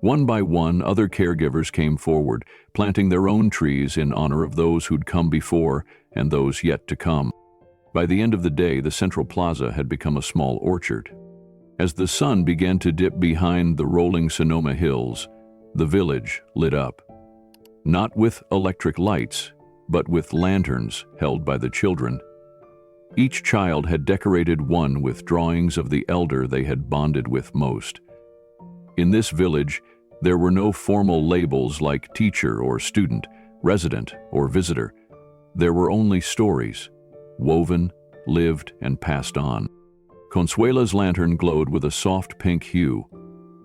One by one, other caregivers came forward, planting their own trees in honor of those who'd come before and those yet to come. By the end of the day, the central plaza had become a small orchard. As the sun began to dip behind the rolling Sonoma hills, the village lit up. Not with electric lights, but with lanterns held by the children. Each child had decorated one with drawings of the elder they had bonded with most. In this village, there were no formal labels like teacher or student, resident or visitor. There were only stories, woven, lived, and passed on. Consuela's lantern glowed with a soft pink hue.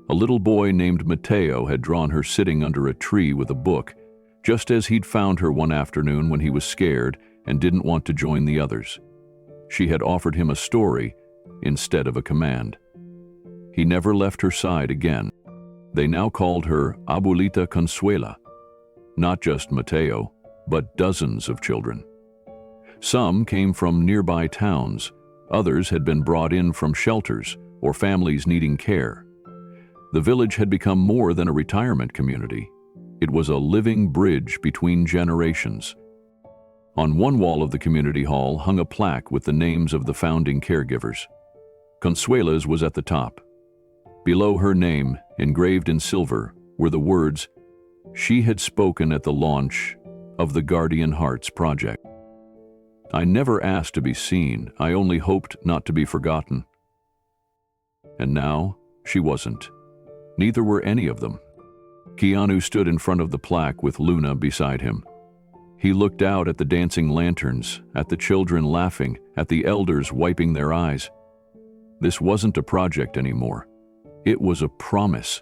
A little boy named Mateo had drawn her sitting under a tree with a book, just as he'd found her one afternoon when he was scared and didn't want to join the others. She had offered him a story instead of a command. He never left her side again. They now called her Abuelita Consuela. Not just Mateo, but dozens of children. Some came from nearby towns. Others had been brought in from shelters or families needing care. The village had become more than a retirement community. It was a living bridge between generations. On one wall of the community hall hung a plaque with the names of the founding caregivers. Consuela's was at the top. Below her name, engraved in silver, were the words, "She had spoken at the launch of the Guardian Hearts Project. I never asked to be seen, I only hoped not to be forgotten." And now, she wasn't. Neither were any of them. Keanu stood in front of the plaque with Luna beside him. He looked out at the dancing lanterns, at the children laughing, at the elders wiping their eyes. This wasn't a project anymore. It was a promise,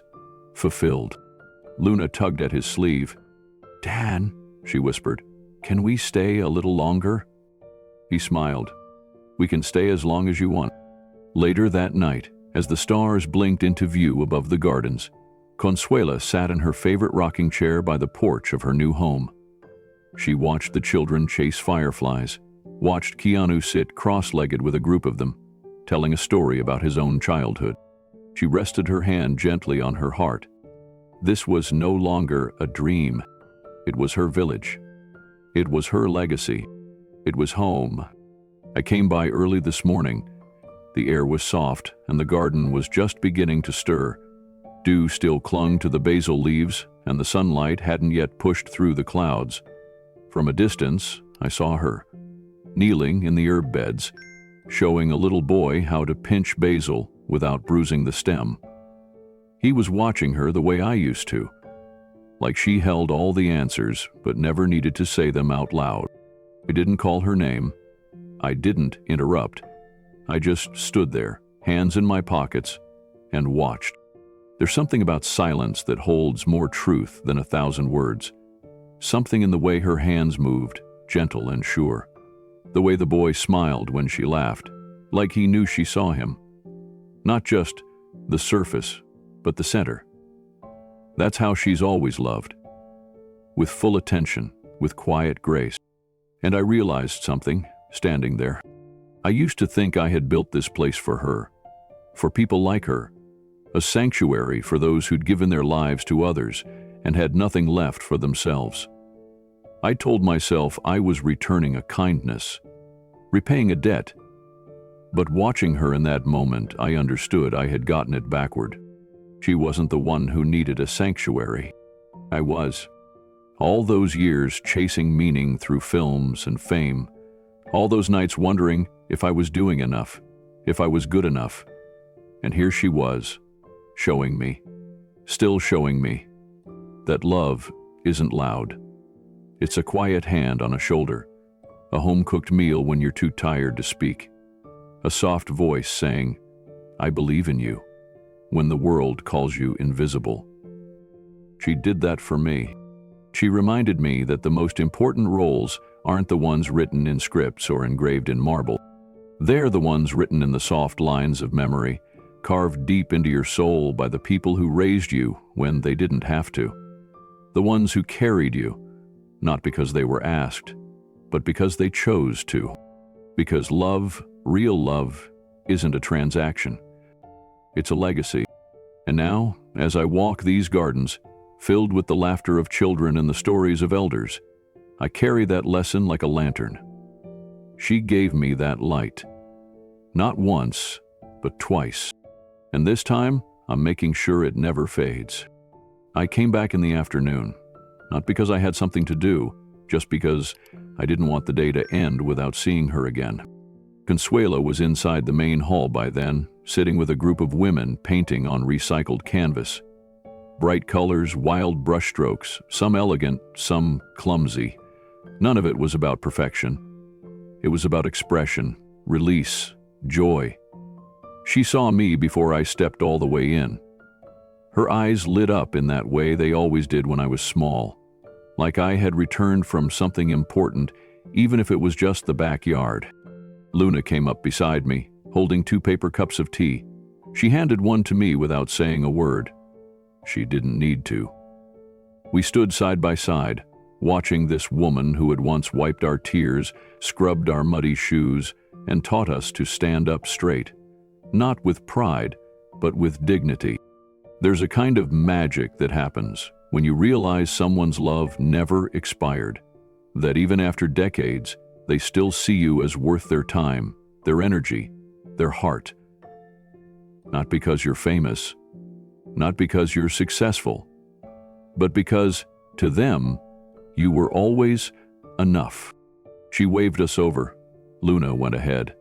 fulfilled. Luna tugged at his sleeve. "Dan," she whispered, "Can we stay a little longer?" He smiled. "We can stay as long as you want." Later that night, as the stars blinked into view above the gardens, Consuela sat in her favorite rocking chair by the porch of her new home. She watched the children chase fireflies, watched Keanu sit cross-legged with a group of them, telling a story about his own childhood. She rested her hand gently on her heart. This was no longer a dream. It was her village. It was her legacy. It was home. I came by early this morning. The air was soft, and the garden was just beginning to stir. Dew still clung to the basil leaves, and the sunlight hadn't yet pushed through the clouds. From a distance, I saw her, kneeling in the herb beds, showing a little boy how to pinch basil without bruising the stem. He was watching her the way I used to, like she held all the answers but never needed to say them out loud. I didn't call her name. I didn't interrupt. I just stood there, hands in my pockets, and watched. There's something about silence that holds more truth than 1,000 words. Something in the way her hands moved, gentle and sure. The way the boy smiled when she laughed, like he knew she saw him. Not just the surface, but the center. That's how she's always loved. With full attention, with quiet grace. And I realized something, standing there. I used to think I had built this place for her, for people like her, a sanctuary for those who'd given their lives to others and had nothing left for themselves. I told myself I was returning a kindness, repaying a debt. But watching her in that moment, I understood I had gotten it backward. She wasn't the one who needed a sanctuary. I was. All those years chasing meaning through films and fame, all those nights wondering if I was doing enough, if I was good enough. And here she was, showing me, still showing me, that love isn't loud. It's a quiet hand on a shoulder, a home-cooked meal when you're too tired to speak, a soft voice saying, "I believe in you," when the world calls you invisible. She did that for me. She reminded me that the most important roles aren't the ones written in scripts or engraved in marble. They're the ones written in the soft lines of memory, carved deep into your soul by the people who raised you when they didn't have to. The ones who carried you, not because they were asked, but because they chose to. Because love, real love, isn't a transaction. It's a legacy. And now, as I walk these gardens, filled with the laughter of children and the stories of elders, I carry that lesson like a lantern. She gave me that light. Not once, but twice. And this time, I'm making sure it never fades. I came back in the afternoon, not because I had something to do, just because I didn't want the day to end without seeing her again. Consuela was inside the main hall by then, sitting with a group of women painting on recycled canvas. Bright colors, wild brushstrokes, some elegant, some clumsy. None of it was about perfection. It was about expression, release, joy. She saw me before I stepped all the way in. Her eyes lit up in that way they always did when I was small, like I had returned from something important, even if it was just the backyard. Luna came up beside me, holding 2 paper cups of tea. She handed one to me without saying a word. She didn't need to. We stood side by side, watching this woman who had once wiped our tears, scrubbed our muddy shoes, and taught us to stand up straight. Not with pride, but with dignity. There's a kind of magic that happens when you realize someone's love never expired, that even after decades, they still see you as worth their time, their energy, their heart. Not because you're famous, not because you're successful, but because, to them, you were always enough. She waved us over. Luna went ahead.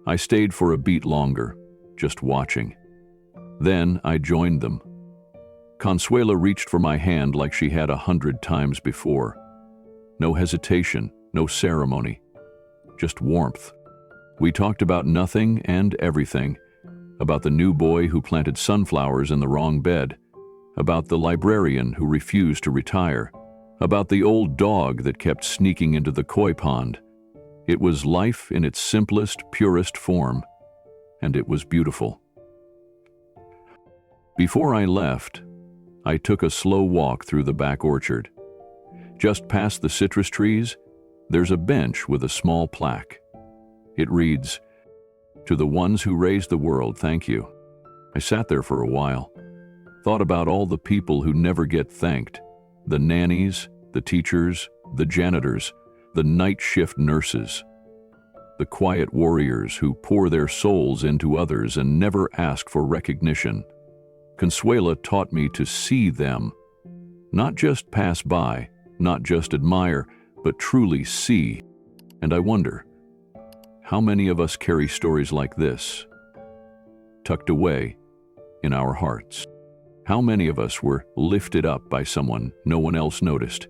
I stayed for a beat longer, just watching. Then I joined them. Consuela reached for my hand like she had 100 times before. No hesitation, no ceremony, just warmth. We talked about nothing and everything, about the new boy who planted sunflowers in the wrong bed, about the librarian who refused to retire, about the old dog that kept sneaking into the koi pond. It was life in its simplest, purest form, and it was beautiful. Before I left, I took a slow walk through the back orchard. Just past the citrus trees, there's a bench with a small plaque. It reads, "To the ones who raised the world, thank you." I sat there for a while, thought about all the people who never get thanked, the nannies, the teachers, the janitors, the night shift nurses, the quiet warriors who pour their souls into others and never ask for recognition. Consuela taught me to see them, not just pass by, not just admire, but truly see. And I wonder, how many of us carry stories like this, tucked away in our hearts? How many of us were lifted up by someone no one else noticed?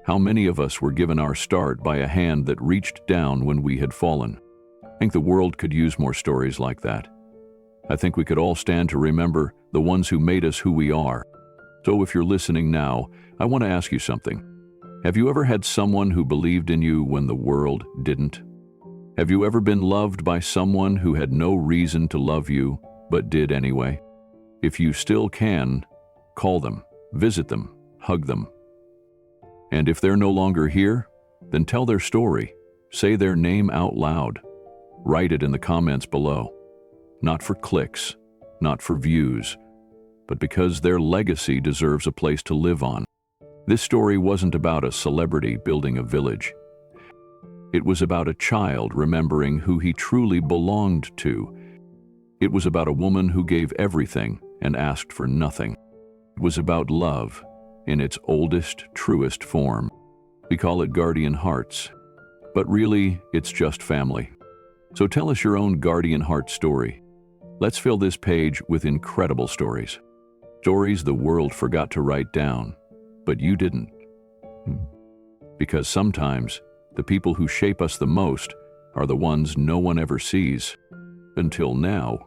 How many of us were given our start by a hand that reached down when we had fallen? I think the world could use more stories like that. I think we could all stand to remember the ones who made us who we are. So if you're listening now, I want to ask you something. Have you ever had someone who believed in you when the world didn't? Have you ever been loved by someone who had no reason to love you, but did anyway? If you still can, call them, visit them, hug them. And if they're no longer here, then tell their story. Say their name out loud. Write it in the comments below. Not for clicks, not for views, but because their legacy deserves a place to live on. This story wasn't about a celebrity building a village. It was about a child remembering who he truly belonged to. It was about a woman who gave everything and asked for nothing. It was about love in its oldest, truest form. We call it guardian hearts, but really it's just family. So tell us your own guardian heart story. Let's fill this page with incredible stories. Stories the world forgot to write down, but you didn't. Because sometimes the people who shape us the most are the ones no one ever sees. Until now.